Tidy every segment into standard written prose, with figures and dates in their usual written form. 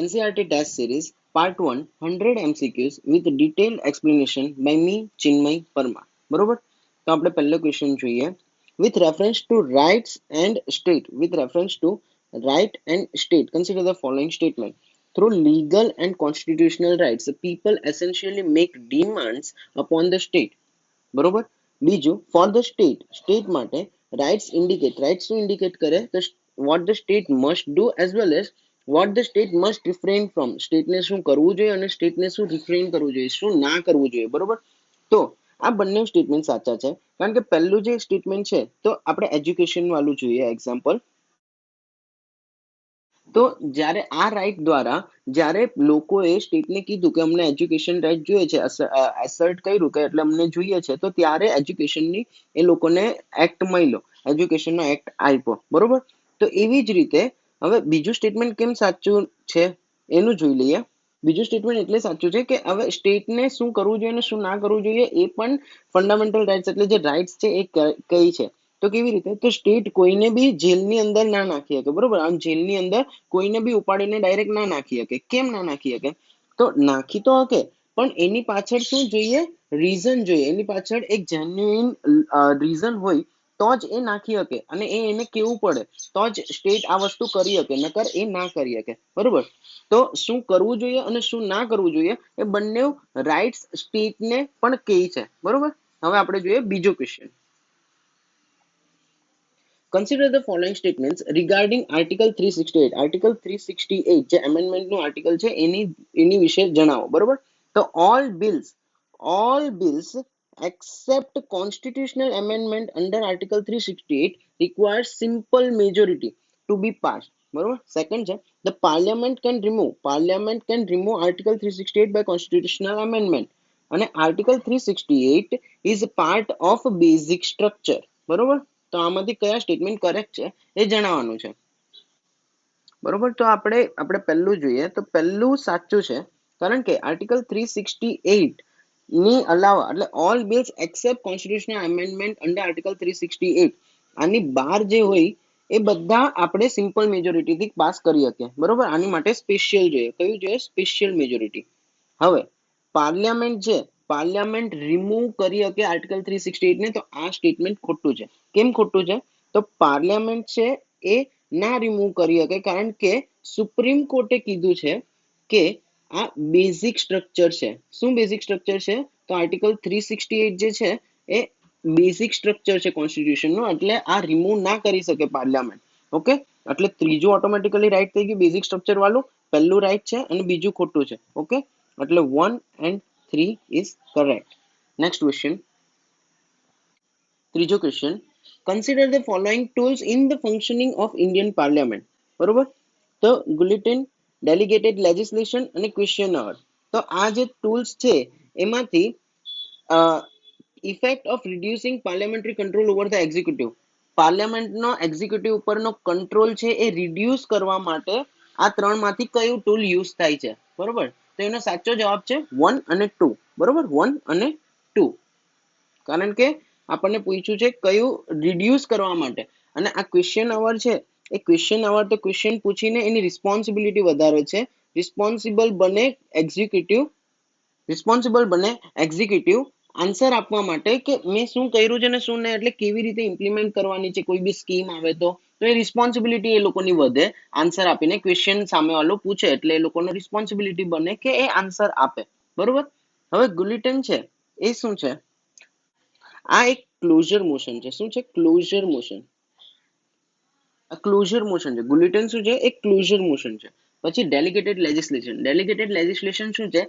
NCERT Test Series Part 1 100 MCQs with detailed explanation by me Chinmay Parmar. બરોબર, તો આપણે પહેલો ક્વેશ્ચન જોઈએ. With reference to rights and state, with reference to right and state, consider the following statement. Through legal and constitutional rights, the people essentially make demands upon the state. બરોબર. બીજું, for the state, state માટે rights indicate, rights to indicate કરે તો what the state must do as well as what the state must refrain from. સ્ટેટને શું કરવું જોઈએ અને સ્ટેટને શું રિફ્રેન કરવું જોઈએ, શું ના કરવું જોઈએ. બરોબર, તો આ બંને સ્ટેટમેન્ટ સાચા છે, કારણ કે પહેલું જે સ્ટેટમેન્ટ છે તો આપણે એજ્યુકેશન વાળું જોઈએ એક્ઝામ્પલ. તો જ્યારે આ રાઇટ દ્વારા જ્યારે લોકોએ સ્ટેટને કીધું કે અમને એજ્યુકેશન રાઇટ જોઈએ છે, એસર્ટ કર્યું કે એટલે અમને જોઈએ છે, તો ત્યારે એજ્યુકેશનની એ લોકોને એક્ટ મળ્યો, એજ્યુકેશનનો એક્ટ આપ્યો. બરોબર, તો એવી જ રીતે હવે બીજું સ્ટેટમેન્ટ કેમ સાચું છે એનું જોઈ લઈએ. બીજું સ્ટેટમેન્ટ એટલે સાચું છે કે હવે સ્ટેટને શું કરવું જોઈએ અને શું ના કરવું જોઈએ એ પણ ફંડામેન્ટલ રાઇટ્સ એટલે જે રાઇટ્સ છે એ કઈ છે. તો કેવી રીતે, તો સ્ટેટ કોઈને બી જેલની અંદર ના નાખી શકે. બરોબર, આમ જેલની અંદર કોઈને બી ઉપાડીને ડાયરેક્ટ ના નાખી શકે. કેમ ના નાખી શકે, તો નાખી તો શકે પણ એની પાછળ શું જોઈએ, રીઝન જોઈએ. એની પાછળ એક જેન્યુઇન રીઝન હોય તો જ એ નાખી શકે અને એને કેવું પડે તો જ સ્ટેટ આ વસ્તુ કરી શકે, નકર એ ના કરી શકે. બરોબર, તો શું કરવું જોઈએ અને શું ના કરવું જોઈએ એ બંને રાઇટ્સ સ્ટેટને પણ કહે છે. બરોબર, હવે આપણે જોઈએ બીજો question. Consider the following statements regarding Article 368. Article 368 જે એમેન્ડમેન્ટનું આર્ટિકલ છે એની વિશે જણાવો. બરોબર, તો all bills except constitutional amendment under Article 368 requires simple majority to be passed. બરોબર, સેકન્ડ છે the parliament can remove Article 368 by constitutional amendment અને Article 368 is part of basic structure. બરોબર, તો આમાંથી કયા સ્ટેટમેન્ટ કરેક્ટ છે એ જણાવવાનું છે. બરોબર, તો આપણે પહેલું જોઈએ તો પહેલું સાચું છે, કારણ કે આર્ટિકલ 368 ની અલાવા એટલે all bills accept constitutional amendment under article 368 આની બહાર જે હોય એ બધા આપણે સિમ્પલ મેજોરિટીથી પાસ કરી શકીએ. બરોબર, આની માટે સ્પેશિયલ જોઈએ. કયું જોઈએ, સ્પેશિયલ મેજોરિટી. હવે પાર્લિયામેન્ટ છે, પાર્લિયામેન્ટ રિમૂવ કરી શકે આર્ટિકલ 368 ને, તો આ સ્ટેટમેન્ટ ખોટું છે. કેમ ખોટું છે, તો પાર્લિયામેન્ટ છે એ ના રિમૂવ કરી શકે, કારણ કે સુપ્રીમ કોર્ટે કીધું છે કે આ બેઝિક સ્ટ્રક્ચર છે. શું બેઝિક સ્ટ્રક્ચર છે, તો આર્ટિકલ 368 જે છે એ બેઝિક સ્ટ્રક્ચર છે કોન્સ્ટિટ્યુશનનું, એટલે આ રિમૂવ ના કરી શકે પાર્લિયામેન્ટ. ઓકે, એટલે ત્રીજું ઓટોમેટિકલી રાઈટ થઈ ગયું, બેઝિક સ્ટ્રક્ચર વાળું પહેલું રાઈટ છે અને બીજું ખોટું છે. ઓકે, એટલે 1 and 3 is correct. Next question. ત્રીજો question. Consider the following tools in the functioning of Indian Parliament. બરોબર, તો બુલેટિન, ડેલિગેટેડ લેજિસ્લેશન અને ક્વેશ્ચન અવર. તો આ જે ટૂલ્સ છે એમાંથી effect of reducing parliamentary control over the executive, પાર્લિયામેન્ટનો એક્ઝિક્યુટિવ ઉપરનો કંટ્રોલ છે એ રિડ્યુસ કરવા માટે આ ત્રણમાંથી કયું ટૂલ યુઝ થાય છે. બરોબર, તો એનો સાચો જવાબ છે 1 અને 2. બરોબર, 1 અને 2, કારણ કે આપણને પૂછ્યું છે કયું રિડ્યુસ કરવા માટે. અને આ ક્વેશ્ચન અવર છે એ ક્વેશ્ચન અવર તો ક્વેશ્ચન પૂછીને એની રિસ્પોન્સિબિલિટી વધારે છે. રિસ્પોન્સિબલ બને એક્ઝિક્યુટિવ આન્સર આપવા માટે કે મેં શું કર્યું છે ને શું નહીં, એટલે કેવી રીતે ઇમ્પ્લિમેન્ટ કરવાની છે કોઈ બી સ્કીમ આવે તો એ રિસ્પોન્સિબિલિટી એ લોકોની વધે. આન્સર આપીને ક્વેશ્ચન સામે વાળો પૂછે એટલે એ લોકોનો રિસ્પોન્સિબિલિટી બને કે એ આન્સર આપે. બરોબર, હવે બુલેટિન છે એ શું છે, આ એક ક્લોઝર મોશન છે. શું છે, ક્લોઝર મોશન. આ ક્લોઝર મોશન છે. બુલેટિન શું છે, એક ક્લોઝર મોશન છે. પછી ડેલિગેટેડ લેજિસ્લેશન. ડેલિગેટેડ લેજિસ્લેશન શું છે,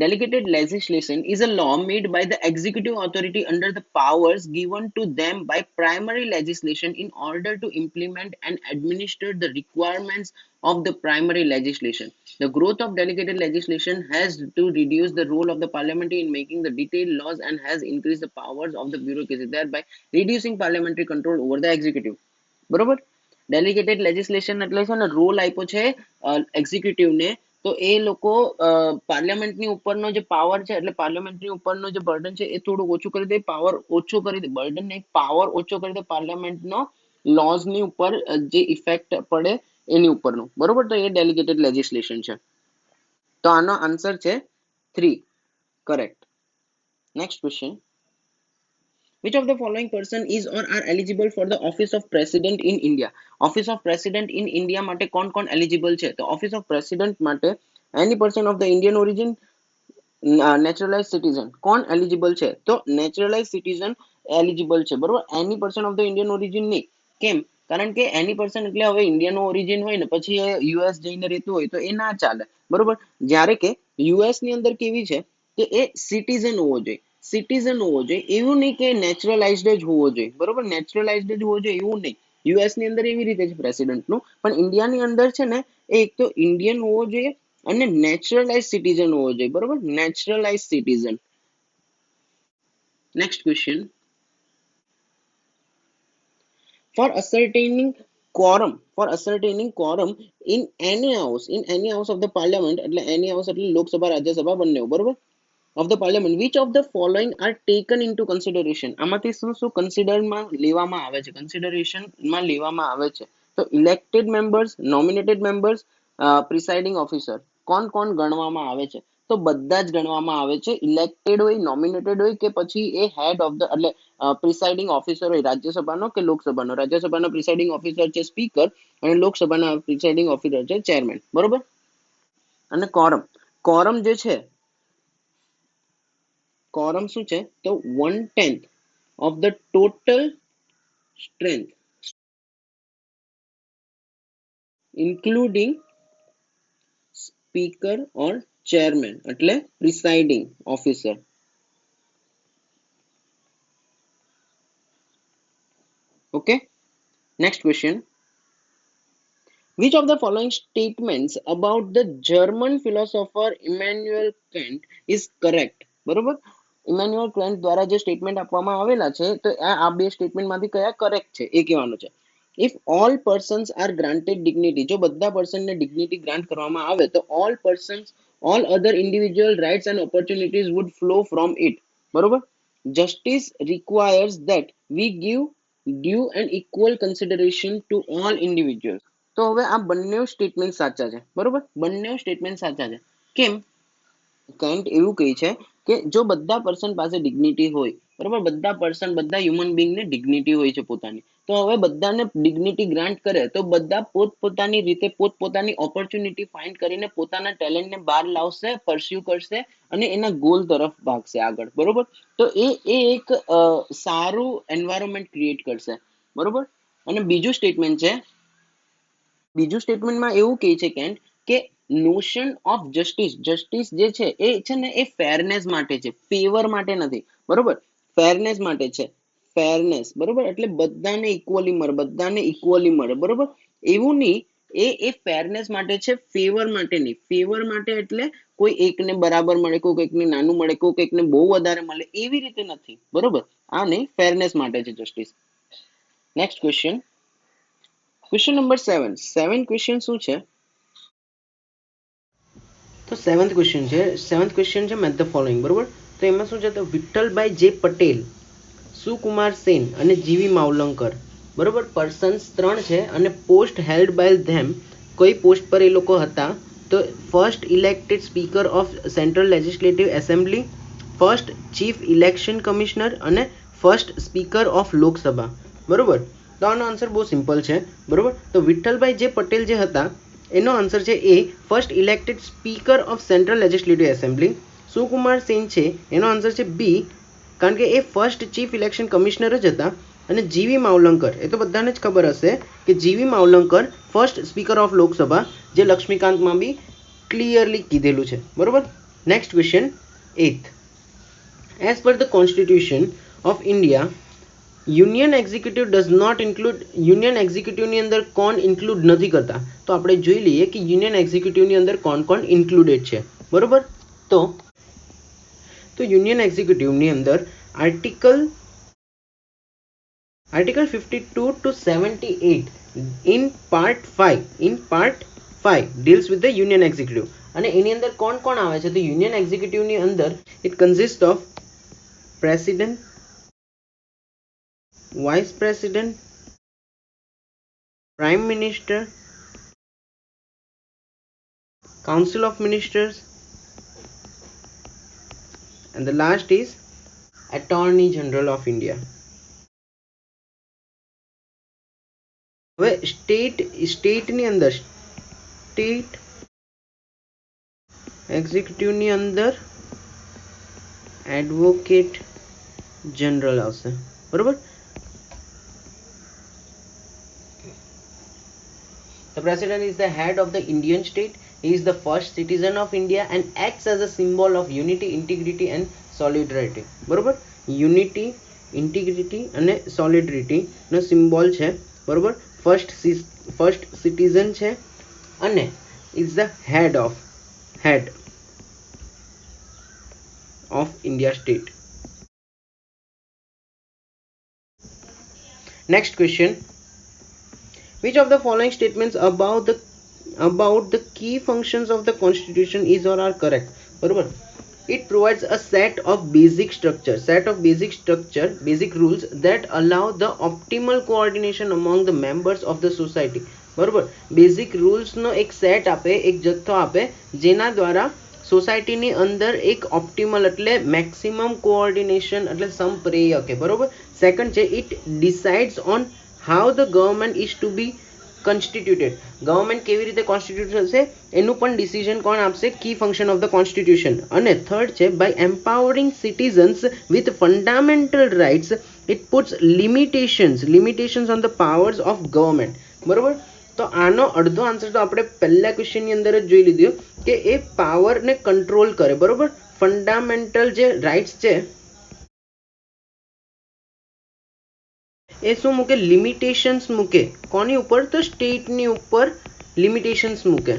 delegated legislation is a law made by the executive authority under the powers given to them by primary legislation in order to implement and administer the requirements of the primary legislation. The growth of delegated legislation has to reduce the role of the parliament in making the detailed laws and has increased the powers of the bureaucracy, thereby reducing parliamentary control over the executive. બરોબર, ડેલિગેટેડ legislation એટલે છે ને role આપ્યો છે એક્ઝિક્યુટિવને, તો એ લોકો પાર્લિયામેન્ટની ઉપરનો જે પાવર છે એટલે પાર્લિયામેન્ટની ઉપરનો જે બર્ડન છે એ થોડું ઓછું કરી દે, પાવર ઓછો કરી દે, બર્ડન નહીં પાવર ઓછો કરી દે પાર્લિયામેન્ટનો લોઝની ઉપર જે ઇફેક્ટ પડે એની ઉપરનું, બરોબર. તો એ ડેલિગેટેડ લેજિસ્લેશન છે. તો આનો આન્સર છે 3, correct. Next question, which of the following person is or are eligible for the office of president in India? Office of president in India માટે કોણ કોણ eligible છે? તો office of president માટે any person of the Indian origin, naturalise citizen. કોણ eligible છે? તો naturalise citizen eligible છે, બરોબર. Any person of the Indian origin નહીં. કેમ? કારણ કે એની પર્સન એટલે હવે ઇન્ડિયન ઓરિજિન હોય ને પછી યુએસ જઈને રહેતું હોય તો એ ના ચાલે, બરોબર. જ્યારે કે યુએસ ની અંદર કેવી છે કે એ સિટીઝન હોવો જોઈએ, સિટીઝન હોવો જોઈએ, એવું નહીં કે નેચરલાઇઝડ જ હોવો જોઈએ, બરોબર. નેચરલાઇઝડ જ હોવો જોઈએ એવું નહીં. યુએસ ની અંદર એવી રીતે છે પ્રેસિડેન્ટનું, પણ ઇન્ડિયાની અંદર છે ને એ એક તો ઇન્ડિયન હોવો જોઈએ અને નેચરલાઇઝ સિટીઝન હોવો જોઈએ, બરોબર. Naturalise citizen. Next question, for ascertaining quorum in any house of the parliament, એટલે any house એટલે લોકસભા રાજ્યસભા બંને, બરોબર, of the parliament, which of the following are taken into consideration? આમાંથી શું શું કન્સિડરમાં લેવામાં આવે છે, કન્સિડરેશનમાં લેવામાં આવે છે? તો elected members, nominated members, presiding officer. કોણ કોણ ગણવામાં આવે છે? તો બધા જ ગણવામાં આવે છે. ઇલેક્ટેડ હોય, નોમિનેટેડ હોય કે પછી એ હેડ ઓફ ધ એટલે પ્રિસાઇડિંગ ઓફિસર હોય રાજ્યસભાનો કે લોકસભાનો. રાજ્યસભાનો પ્રિસાઇડિંગ ઓફિસર છે સ્પીકર અને લોકસભાના પ્રિસાઇડિંગ ઓફિસર છે ચેરમેન, બરોબર. અને કોરમ જે છે, કોરમ શું છે? તો 1/10 of the total strength including speaker or chairman એટલે presiding officer. Okay, next question, which of the following statements about the German philosopher Immanuel Kant is correct? બરોબર. ઇમેન્યુઅલ કેન્ટ દ્વારા જે સ્ટેટમેન્ટ આપવામાં આવેલા છે તો આ બે સ્ટેટમેન્ટમાંથી કયા કરેક્ટ છે એ કહેવાનું છે. If all persons are granted dignity, જો બધા પર્સનને ડિગ્નિટી ગ્રાન્ટ કરવામાં આવે તો all other individual rights and opportunities would flow from it, બરોબર. Justice requires that we give due and equal consideration to all individuals. તો હવે આ બંને સ્ટેટમેન્ટ સાચા છે, બરોબર. બંને સ્ટેટમેન્ટ સાચા છે. કેમ? કેન્ટ એવું કહે છે કે જો બધા પર્સન પાસે ડિગ્નિટી હોય, બરોબર, બધા પર્સન, બધા હ્યુમન બીંગને ડિગ્નિટી હોય છે પોતાની, તો હવે બધાને ડિગ્નિટી ગ્રાન્ટ કરે તો બધા પોતપોતાની રીતે પોતપોતાની ઓપોર્ચ્યુનિટી ફાઇન્ડ કરીને પોતાના ટેલેન્ટને બહાર લાવશે, પરસ્યુ કરશે અને એના ગોલ તરફ ભાગશે આગળ, બરોબર. તો એ એક સારું એન્વાયરમેન્ટ ક્રિએટ કરશે, બરોબર. અને બીજું સ્ટેટમેન્ટમાં એવું કહે છે કેન્ટ કે નોશન ઓફ જસ્ટિસ જે છે એ છે ને એ ફેરનેસ માટે છે, ફેવર માટે નથી, બરોબર. ફેરનેસ માટે છે, ફેરનેસ, બરોબર. એટલે બધાને ઇક્વલી મળે, બરોબર. એવું નહીં, એ ફેરનેસ માટે છે, ફેવર માટે નહીં. ફેવર માટે એટલે કોઈ એકને બરાબર મળે, કોઈ એકને નાનું મળે, કોઈ એકને બહુ વધારે મળે, એવી રીતે નથી, બરોબર. આ નહીં, ફેરનેસ માટે છે justice. Next question, question number 7 question શું છે? તો સેવન્થ ક્વેશ્ચન છે મેથ ધ ફોલોઈંગ, બરોબર. તો એમાં શું છે? તો વિઠ્ઠલભાઈ જે પટેલ, સુકુમાર સેન અને જીવી માવલંકર, બરોબર. પર્સન્સ 3 છે અને પોસ્ટ હેલ્ડ બાય ધેમ, કઈ પોસ્ટ પર એ લોકો હતા? તો first elected speaker of central legislative assembly, first chief election commissioner અને ફર્સ્ટ સ્પીકર ઓફ લોકસભા, બરોબર. તો આનો આન્સર બહુ સિમ્પલ છે, બરોબર. તો વિઠ્ઠલભાઈ જે પટેલ જે હતા એનો આન્સર છે એ first elected speaker of central legislative assembly. Sukumar Sen છે એનો આન્સર છે બી, કારણ કે એ ફર્સ્ટ ચીફ ઇલેક્શન કમિશનર જ હતા. અને જીવી માવલંકર, એ તો બધાને જ ખબર હશે કે G V Mavalankar first speaker of Lok Sabha, જે લક્ષ્મીકાંતમાં બી ક્લિયરલી કીધેલું છે, બરોબર. Next question 8th, as per the constitution of India union executive does not include, યુનિયન એક્ઝિક્યુટિવની અંદર કોણ ઇન્ક્લુડ નથી કરતા? તો આપણે જોઈ લઈએ કે યુનિયન એક્ઝિક્યુટિવની અંદર કોણ કોણ ઇન્ક્લુડેડ છે, બરોબર. તો યુનિયન એક્ઝિક્યુટિવની અંદર article 52 to 78 in part 5 deals with the union executive. અને એની અંદર કોણ કોણ આવે છે? તો યુનિયન એક્ઝિક્યુટિવની અંદર it consist of president, vice president, prime minister, Council of Ministers, and the last is Attorney General of India. હવે સ્ટેટની અંદર સ્ટેટ એક્ઝિક્યુટિવની અંદર એડવોકેટ જનરલ આવશે, બરોબર. The president is the head of the Indian state. He is the first citizen of India and acts as a symbol of unity, integrity and solidarity. બરોબર, unity, integrity અને સોલિડરિટી નો symbol છે, બરોબર. First citizen છે અને is the head of India state. Next question. Which of the following statements about the key functions of the constitution is or are correct? बरोबर. It provides a set of basic rules that allow the optimal coordination among the members of the society. बरोबर. Basic rules નો એક set આપે, એક જથ્થો આપે જેના દ્વારા સોસાયટીની અંદર એક ઓપ્ટિમલ એટલે મેક્સિમમ કોઓર્ડિનેશન એટલે સમપ્રેય કે, બરોબર. સેકન્ડ છે it decides on how the government is to be constituted. Government કેવી રીતે કોન્સ્ટિટ્યુટ થશે એનું પણ ડિસિઝન કોણ આપશે? Key function of the constitution. અને થર્ડ છે by empowering citizens with fundamental rights it puts limitations on the powers of government. બરોબર. તો આનો અડધો આન્સર તો આપણે પહેલા ક્વેશ્ચનની અંદર જ જોઈ લીધો કે એ પાવરને કંટ્રોલ કરે, બરોબર. ફંડામેન્ટલ જે રાઇટ્સ છે એ શું મૂકે? લિમિટેશન્સ મૂકે. કોની ઉપર? તો સ્ટેટની ઉપર લિમિટેશન્સ મૂકે.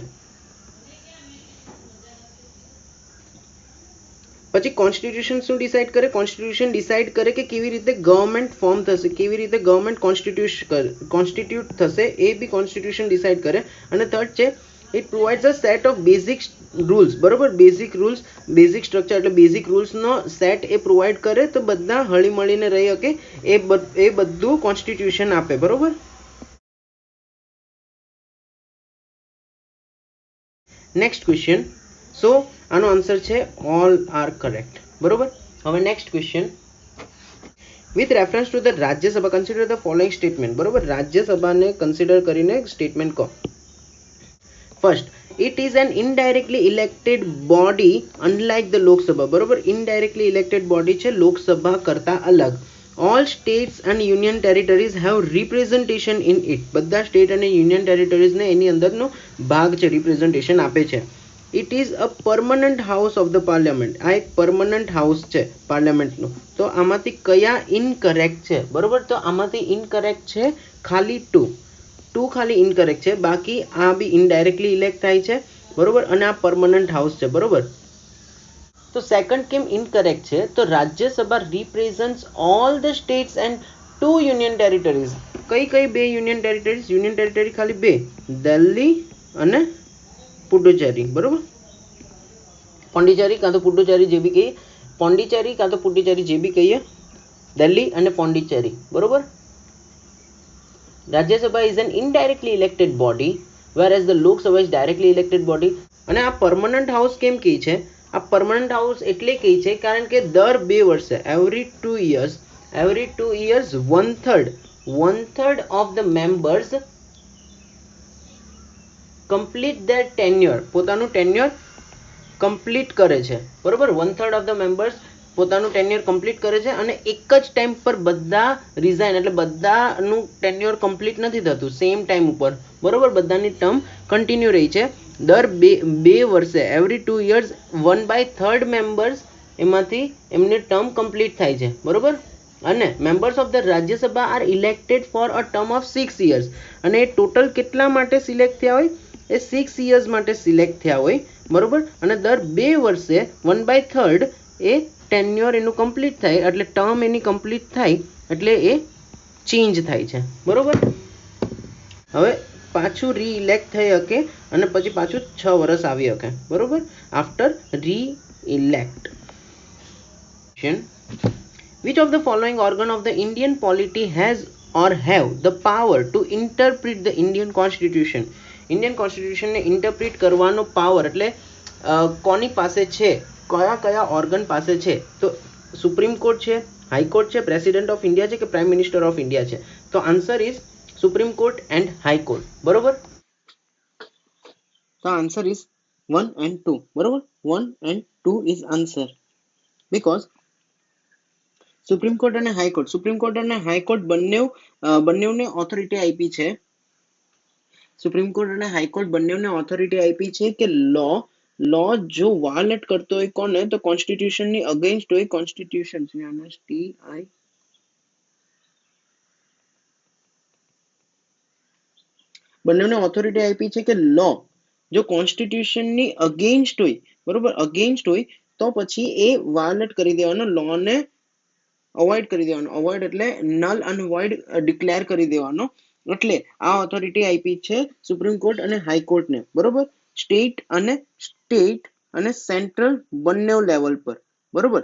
પછી કોન્સ્ટિટ્યુશન શું ડિસાઇડ કરે? કોન્સ્ટિટ્યુશન ડિસાઇડ કરે કે કેવી રીતે ગવર્મેન્ટ ફોર્મ થશે, કેવી રીતે ગવર્મેન્ટ કોન્સ્ટિટ્યુટ થશે, એ બી કોન્સ્ટિટ્યુશન ડિસાઇડ કરે. અને થર્ડ છે it provides a set of basic rules, બરોબર. બેઝિક સ્ટ્રક્ચર એટલે બેઝિક રૂલ્સનો સેટ એ પ્રોવાઈડ કરે તો બધા હળી મળીને રહી શકે એ બધું કોન્સ્ટિટ્યુશન આપે, બરોબર. Next question. સો આનો આન્સર છે ઓલ આર કરેક્ટ, બરોબર. હવે next question. With reference to the Rajya Sabha consider the following statement, બરોબર. રાજ્યસભાને કન્સિડર કરીને સ્ટેટમેન્ટ કહો. First, it is an indirectly elected body unlike the Lok Sabha, બરોબર. indirectly elected body છે લોકસભા કરતા અલગ. all states and union territories have representation in it. બધા state અને union territories ને એની અંદરનો ભાગ છે, રિપ્રેઝન્ટેશન આપે છે. it is a permanent house of the parliament. આ એક પરમનન્ટ હાઉસ છે પાર્લામેન્ટનું. તો આમાંથી કયા ઇનકરેક્ટ છે? બરોબર. તો આમાંથી ઇનકરેક્ટ છે ખાલી ટુ ખાલી ઇનકરેક્ટ છે, બાકી આ બી ઇનડાયરેક્ટલી ઇલેક્ટ થાય છે, બરોબર. અને આ પરમનન્ટ હાઉસ છે, બરોબર. તો સેકન્ડ કેમ ઇનકરેક્ટ છે? તો Rajya Sabha represents all the states and 2 union territories. કઈ બે યુનિયન ટેરિટરીઝ? યુનિયન ટેરિટરી ખાલી બે, દિલ્હી અને પુડુચેરી, બરોબર. પોંડિચેરી કાં તો પુડુચેરી જે બી કહીએ, પોંડિચેરી કાં તો પુડુચેરી જે બી કહીએ, દિલ્હી અને પોંડિચેરી, બરોબર. Rajya Sabha is an indirectly elected body whereas the Lok Sabha is directly elected body. અને આ પરમનન્ટ હાઉસ કેમ કહે છે? આ પરમનન્ટ હાઉસ એટલે કહે છે કારણ કે દર 2 વર્ષે every 2 years one third of the members complete their tenure. પોતાનું ટેન્યોર કમ્પ્લીટ કરે છે, બરોબર. 1/3 of the members પોતાનું ટેન્યોર કમ્પ્લીટ કરે છે અને એક જ ટાઈમ પર બધા રિઝાઇન એટલે બધાનું ટેન્યોર કમ્પ્લીટ નથી થતું સેમ ટાઈમ ઉપર, બરોબર. બધાની ટર્મ કન્ટિન્યુ રહી છે. દર બે વર્ષે every 2 years 1/3 મેમ્બર્સ એમાંથી એમની ટર્મ કમ્પ્લીટ થાય છે, બરોબર. અને members of the Rajya Sabha are elected for a term of 6 years. અને એ ટોટલ કેટલા માટે સિલેક્ટ થયા હોય? એ 6 years માટે સિલેક્ટ થયા હોય, બરોબર. અને દર 2 વર્ષે 1/3 એ ટેન્યોર એનું કમ્પ્લીટ થાય એટલે ટર્મ એની કમ્પ્લીટ થાય એટલે એ ચેન્જ થાય છે, બરોબર. હવે પાછું રીઇલેક્ટ થઈ શકે અને પછી પાછું 6 વર્ષ આવી શકે, બરોબર. After રીઇલેક્ટ. Which of the following organ of the Indian polity has or have the power to interpret the Indian constitution? Indian કોન્સ્ટિટ્યુશનને ઇન્ટરપ્રિટ કરવાનો પાવર એટલે કોની પાસે છે, કયા કયા ઓર્ગન પાસે છે? તો સુપ્રીમ કોર્ટ છે, હાઈકોર્ટ છે, પ્રેસિડેન્ટ ઓફ ઇન્ડિયા છે કે પ્રાઇમ મિનિસ્ટર ઓફ ઇન્ડિયા છે? તો answer is supreme court and high court. બરોબર, તો આન્સર ઇઝ 1 and 2. બરોબર, 1 and 2 is answer. Because supreme court અને હાઈકોર્ટ બંનેને ઓથોરિટી આપી છે. સુપ્રીમ કોર્ટ અને હાઈકોર્ટ બંનેને ઓથોરિટી આપી છે કે લો જો વાયોલેટ કરતો હોય કોને, તો કોન્સ્ટિટ્યુશન ની અગેન્સ્ટ હોય, કોન્સ્ટિટ્યુશન બંનેને ઓથોરિટી આપી છે કે લો જો કોન્સ્ટિટ્યુશન ની અગેન્સ્ટ હોય, બરોબર, અગેન્સ્ટ હોય તો પછી એ વાયોલેટ કરી દેવાનો, લો ને અવોઇડ કરી દેવાનો. અવોઇડ એટલે નલ અને વોઇડ ડિક્લેર કરી દેવાનો. એટલે આ ઓથોરિટી આપી છે સુપ્રીમ કોર્ટ અને હાઈકોર્ટને. બરોબર, સ્ટેટ અને સેન્ટ્રલ બંને લેવલ પર. બરોબર,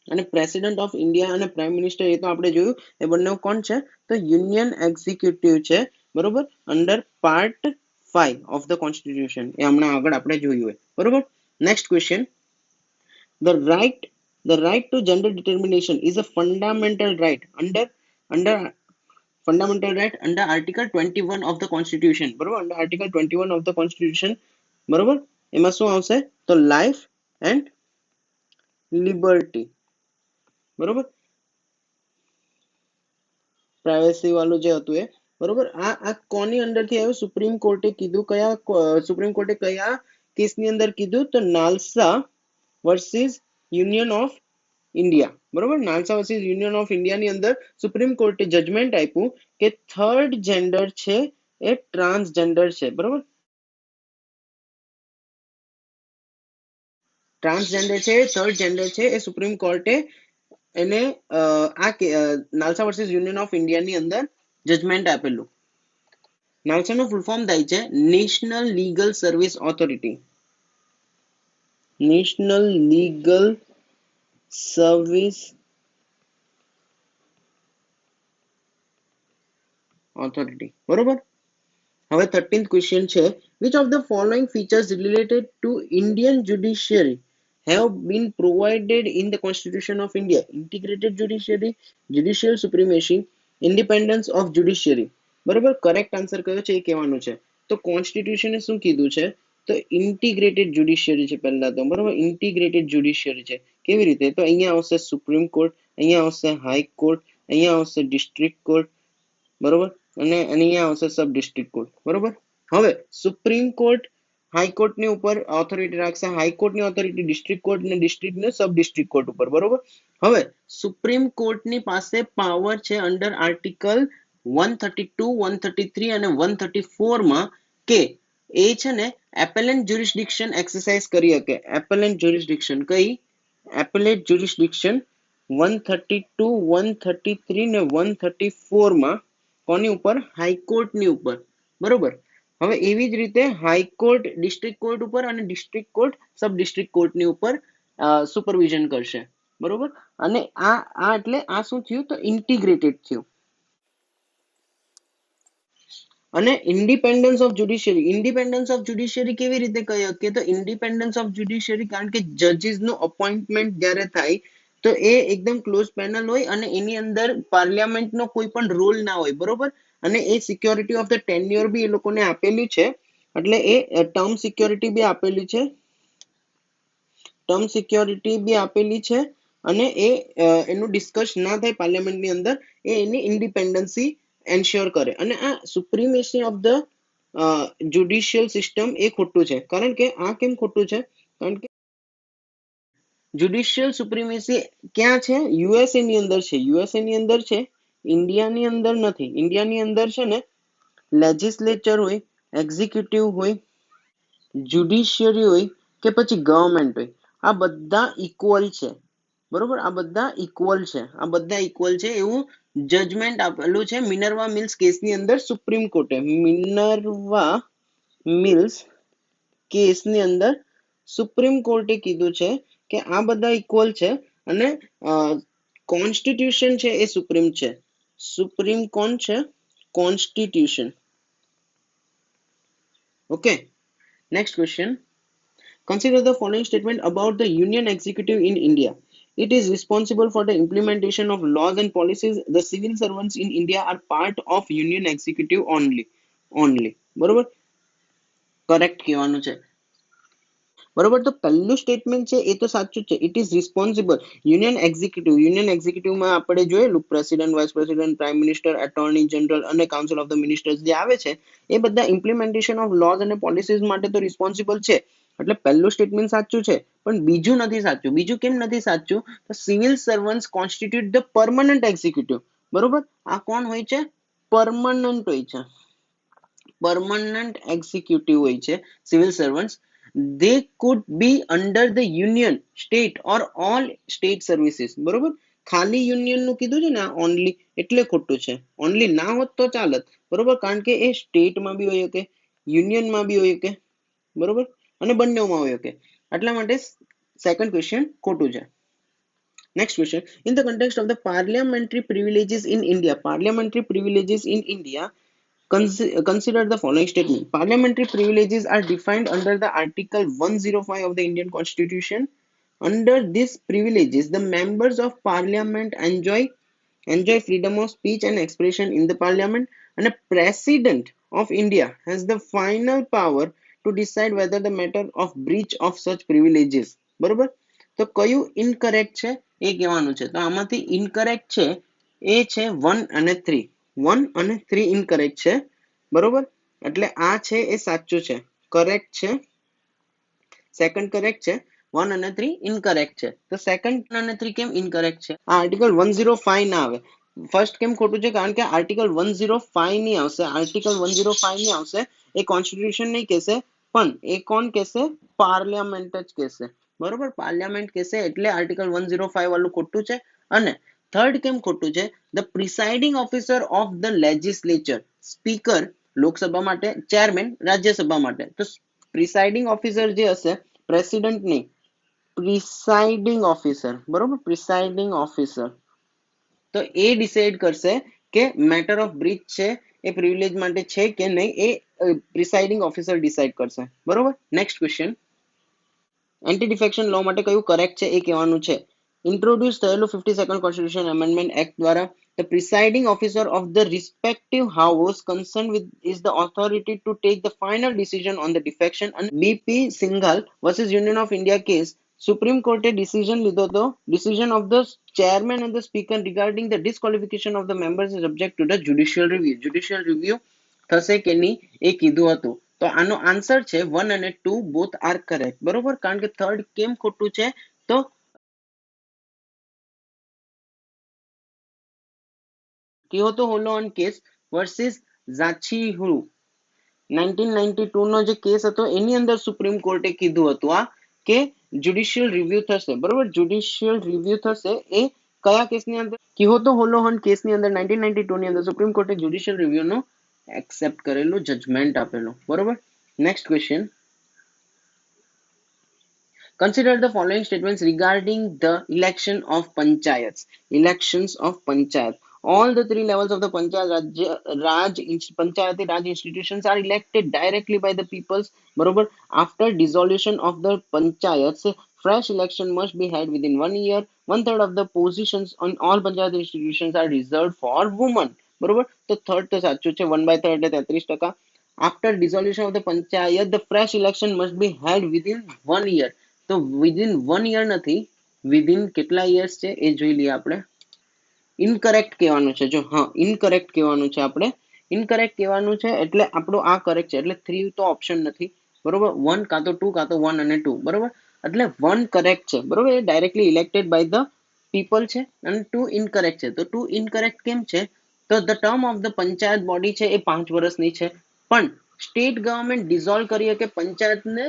અને પ્રેસિડેન્ટ ઓફ ઇન્ડિયા અને પ્રાઇમ મિનિસ્ટર એ તો આપણે જોયું, એ બંને કોણ છે? તો યુનિયન એક્ઝિક્યુટિવ છે. બરોબર, under part 5 of the constitution. એ હમણાં આગળ આપણે જોયું હોય. બરોબર, next question. The right to gender determination is a fundamental right under fundamental right under Article 21 of the Constitution. બરોબર, under Article 21 of the Constitution. બરોબર, એમાં શું આવશે? તો લાઈફ એન્ડ લિબર્ટી. બરોબર, પ્રાઇવેસી વાળું જે હતું એ. બરોબર, આ કોની અંડરથી આવ્યું? સુપ્રીમ કોર્ટે કીધું. સુપ્રીમ કોર્ટે કયા કેસની અંદર કીધું? તો NALSA versus union of India. બરોબર, NALSA versus union of India ની અંદર સુપ્રીમ કોર્ટે જજમેન્ટ આપ્યું કે થર્ડ જેન્ડર છે એ ટ્રાન્સજેન્ડર છે. બરોબર, ટ્રાન્સજેન્ડર છે, થર્ડ જેન્ડર છે, એ સુપ્રીમ કોર્ટે એને નાલસા વર્સિસ યુનિયન ઓફ ઇન્ડિયા ની અંદર જજમેન્ટ આપેલું. નાલસાનું ફૂલ ફોર્મ થાય છે national legal service authority. National legal service authority. બરોબર, હવે 13th ક્વેશ્ચન છે. which of the following features related to Indian judiciary have been provided in the Constitution of India? Integrated judiciary, judicial supremacy, independence of judiciary. બરોબર, correct answer કયો છે એ કહેવાનું છે. તો કોન્સ્ટિટ્યુશને શું કીધું છે? તો ઇન્ટિગ્રેટેડ જ્યુડિશિયરી છે પહેલા તો. બરોબર, ઇન્ટિગ્રેટેડ જ્યુડિશિયરી છે. કેવી રીતે? તો અહીંયા આવશે સુપ્રીમ કોર્ટ, અહીંયા આવશે હાઈકોર્ટ, અહીંયા આવશે ડિસ્ટ્રિક્ટ કોર્ટ. બરોબર, અને અહીંયા આવશે સબ ડિસ્ટ્રિક્ટ કોર્ટ. બરોબર, હવે સુપ્રીમ કોર્ટ હાઈકોર્ટની ઉપર ઓથોરિટી રાખશે, હાઈકોર્ટની ઓથોરિટી ડિસ્ટ્રિક્ટ કોર્ટ અને ડિસ્ટ્રિક્ટને સબ ડિસ્ટ્રિક્ટ કોર્ટ ઉપર. બરોબર, હવે સુપ્રીમ કોર્ટની પાસે પાવર છે અંડર આર્ટિકલ 132, 133 અને 134 માં કે એ છે ને એપેલેન્ટ જ્યુરિસ્ડિક્શન એક્સરસાઇઝ કરી શકે. એપેલેન્ટ જ્યુરિસ્ડિક્શન કઈ? એપેલેટ જ્યુરિસ્ડિક્શન 132, 133 ને 134 માં કોની ઉપર? હાઈકોર્ટની ઉપર. બરોબર, હવે એવી જ રીતે હાઈકોર્ટ ડિસ્ટ્રિક્ટ કોર્ટ ઉપર અને ડિસ્ટ્રિક્ટ કોર્ટ સબ ડિસ્ટ્રિક્ટ કોર્ટની ઉપર સુપરવિઝન કરશે. બરોબર, અને આ એટલે આ શું થયું? તો ઇન્ટિગ્રેટેડ થયું. અને ઇન્ડિપેન્ડન્સ ઓફ જ્યુડિશિયરી કેવી રીતે કહી શકીએ? તો ઇન્ડિપેન્ડન્સ ઓફ જ્યુડિશિયરી કારણ કે જજીસ નું અપોઇન્ટમેન્ટ જ્યારે થાય તો એ એકદમ ક્લોઝ પેનલ હોય અને એની અંદર પાર્લિયામેન્ટનો કોઈ પણ રોલ ના હોય. બરોબર, અને એ સિક્યોરિટી ઓફ ધ ટેન્યોર બી એ લોકોને આપેલી છે. એટલે એ ટર્મ સિક્યોરિટી બી આપેલી છે. અને એનું ડિસ્કસ ના થાય પાર્લિયામેન્ટની અંદર, એ એની ઇન્ડિપેન્ડન્સી એન્શ્યોર કરે. અને આ સુપ્રીમેસી ઓફ ધ જ્યુડિશિયલ સિસ્ટમ એ ખોટું છે. કારણ કે આ કેમ ખોટું છે? કારણ કે જ્યુડિશિયલ સુપ્રીમેસી ક્યાં છે? યુએસએ ની અંદર છે. યુએસએ ની અંદર છે, ઇન્ડિયાની અંદર નથી. ઇન્ડિયાની અંદર છે ને લેજિસ્લેચર હોય, એક્ઝિક્યુટિવ હોય, જ્યુડિશિયરી હોય કે પછી ગવર્મેન્ટ હોય, આ બધા ઇક્વલ છે. બરોબર, આ બધા ઇક્વલ છે એવું જજમેન્ટ આપેલું છે મિનર્વા મિલ્સ કેસની અંદર સુપ્રીમ કોર્ટે. મિનર્વા મિલ્સ કેસની અંદર સુપ્રીમ કોર્ટે કીધું છે કે આ બધા ઇક્વલ છે અને કોન્સ્ટિટ્યુશન છે એ સુપ્રીમ છે. સુપ્રીમ કોણ છે? Constitution. Okay. Next question. Consider the following statement about the Union Executive in India. It is responsible for the implementation of laws and policies. The civil servants in India are part of Union Executive only. Only. બરોબર correct કહેવાનું છે. બરોબર તો પહેલું statement છે એ તો સાચું છે. ઇટ ઇઝ રિસ્પોન્સિબલ યુનિયન એક્ઝિક્યુટિવમાં આપણે જોયેલું president vice president prime minister attorney general અને કાઉન્સિલ ઓફ ધ મિનિસ્ટર્સ જે આવે છે એ બધા ઇમ્પ્લિમેન્ટેશન ઓફ લોઝ અને પોલિસીઝ માટે તો રિસ્પોન્સિબલ છે. એટલે પહેલું સ્ટેટમેન્ટ સાચું છે પણ બીજું નથી સાચું. બીજું કેમ નથી સાચું? તો civil servants constitute the permanent executive. બરોબર આ કોણ હોય છે? પરમનન્ટ હોય છે. permanent executive હોય છે civil servants. They could be under the union state or all state services. બરોબર ખાલી યુનિયન નું કીધું છે ને ઓનલી એટલે ખોટું છે. ઓનલી ના હોત તો ચાલત. બરોબર કારણ કે એ સ્ટેટમાં બી હોય કે યુનિયનમાં બી હોય કે બરોબર અને બંનેમાં હોય કે એટલા માટે સેકન્ડ ક્વેશ્ચન ખોટું છે. Next question. In the context of the parliamentary privileges in India, consider the following statement. Parliamentary privileges are defined under the Article 105 of the Indian Constitution. Under these privileges, the members of Parliament enjoy freedom of speech and expression in the Parliament, and a President of India has the final power to decide whether the matter of breach of such privileges. બરોબર તો કયું incorrect છે એ કહેવાનું છે. તો આમાંથી incorrect છે એ છે 1 અને 3. 1 અને 3 ઇનકરેક્ટ છે. બરોબર એટલે આ છે એ સાચું છે, કરેક્ટ છે. સેકન્ડ કરેક્ટ છે. 1 અને 3 ઇનકરેક્ટ છે. તો સેકન્ડ અને 3 કેમ ઇનકરેક્ટ છે? આ આર્ટિકલ 105 ના આવે. ફર્સ્ટ કેમ ખોટું છે? કારણ કે આર્ટિકલ 105 ની આવશે. આર્ટિકલ 105 ની આવશે એ કોન્સ્ટિટ્યુશન નહીં કહેશે પણ એ કોણ કહેશે? પાર્લિયામેન્ટ જ કહેશે. બરોબર પાર્લિયામેન્ટ કહેશે એટલે આર્ટિકલ 105 વાળું ખોટું છે. અને થર્ડ કેમ ખોટું છે? The presiding officer of the legislature, speaker Lok Sabha માટે, ચેરમેન રાજ્યસભા માટે. તો પ્રિસાઇડિંગ ઓફિસર જે હશે પ્રેસિડેન્ટ નહીં, પ્રિસાઇડિંગ ઓફિસર. બરોબર પ્રિસાઇડિંગ ઓફિસર તો એ ડિસાઇડ કરશે કે મેટર ઓફ બ્રીચ છે એ પ્રિવિલેજ માટે છે કે નહીં એ પ્રિસાઇડિંગ ઓફિસર ડિસાઇડ કરશે. બરોબર નેક્સ્ટ ક્વેશ્ચન. એન્ટી ડિફેક્શન લો માટે કયું કરેક્ટ છે એ કહેવાનું છે. ઇન્ટ્રોડ્યુસ થયેલું 52nd કોન્સ્ટિટ્યુશન એમેન્ડમેન્ટ એક્ટ દ્વારા the presiding officer of the respective house concerned with is the authority to take the final decision on the defection. અને BP Singhal versus Union of India case supreme કોર્ટે decision લીધો હતો. Decision of the chairman and the speaker regarding the disqualification of the members is subject to the judicial review. judicial review થશે કે નહીં એ કીધું હતું. તો આનો આન્સર છે 1 અને 2 બોથ આર કરેક્ટ. બરોબર કારણ કે થર્ડ કેમ ખોટું છે? તો કિયોતો હોલોન કેસ વર્સિસ ઝાચીહુ 1992 નો જે કેસ હતો એની અંદર સુપ્રીમ કોર્ટે કીધું હતું આ કે જ્યુડિશિયલ રિવ્યુ થશે. બરોબર જ્યુડિશિયલ રિવ્યુ થશે એ કયા કેસની અંદર? કિયોતો હોલોન કેસની અંદર 1992 ની અંદર સુપ્રીમ કોર્ટે જ્યુડિશિયલ રિવ્યુ નો એક્સેપ્ટ કરેલું, જજમેન્ટ આપેલું. બરોબર next question. Consider the following statements regarding the election of panchayats. Elections of panchayat. All the three levels of the panchayati Raj institutions are elected directly by the peoples. Barobar. After dissolution of the panchayats, fresh election must be held within 1 year. One third of the positions on all panchayat institutions are reserved for women. બરોબર તો third તો સાચું છે. 1/3 એટલે 33%. After dissolution of the panchayat, the fresh election must be held within 1 year. તો within 1 year નથી, within કેટલા years છે એ જોઈ લઈએ આપણે. ઇનકરેક્ટ કહેવાનું છે. જો હા ઇનકરેક્ટ કહેવાનું છે આપણે. ઇનકરેક્ટ કહેવાનું છે એટલે આપણું આ કરેક્ટ છે એટલે 3 તો ઓપ્શન નથી. બરોબર 1 કાં તો 2 કાં તો 1 અને 2. બરોબર એટલે 1 કરેક્ટ છે. બરોબર એ directly elected by the people છે અને 2 ઇનકરેક્ટ છે. તો 2 ઇનકરેક્ટ કેમ છે? તો the term of the panchayat body છે એ 5 વર્ષની છે પણ સ્ટેટ ગવર્મેન્ટ ડિઝોલ્વ કરી શકે પંચાયતને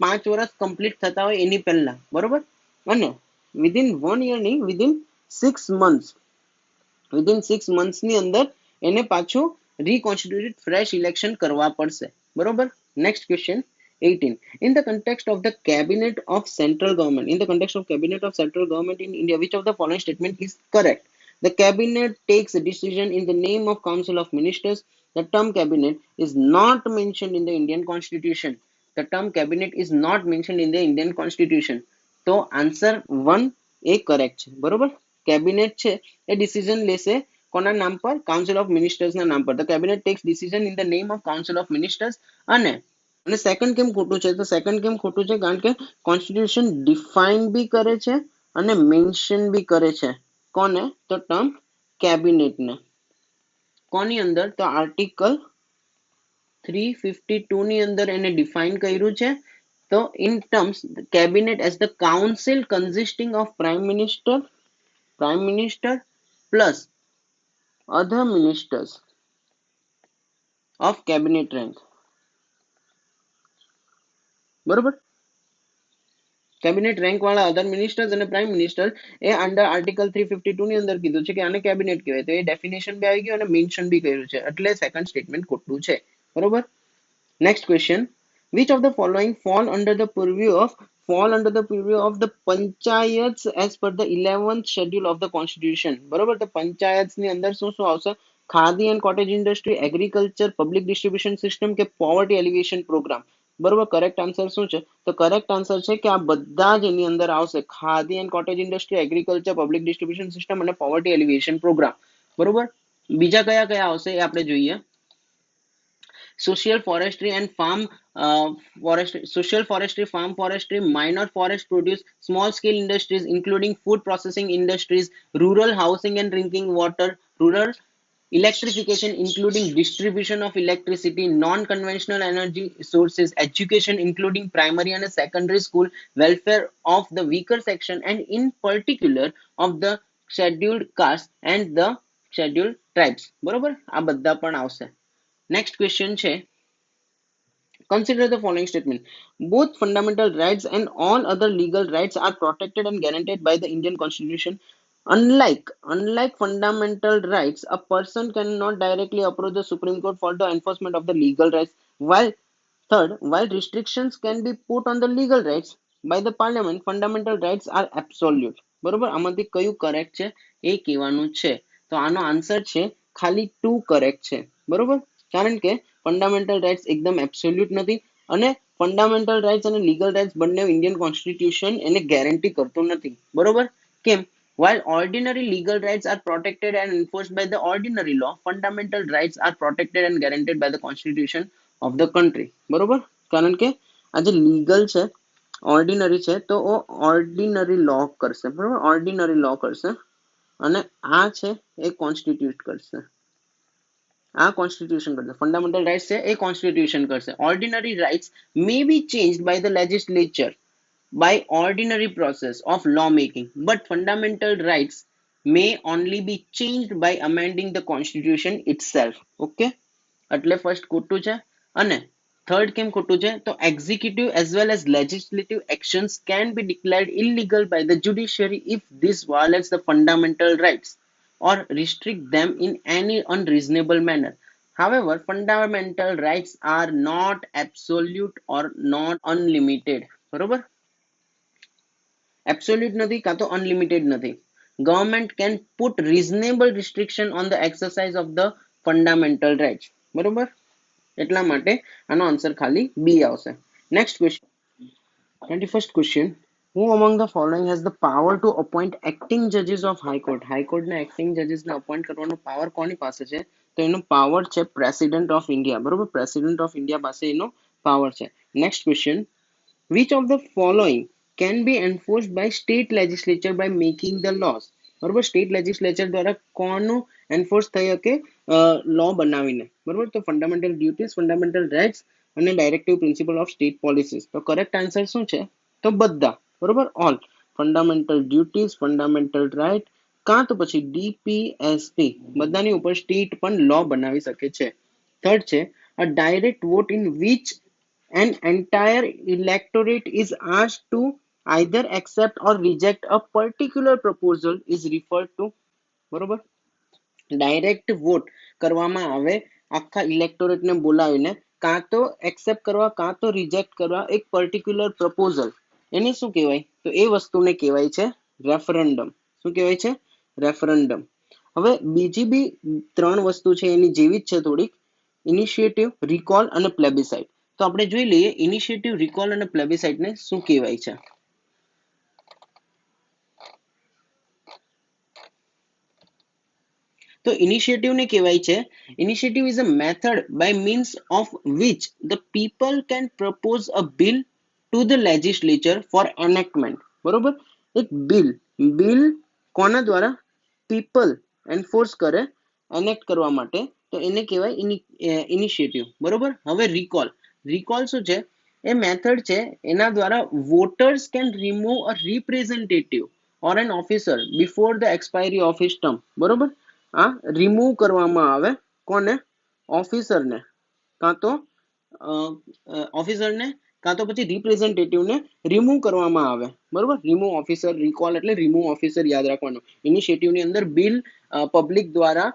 5 વર્ષ કમ્પ્લીટ થતા હોય એની પહેલા. બરોબર અને વિધિન 1 year નહીં, વિધિન 6 months, વિધિન 6 months ની અંદર એને પાછું reconstituted fresh election કરવા પડશે. બરોબર next question 18. In the context of the cabinet of central government, in the context of cabinet of central government in India, which of the following statement is correct? The cabinet takes a decision in the name of council of ministers. The term cabinet is not mentioned in the Indian constitution. The term cabinet is not mentioned in the Indian constitution. તો answer 1 એ correct છે. બરોબર. Cabinet છે એ decision લેશે કોના નામ પર? Council of ministers ના નામ પર. The cabinet tax decision in the name of council of ministers. અને સેકન્ડ કેમ ખોટું છે? તો સેકન્ડ કેમ ખોટું છે? કારણ કે કોન્સ્ટિટ્યુશન ડિફાઇન બી કરે છે અને મેન્શન બી કરે છે. કોને? તો ટર્મ કેબિનેટને. કોની અંદર? તો આર્ટિકલ 352 ની અંદર એને ડિફાઇન કર્યું છે. તો in terms cabinet as the council consisting of prime minister plus other ministers of cabinet rank. બરોબર. કેબિનેટ રેન્ક વાળા અધર મિનિસ્ટર્સ અને પ્રાઇમ મિનિસ્ટર એ અંડર આર્ટિકલ 352 ની અંદર કીધું છે કે આને કેબિનેટ કહેવાય. તો એ ડેફિનેશન બી આવી ગયું અને મેન્શન બી કર્યું છે. એટલે સેકન્ડ સ્ટેટમેન્ટ ખોટું છે. બરોબર. Next question. Which of the following fall under the purview of the panchayats as per the 11th schedule of the constitution? બરોબર. તો પંચાયત ની અંદર શું શું આવશે? Khadi and cottage industry, agriculture, public distribution system કે પોવર્ટી એલિવેશન પ્રોગ્રામ. બરોબર. Correct answer શું છે? તો કરેક્ટ આન્સર છે કે આ બધા જ એની અંદર આવશે. Khadi and cottage industry, agriculture, public distribution system અને પોવર્ટી એલિવેશન પ્રોગ્રામ. બરોબર. બીજા કયા કયા આવશે એ આપણે જોઈએ. social forestry and farm social forestry, farm forestry, minor forest produce, small scale industries including food processing industries, rural housing and drinking water, rural electrification including distribution of electricity, non-conventional energy sources, education including primary and secondary school, welfare of the weaker section and in particular of the scheduled caste and the scheduled tribes. બરોબર. આ બધા પણ આવશે. Next question છે. Consider the following statement. Both fundamental rights and all other legal rights are protected and guaranteed by the Indian Constitution. Unlike fundamental rights, a person cannot directly approach the Supreme Court for the enforcement of the legal rights. While restrictions can be put on the legal rights by the Parliament, fundamental rights are absolute. બરોબર. આમાંથી કયું correct છે એ કહેવાનું છે. તો આનો answer છે ખાલી 2 કરેક્ટ છે. બરોબર. કારણ કે ફંડામેન્ટલ રાઇટ્સ એકદમ એબ્સોલ્યુટ નથી અને ફંડામેન્ટલ રાઇટ્સ અને લીગલ રાઇટ્સ બંને ઇન્ડિયન કોન્સ્ટિટ્યુશન એને ગેરંટી કરતું નથી. બરોબર. કેમ? While ordinary legal rights are protected and enforced by the ordinary law, fundamental rights are protected and guaranteed by the constitution of the country. બરોબર. કારણ કે આ જે લીગલ છે, ઓર્ડિનરી છે, તો ઓર્ડિનરી લો કરશે. બરોબર. ઓર્ડિનરી લો કરશે અને આ છે એ કોન્સ્ટિટ્યુટ કરશે. આ કોન્સ્ટિટ્યુશન કરશે. ફંડામેન્ટલ રાઇટ્સ છે એ કોન્સ્ટિટ્યુશન કરશે. Ordinary rights may be changed by the legislature by ordinary process of lawmaking, but fundamental rights may only be changed by amending the constitution itself. Okay, એટલે first ખોટું છે. અને third કેમ ખોટું છે? તો executive as well as legislative actions can be declared illegal by the judiciary if this violates the fundamental rights or restrict them in any unreasonable manner. However, fundamental rights are not absolute or not unlimited. બરોબર. Absolute નથી કાં તો unlimited નથી. Government can put reasonable restriction on the exercise of the fundamental rights. બરોબર. એટલા માટે આનો answer ખાલી બી આવશે. Next question. 21st question. Who among the following has the power to appoint acting judges of high court? high court ના acting judges ને appoint કરવાનો power કોની પાસે છે? તો એનો પાવર છે પ્રેસિડેન્ટ ઓફ ઇન્ડિયા. બરોબર. પ્રેસિડેન્ટ ઓફ ઇન્ડિયા પાસે એનો પાવર છે. Next question. Which of the following can be enforced by state legislature by making the laws? બરોબર. સ્ટેટ લેજિસ્લેચર દ્વારા કોનું એન્ફોર્સ થઈ શકે? લો બનાવીને. બરોબર. તો ફંડામેન્ટલ ડ્યુટીઝ, ફંડામેન્ટલ રાઇટ્સ અને directive principle of state policies. તો કરેક્ટ આન્સર શું છે? તો બધા. બરોબર. All fundamental duties, fundamental right કાં તો પછી ડીપીએસપી બધાની ઉપર સ્ટેટ પણ લો બનાવી શકે છે. થર્ડ છે a direct vote in which an entire electorate is asked to either accept or reject a particular proposal is referred to. બરોબર. ડાયરેક્ટ વોટ કરવામાં આવે આખા ઇલેક્ટોરેટને બોલાવીને કાં તો એક્સેપ્ટ કરવા કાં તો રિજેક્ટ કરવા એક પર્ટિક્યુલર પ્રપોઝલ. એને શું કહેવાય? તો એ વસ્તુને કહેવાય છે રેફરન્ડમ. શું કહેવાય છે? રેફરન્ડમ. હવે બીજી બી 3 વસ્તુ છે એની જેવી જ છે થોડીક. ઇનિશિયેટિવ, રિકોલ અને પ્લેબિસાઇડ. તો આપણે જોઈ લઈએ ઇનિશિયેટિવ, રિકોલ અને પ્લેબિસાઇડ ને શું કહેવાય છે. તો ઇનિશિયેટિવ ને કહેવાય છે, initiative is a method by means of which the people can propose a bill to the legislature for enactment. બરોબર, એક બિલ, બિલ કોના દ્વારા, પીપલ એન્ફોર્સ કરે એનેક્ટ કરવા માટે, તો એને કહેવાય ઇનિશિયેટિવ. બરોબર. હવે રિકોલ, રિકોલ શું છે, એ મેથડ છે એના દ્વારા voters can remove a representative or an officer before the expiry of his term. બરોબર, આ રિમૂવ કરવામાં આવે કોને, ઓફિસરને, કાં તો ઓફિસરને કાં તો પછી રિપ્રેઝેન્ટેટિવને રિમૂવ કરવામાં આવે. બરોબર, રિમૂવ ઓફિસર, રિકોલ એટલે રિમૂવ ઓફિસર યાદ રાખવાનું. ઇનિશિયેટિવની અંદર બિલ પબ્લિક દ્વારા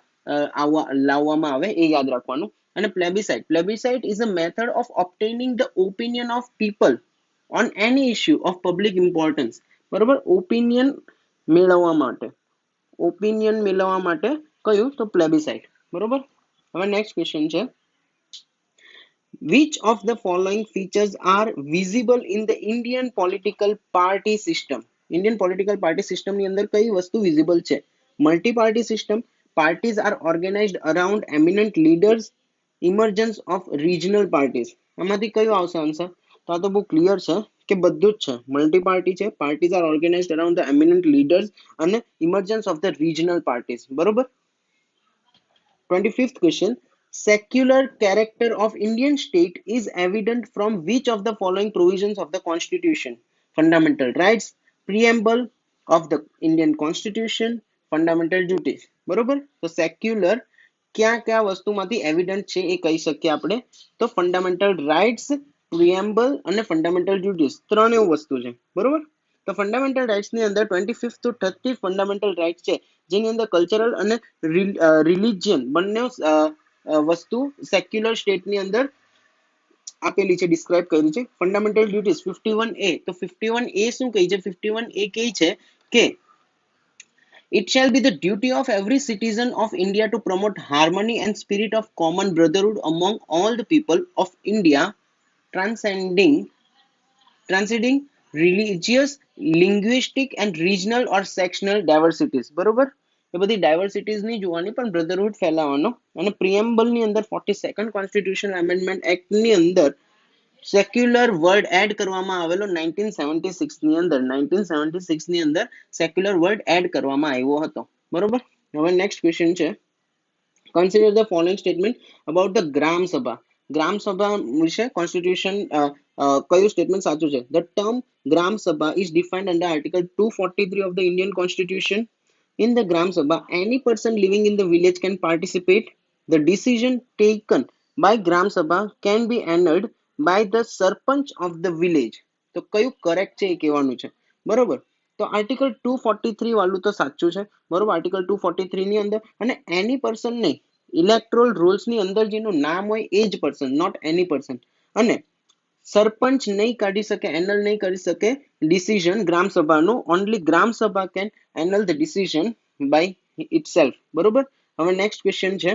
લાવવામાં આવે એ યાદ રાખવાનું. અને plebiscite, plebiscite is a method of obtaining the opinion of people on any issue of public importance. બરોબર, ઓપિનિયન મેળવવા માટે, ઓપિનિયન મેળવવા માટે કયું, તો પ્લેબિસાઇડ. બરોબર. હવે નેક્સ્ટ ક્વેશ્ચન છે, which of the following features are visible in the Indian political party system. Indian political party system ની અંદર કઈ વસ્તુ visible છે, multi party system, parties are organized around eminent leaders, emergence of regional parties. આમાંથી કયું આવશે answer, તો આ તો બહુ ક્લિયર છે કે બધું જ છે, મલ્ટી પાર્ટી છે, parties are organized around the eminent leaders અને emergence of the regional parties. બરોબર. 25th question, secular character of Indian state is evident from which of the following provisions of the constitution? Fundamental rights, preamble of the Indian constitution, fundamental duties. બરોબર, તો secular ક્યાં ક્યાં વસ્તુમાંથી એવિડન્ટ છે એ કહી શકીએ આપણે, તો ફંડામેન્ટલ રાઇટ્સ, પ્રિએમ્બલ અને ફંડામેન્ટલ ડ્યુટીઝ, ત્રણેય વસ્તુ છે. બરોબર. તો ફંડામેન્ટલ રાઇટ્સ ની અંદર 25th to 30th fundamental rights છે, જેની અંદર કલ્ચરલ અને રિલિજિયન બંને વસ્તુ સેક્યુલર સ્ટેટની અંદર આપેલી છે, ડિસ્ક્રાઇબ કરી છે. ફંડામેન્ટલ ડ્યુટીઝ 51A, તો 51A શું કહી છે, 51A કહે છે કે it shall be the duty of every citizen of India to promote harmony and spirit of common brotherhood among all the people of India, transcending religious, linguistic and regional or sectional diversities. બરોબર, એ બધી ડાયવર્સિટીઝ નહીં જોવાની, પણ Brotherhood ફેલાવવાનો. અને પ્રિએમ્બલ ની અંદર 42nd constitution amendment act ની અંદર સેક્યુલર વર્ડ એડ કરવામાં આવેલો 1976 ની અંદર, 1976 ની અંદર સેક્યુલર વર્ડ એડ કરવામાં આવ્યો હતો. બરોબર. હવે નેક્સ્ટ ક્વેશ્ચન છે, consider the following statement about the gram sabha. ગ્રામ સભા વિશે કોન્સ્ટિટ્યુશન કયું સ્ટેટમેન્ટ સાચું છે, the term gram sabha is defined under article 243 of the Indian constitution. In the gram sabha, any person living in the village can participate. The decision taken by gram sabha can be annulled by the sarpanch of the village. તો કયું correct છે એ કહેવાનું છે. બરોબર, તો article 243 વાળું તો સાચું છે. બરોબર, આર્ટિકલ 243 ની અંદર, અને એની પર્સન નહીં, ઇલેક્ટ્રોલ રૂલ્સ ની અંદર જેનું નામ હોય એ જ પર્સન, નોટ એની પર્સન. અને સરપંચ નહીં કાઢી શકે, એનલ નહીં કરી શકે ડિસિઝન ગ્રામ સભાનું, only Gram Sabha can annul the decision by itself. બરોબર. હવે નેક્સ્ટ ક્વેશ્ચન છે,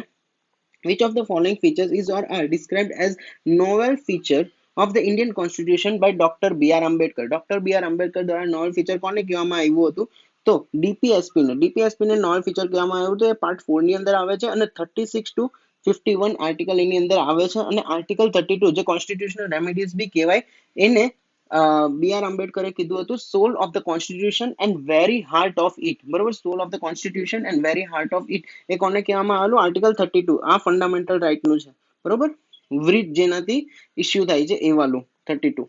which of the following features is or are described as novel feature of the Indian Constitution by Dr. B.R. Ambedkar. Dr. B.R. Ambedkar દ્વારા novel feature કોને કહેવામાં આવ્યું હતું, તો DPSP ને, ડીપીએસપી ને નોવેલ ફીચર કહેવામાં આવ્યું હતું. એ પાર્ટ 4 ની અંદર આવે છે, અને 36 to 51 આર્ટિકલ એની અંદર આવે છે. અને આર્ટિકલ 32 જે કોન્સ્ટિટ્યુશનલ રેમેડીઝ બી કહેવાય, એને બી આર આંબેડકરે કીધું હતું soul of the constitution and very heart of it. બરોબર, soul of the constitution and very heart of it એ કોને કહેવામાં આવેલું, આર્ટિકલ 32. આ ફંડામેન્ટલ રાઇટ નું છે. બરોબર, વ્રીજ જેનાથી ઇસ્યુ થાય છે એ વાળું 32.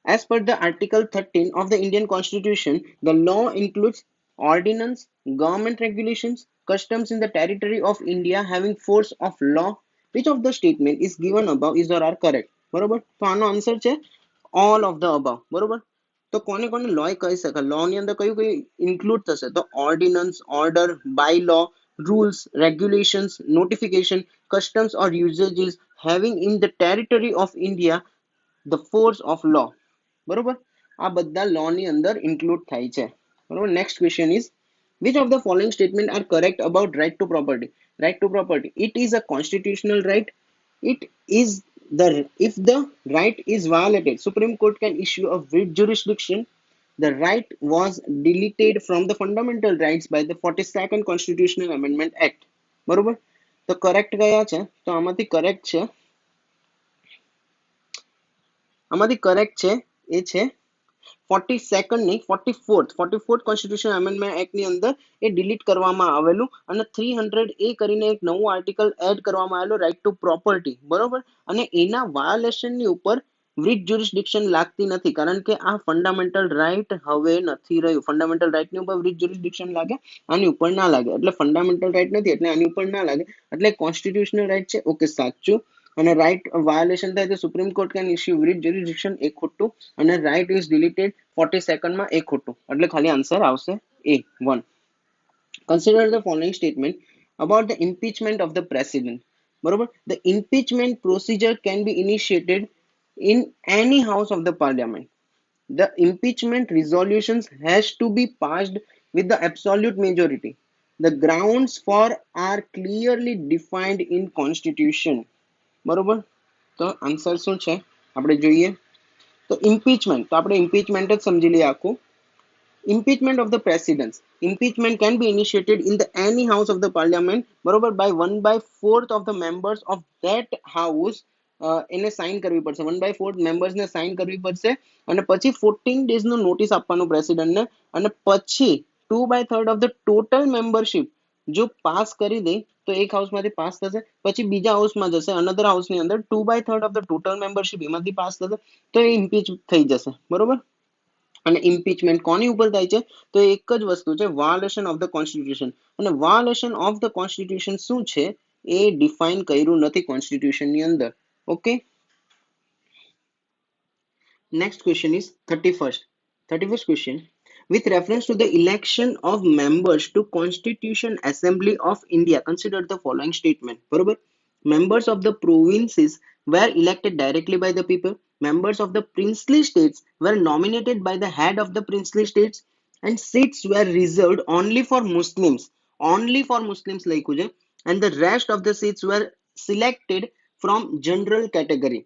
As per the Article 13 of the Indian Constitution, the law includes ordinance, government regulations, customs in the territory of India having force of law. Which of the statement is given above is or are correct? બરોબર, તો આનો answer છે all of the above. બરોબર, તો કોને કોને લો કહી શકાય, લો ની અંદર કયું કયું ઇન્ક્લુડ થશે, તો ordinance, order, by law, rules, regulations, notification, customs or usages having in the territory of India the force of law. બરોબર, આ બધા લો ની અંદર ઇન્ક્લુડ થાય છે. બરોબર. Next question is Which of the following statement are correct about right to property? Right to property, it is a constitutional right. It is the, if the right is violated, Supreme Court can issue a writ jurisdiction. The right was deleted from the fundamental rights by the 42nd Constitutional Amendment Act. બરોબર. તો correct કયા છે? તો આમાંથી correct છે એ છે 42nd નહીં, 44th કોન્સ્ટિટ્યુશન એમેન્ડમેન્ટ એક્ટ ની અંદર એ ડિલીટ કરવામાં આવેલું અને 300A કરીને એક નવું આર્ટિકલ એડ કરવામાં આવેલું, રાઇટ ટુ પ્રોપર્ટી. બરોબર. અને એના વાયોલેશન ની ઉપર writ jurisdiction લાગતી નથી, કારણ કે આ ફંડામેન્ટલ રાઇટ હવે નથી રહ્યું. ફંડામેન્ટલ રાઇટ ની ઉપર writ jurisdiction લાગે, આની ઉપર ના લાગે. એટલે ફંડામેન્ટલ રાઇટ નથી એટલે આની ઉપર ના લાગે, એટલે કોન્સ્ટિટ્યુશનલ રાઇટ છે. ઓકે, સાચું. અને રાઇટ વાયોલેશન થાય તો supreme court can issue writ jurisdiction, એ ખોટું. અને રાઇટ ઇઝ ડિલીટેડ 42nd માં, એ ખોટું. એટલે ખાલી આન્સર આવશે A 1. Consider the following statement about the impeachment of the president. બરોબર. The impeachment procedure can be initiated in any house of the parliament. The impeachment resolutions has to be passed with the absolute majority. The grounds for are clearly defined in constitution. બરોબર. તો answer શું છે આપણે જોઈએ. તો ઇમ્પીચમેન્ટ, તો આપણે ઇમ્પીચમેન્ટ જ સમજી લઈએ આખું. Impeachment of the presidents. Impeachment can be initiated in the any house of the parliament, બરોબર, by 1/4 of the members of that house. એને સાઇન કરવી પડશે, 1/4 મેમ્બર્સ ને સાઇન કરવી પડશે. અને પછી 14 days નું નોટિસ આપવાનું પ્રેસિડેન્ટ ને. અને પછી 2/3 of the total membership જો પાસ કરી દે તો એક હાઉસ માંથી પાસ થશે, પછી બીજા હાઉસમાં જશે, અનધર હાઉસ ની અંદર 2/3 of the total membership એમાંથી પાસ થશે, તો એ ઇમ્પીચ થઈ જશે. બરોબર. અને ઇમ્પીચમેન્ટ કોની ઉપર થાય છે? તો એક જ વસ્તુ છે, વાયોલેશન ઓફ ધ કોન્સ્ટિટ્યુશન. અને વાયોલેશન ઓફ ધ કોન્સ્ટિટ્યુશન શું છે એ ડિફાઇન કર્યું નથી કોન્સ્ટિટ્યુશન ની અંદર. Okay. Next question is 31st. 31st question. With reference to the election of members to Constitution Assembly of India, consider the following statement. બરોબર. Members of the provinces were elected directly by the people. Members of the princely states were nominated by the head of the princely states, and seats were reserved only for Muslims. Only for Muslims લખ્યું છે. And the rest of the seats were selected from general category.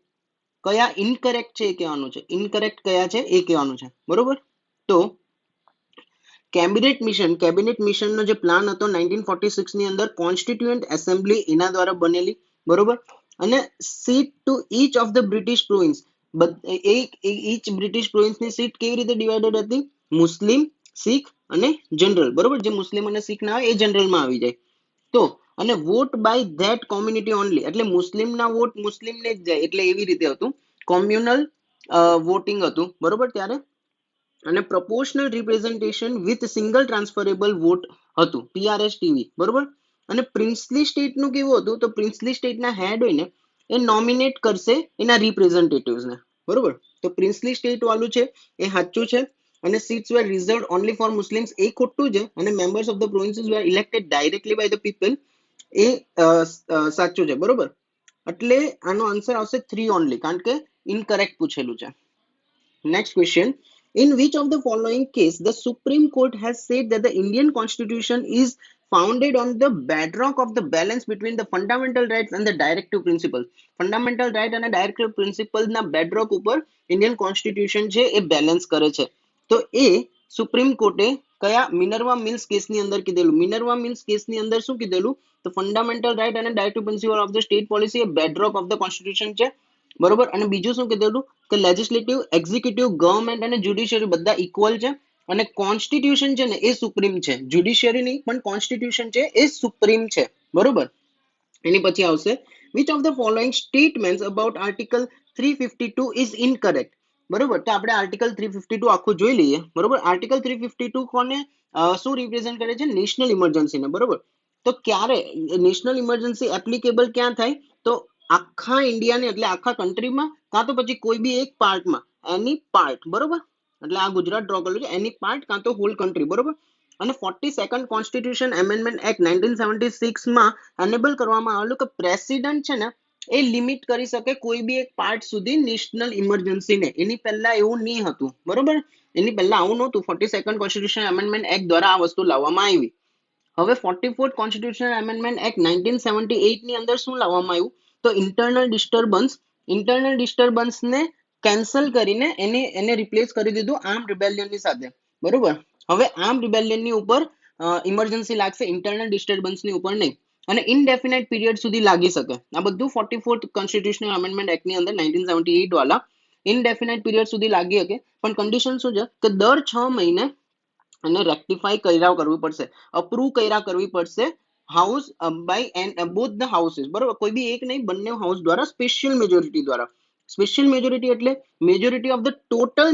કયા incorrect છે એ કહેવાનું છે. Incorrect કયા છે એ કહેવાનું છે. બરોબર. તો કેબિનેટ મિશનનો જે પ્લાન હતો 1946 ની અંદર, કોન્સ્ટિટ્યુઅન્ટ એસેમ્બલી એના દ્વારા બનેલી. બરોબર. અને seat to each of the British province, each British પ્રોવિન્સની સીટ કેવી રીતે ડિવાઇડેડ હતી? મુસ્લિમ, શીખ અને જનરલ. બરોબર. જે મુસ્લિમ અને શીખ ના હોય એ જનરલમાં આવી જાય. તો અને vote by that community only, એટલે મુસ્લિમના વોટ મુસ્લિમને જ જાય, એટલે એવી રીતે હતું. કોમ્યુનલ વોટિંગ હતું. બરોબર. ત્યારે અને proportional representation with single transferable vote હતું, PRSTV. બરોબર. અને પ્રિન્સલી સ્ટેટનું કેવું હતું? તો પ્રિન્સલી સ્ટેટના હેડ હોય ને એ નોમિનેટ કરશે એના રિપ્રેઝન્ટેટિવ્સને. બરોબર. તો પ્રિન્સલી સ્ટેટ વાળું છે એ સાચું છે. અને seats were reserved only for Muslims એ ખોટું છે. અને members of the provinces were elected directly by the people એ સાચું છે. બરોબર. એટલે આનો આન્સર આવશે 3 ઓનલી, કારણ કે ઇનકરેક્ટ પૂછેલું છે. Next question. In which of the following case the Supreme Court has said that the Indian Constitution is founded on the bedrock of the balance between the fundamental rights and the directive principles? Fundamental right અને directive principles ના bedrock ઉપર Indian Constitution છે એ balance કરે છે. તો એ supreme કોર્ટે કયા મિનર્વા mills કેસની અંદર કીધેલું? મિનર્વા મિલ્સ કેસની અંદર શું કીધેલું? તો ફંડામેન્ટલ રાઇટ અને directive principle of the state policy એ બેડરોક ઓફ ધ કોન્સ્ટિટ્યુશન છે. બરોબર. અને બીજું શું કીધેલું? કે લેજિસ્લેટિવ, એક્ઝિક્યુટિવ, ગવર્નમેન્ટ અને જ્યુડિશિયરી બધા ઇક્વલ છે. અને કોન્સ્ટિટ્યુશન છે ને એ સુપ્રીમ છે. જ્યુડિશિયરી નહીં પણ કોન્સ્ટિટ્યુશન છે એ સુપ્રીમ છે. બરોબર. એની પછી આવશે which of the following statements about article 352 is incorrect? બરોબર. તો આપણે આર્ટિકલ 352 આખું જોઈ લઈએ. બરોબર. આર્ટિકલ 352 કોને શું રિપ્રેઝન્ટ કરે છે? નેશનલ ઇમરજન્સીને. બરોબર. તો ક્યારે નેશનલ ઇમરજન્સી એપ્લિકેબલ ક્યાં થાય? તો આખા ઇન્ડિયાને, એટલે આખા કન્ટ્રીમાં, કાં તો પછી કોઈ બી એક પાર્ટમાં, એની પાર્ટ. બરોબર. એટલે આ ગુજરાત ડ્રો કરેલું છે, એની પાર્ટ કાં તો હોલ કન્ટ્રી. બરોબર. અને 42nd કોન્સ્ટિટ્યુશન એમેન્ડમેન્ટ એક્ટ 1976 માં એનેબલ કરવામાં આવેલું કે પ્રેસિડેન્ટ છે ને એ લિમિટ કરી શકે કોઈ બી એક પાર્ટ સુધી નેશનલ ઇમરજન્સી ને. એની પહેલા એવું નહીં હતું, બરોબર. એની પહેલા આવું નહોતું. 42nd કોન્સ્ટિટ્યુશન એમેન્ડમેન્ટ એક્ટ દ્વારા આ વસ્તુ લાવવામાં આવી. હવે 44th કોન્સ્ટિટ્યુશન એમેન્ડમેન્ટ એક્ટ 1978 ની અંદર શું લાવવામાં આવ્યું? તો ઇન્ટરનલ ડિસ્ટર્બન્સ ને કેન્સલ કરીને એને રિપ્લેસ કરી દીધું આર્મ રિબેલિયન ની સાથે, બરોબર. હવે આર્મ રિબેલિયન ની ઉપર ઇમરજન્સી લાગશે, ઇન્ટરનલ ડિસ્ટર્બન્સ ની ઉપર નહીં. અને ઇનડેફિનાઇટ પીરિયડ સુધી લાગી શકે. આ બધું 44th કોન્સ્ટિટ્યુશનલ એમેન્ડમેન્ટ એક્ટ ની અંદર 1978 વાળા ઇનડેફિનાઇટ પીરિયડ સુધી લાગી શકે. પણ કન્ડિશન શું છે કે દર 6 મહિને અને રેક્ટિફાઈ કર્યા કરવી પડશે, અપ્રૂવ કર્યા કરવી પડશે house by both the houses, બરોબર. કોઈ બી એક નહીં, બંને હાઉસ દ્વારા સ્પેશિયલ મેજોરિટી દ્વારા. સ્પેશિયલ મેજોરિટી એટલે મેજોરિટી ઓફ ધ ટોટલ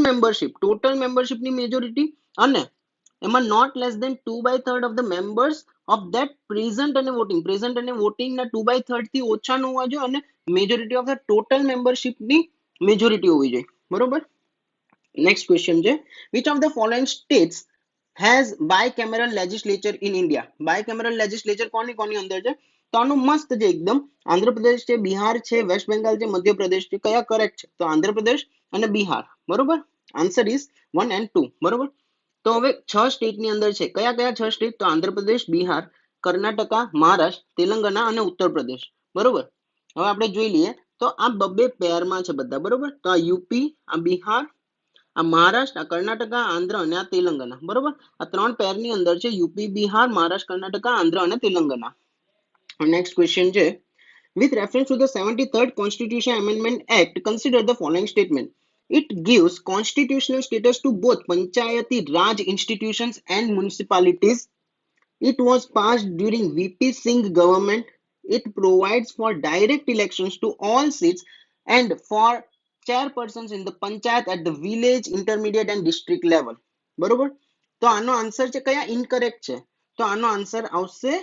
મેમ્બરશિપની મેજોરિટી, અને એમાં not less than 2/3 of the members of that present અને વોટિંગ ના 2/3 થી ઓછા ન હોવા જોઈએ, અને મેજોરિટી ઓફ ધ ટોટલ મેમ્બરશિપની મેજોરિટી હોવી જોઈએ, બરોબર. નેક્સ્ટ ક્વેશ્ચન છે, which of the following states has બાયકેમેરલ લેજિસ્લેચર in India? બાયકેમેરલ લેજિસ્લેચર કોની અંદર છે? તો આનું મસ્ત છે એકદમ. આંધ્રપ્રદેશ છે, બિહાર છે, વેસ્ટ બેંગાલ છે, મધ્યપ્રદેશ છે. કયા કરેક્ટ છે? તો આંધ્રપ્રદેશ અને બિહાર, બરોબર. આન્સર ઇઝ 1 and 2, બરોબર. તો હવે 6 સ્ટેટ ની અંદર છે. કયા કયા 6 સ્ટેટ? તો આંધ્રપ્રદેશ, બિહાર, કર્ણાટકા, મહારાષ્ટ્ર, તેલંગાના અને ઉત્તર પ્રદેશ, બરોબર. હવે આપણે જોઈ લઈએ તો આ બબ્બે પેરમાં છે બધા, બરોબર. તો આ યુપી, આ બિહાર, આ મહારાષ્ટ્ર, આ કર્ણાટકા, આંધ્ર અને આ તેલંગાના, બરોબર. આ 3 પેરની અંદર છે યુપી, બિહાર, મહારાષ્ટ્ર, કર્ણાટકા, આંધ્ર અને તેલંગાના. નેક્સ્ટ ક્વેશ્ચન છે, with reference to the 73rd Constitution Amendment Act, consider the following statement. It gives constitutional status to both Panchayati Raj institutions and municipalities. It was passed during VP Singh government. It provides for direct elections to all seats and for chairpersons in the panchayat at the village, intermediate and district level. બરોબર. તો આનો answer છે કયા? Incorrect છે. તો આનો answer આવશે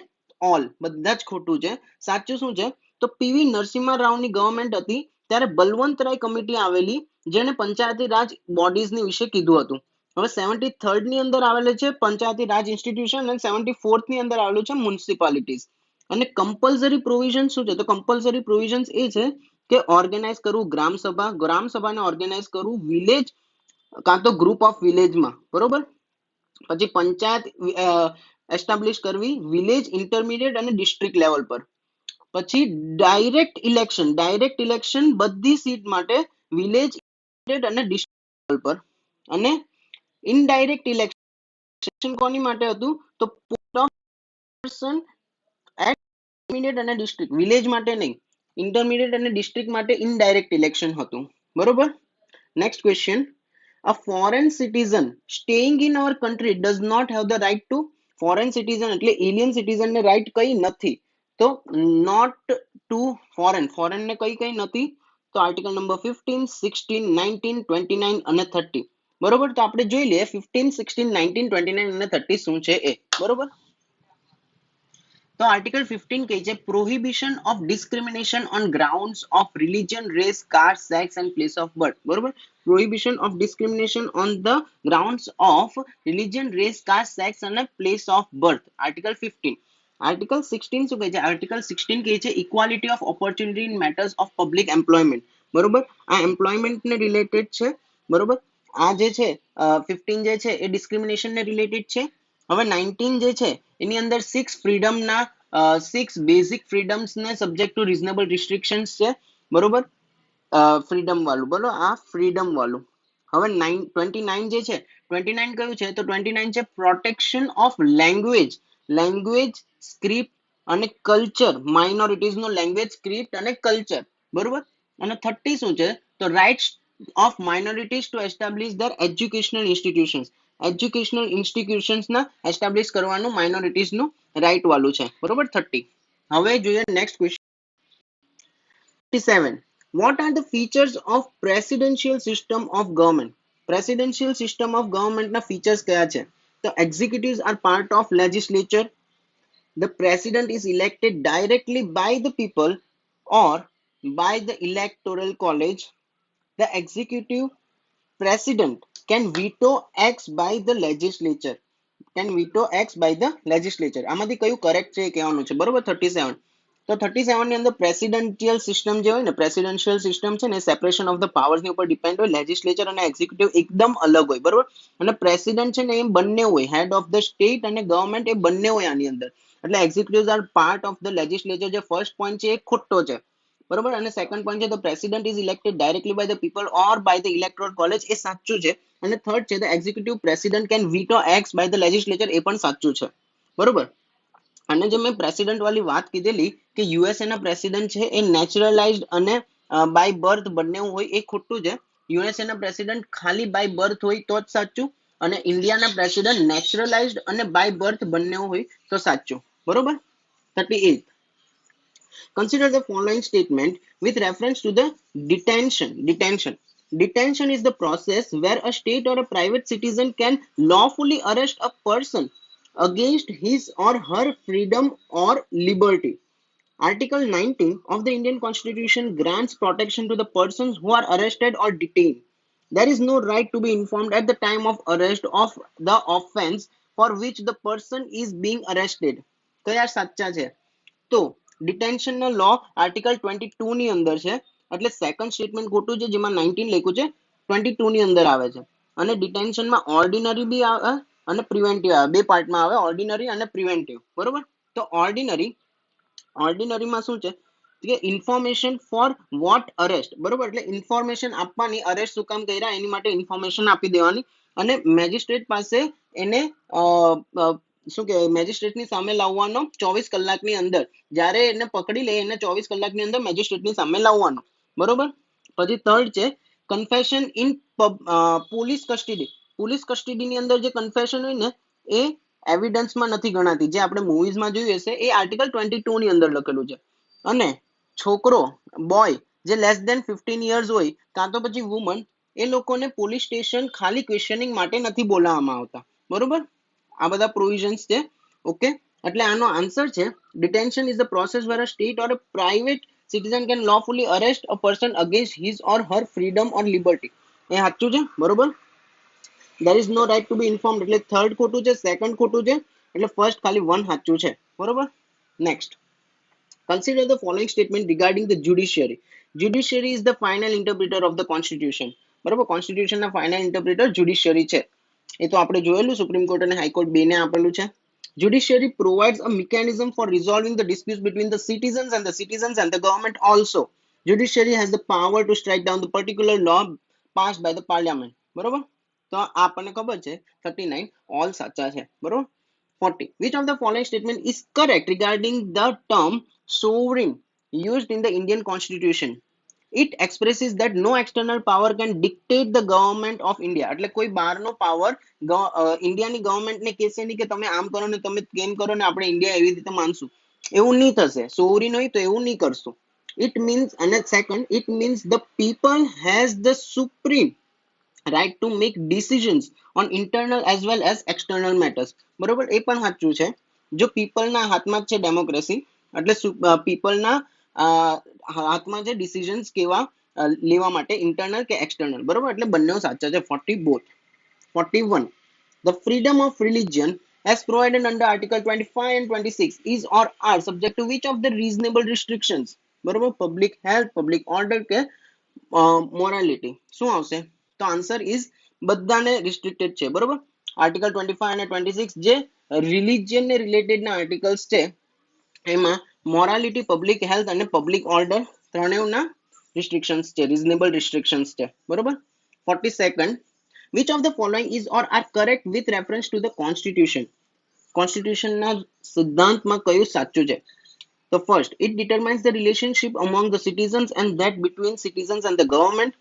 all. બધા જ ખોટું છે. સાચું શું છે? તો પીવી નરસિંહા રાવની ગવર્મેન્ટ હતી ત્યારે બલવંતરાય કમિટી આવેલી, જેને પંચાયતી રાજ બોડીઝની વિશે કીધું હતું. હવે 73rd ની અંદર આવેલું છે પંચાયતી રાજ ઇન્સ્ટિટ્યુશન, અને 74th ની અંદર આવેલું છે મ્યુનિસિપાલિટીઝ. અને કમ્પલસરી પ્રોવિઝન શું છે? તો કમ્પલસરી પ્રોવિઝન એ છે કે ઓર્ગેનાઇઝ કરવું ગ્રામસભાને ઓર્ગેનાઇઝ કરવું વિલેજ કાં તો ગ્રુપ ઓફ વિલેજમાં, બરોબર. પછી પંચાયત એસ્ટાબ્લિશ કરવી વિલેજ, ઇન્ટરમીડિયેટ અને ડિસ્ટ્રિક્ટ લેવલ પર. પછી ડાયરેક્ટ ઇલેક્શન બધી સીટ માટે વિલેજ અને ડિસ્ટ્રિક્ટ લેવલ પર. અને ઇનડાયરેક્ટ ઇલેક્શન કોની માટે હતું? તો પર્સન એટ ઇન્ટરમીડિયેટ અને ડિસ્ટ્રિક્ટ, વિલેજ માટે નહીં, ઇન્ટરમીડિયેટ અને ડિસ્ટ્રિક્ટ માટે ઇનડાયરેક્ટ ઇલેક્શન હતું, બરોબર. Next question, a foreign citizen staying in our country does not have the right to. foreign citizen એટલે alien citizen ને રાઈટ કઈ નથી? તો not to foreign ને કઈ નથી? તો આર્ટિકલ નંબર 15, 16, 19, 29 અને 30, બરોબર. તો આપણે જોઈ લઈએ 15, 16, 19, 29 અને 30 શું છે એ, બરોબર. તો આર્ટિકલ 15 કહે છે prohibition of discrimination on grounds of religion, race, caste, sex and place of birth, બરોબર. Prohibition of discrimination on the grounds of religion, race, caste, sex અને place of birth, article 15. Article 16 શું કહે છે? Article 16 કહે છે equality of opportunity in matters of public employment, બરોબર. આ employment ને રિલેટેડ છે, બરોબર. આ જે છે 15 જે છે એ ડિસ્ક્રિમિનેશન ને રિલેટેડ છે. હવે 19 જે છે એની અંદર 6 ફ્રીડમના 6 બેઝિક ફ્રીડમ્સ ને સબ્જેક્ટ ટુ રીઝનેબલ રિસ્ટ્રિક્શન્સ છે, બરોબર. ફ્રીડમ વાળું, બોલો આ ફ્રીડમ વાળું. હવે 29 જે છે, 29 કયું છે? તો 29 છે પ્રોટેક્શન ઓફ લેંગ્વેજ, સ્ક્રિપ્ટ અને કલ્ચર, માઇનોરિટીઝ નો લેંગ્વેજ, સ્ક્રિપ્ટ અને કલ્ચર, બરોબર. અને 30 શું છે? તો rights of minorities to establish their educational institutions ના એસ્ટાબ્લિશ કરવાનું માઇનોરિટીઝ નું રાઇટ વાળું છે, બરોબર. 30. હવે જોઈએ next question 37. What are the features of presidential system of government? Presidential system of government ના features કયા છે? તો executives are part of legislature. The president is elected directly by the people or by the electoral college. The executive president can veto acts by the legislature. આમાંથી કયું correct છે એ કહેવાનું છે, બરોબર. 37. તો 37 ની અંદર પ્રેસિડેન્શિયલ સિસ્ટમ જે હોય ને, પ્રેસિડેન્શિયલ સિસ્ટમ છે ને, સેપરેશન ઓફ ધ પાવર્સ ની ઉપર ડિપેન્ડ હોય. લેજિસ્લેચર અને એક્ઝિક્યુટિવ એકદમ અલગ હોય, બરોબર. અને પ્રેસિડેન્ટ છે ને એ બંને હોય, હેડ ઓફ ધ સ્ટેટ અને ગવર્મેન્ટ એ બંને હોય આની અંદર. એટલે executives are part of the legislature. જે ફર્સ્ટ પોઈન્ટ છે એ ખોટો છે, બરોબર. અને સેકન્ડ પોઈન્ટ છે the president is elected directly by the people or by the electoral college, એ સાચું છે. અને થર્ડ છે the executive president can veto acts by the legislature, એ પણ સાચું છે, બરોબર. અને જે મેં પ્રેસિડેન્ટ વાળી વાત કીધેલી કે યુએસએ ના પ્રેસિડેન્ટ છે એ નેચરલાઇઝ્ડ અને બાય બર્થ બંને હોય, એ ખોટું છે. યુએસએ ના પ્રેસિડેન્ટ ખાલી બાય બર્થ હોય તો જ સાચું, અને ઇન્ડિયાના પ્રેસિડેન્ટ નેચરલાઇઝ્ડ અને બાય બર્થ બંને હોય તો સાચું, બરોબર. 38. Consider the following statement with reference to the detention. Detention is the process where a state or a private citizen can lawfully arrest a person against his or her freedom or liberty. Article 19 of the Indian Constitution grants protection to the persons who are arrested or detained. There is no right to be informed at the time of arrest of the offence for which the person is being arrested. તો યાર સાચા છે. તો detention નો લો article 22 ની અંદર છે, એટલે second statement ખોટું છે, જેમાં 19 લખ્યું છે 22 ની અંદર આવે છે. અને ડિટેન્શનમાં ઓર્ડિનરી બી આવે અને પ્રિવેન્ટિવ આવે, બે પાર્ટમાં આવે, ઓર્ડિનરી અને પ્રિવેન્ટિવ, બરોબર. તો ઓર્ડિનરીમાં શું છે કે ઇન્ફોર્મેશન ફોર વોટ અરેસ્ટ, બરોબર. એટલે ઇન્ફોર્મેશન આપવાની, અરેસ્ટ શું કામ કર્યા એની માટે ઇન્ફોર્મેશન આપી દેવાની. અને મેજિસ્ટ્રેટ પાસે એને શું કે મેજિસ્ટ્રેટની સામે લાવવાનો 24 કલાકની અંદર, જ્યારે એને પકડી લે એને 24 કલાકની અંદર મેજિસ્ટ્રેટની સામે લાવવાનો, બરોબર. પછી થર્ડ છે confession in police custody. Police કસ્ટડીની અંદર જે કન્ફેશન હોય ને એ એવિડન્સમાં નથી ગણાતી, જે આપણે મૂવીઝમાં જોયું હશે, એ આર્ટિકલ 22 ની અંદર લખેલું છે. અને છોકરો, બોય જે લેસ દેન 15 યર્સ હોય, કાં તો પછી વુમન, એ લોકોને પોલીસ સ્ટેશન ખાલી ક્વેશ્ચનિંગ માટે નથી બોલાવવામાં આવતા, બરોબર. આ બધા પ્રોવિઝન્સ છે, ઓકે. એટલે આનો આન્સર છે detention is the process where a state or a private citizen can lawfully arrest a person against his or her freedom or liberty. એ સાચું છે, બરોબર. there is no right to be informed એટલે third ખોટું છે, second ખોટું છે, એટલે first ખાલી વન સાચું છે, બરોબર. Next, consider the following statement regarding the judiciary. Judiciary is the final interpreter of the constitution, બરોબર. કોન્સ્ટિટ્યુશન ના ફાઇનલ ઇન્ટરપ્રિટર જ્યુડિશિયરી છે. એ તો આપણે જોયેલું, સુપ્રીમ કોર્ટ અને હાઈકોર્ટ બેને આપેલું છે. Judiciary provides a mechanism for resolving the disputes between the citizens and the government also. Judiciary has the power to strike down the particular law passed by the parliament, બરોબર. તો આપણને ખબર છે 39 all સાચા છે, બરોબર. 40. Which of the following statement is correct regarding the term sovereign used in the Indian Constitution? It expresses that no external power can dictate the government of India. એટલે કોઈ બહારનો પાવર ઇન્ડિયાની ગવર્મેન્ટને કહેશે નહીં કે તમે આમ કરો ને તમે કેમ કરો ને આપણે ઇન્ડિયા એવી રીતે માનશું, એવું નહીં થશે. સોવરીન હોય તો એવું નહીં કરશું. It means, and second, it means the people has the supreme right to make decisions on internal as well as external matters, બરોબર. એ પણ સાચું છે. જો પીપલના હાથમાં જ છે ડેમોક્રેસી, એટલે પીપલના હાથમાં છે ડિસિઝન્સ કેવા લેવા માટે, ઇન્ટરનલ કે એક્સટર્નલ, બરોબર. એટલે બંને સાચા છે, 40 both. 41. The freedom of religion as provided under Article 25 and 26 is or are subject to which of the reasonable restrictions, બરોબર. પબ્લિક હેલ્થ, પબ્લિક ઓર્ડર કે મોરાલિટી, શું આવશે? તો આન્સર ઇઝ બધાને રિસ્ટ્રિક્ટેડ છે, બરોબર. આર્ટિકલ 25 અને 26 જે રિલિજિયન ને રિલેટેડ ના આર્ટિકલ્સ છે, એમાં મોરાલિટી, પબ્લિક હેલ્થ અને પબ્લિક ઓર્ડર ત્રણેયના રિસ્ટ્રિક્શન્સ છે, રીઝનેબલ રિસ્ટ્રિક્શન્સ છે, બરોબર. 42nd. Which of the following is or are correct with reference to the constitution? કોન્સ્ટિટ્યુશનના સિદ્ધાંતમાં કયું સાચું છે? તો first, it determines the relationship among the citizens and that between citizens and the government.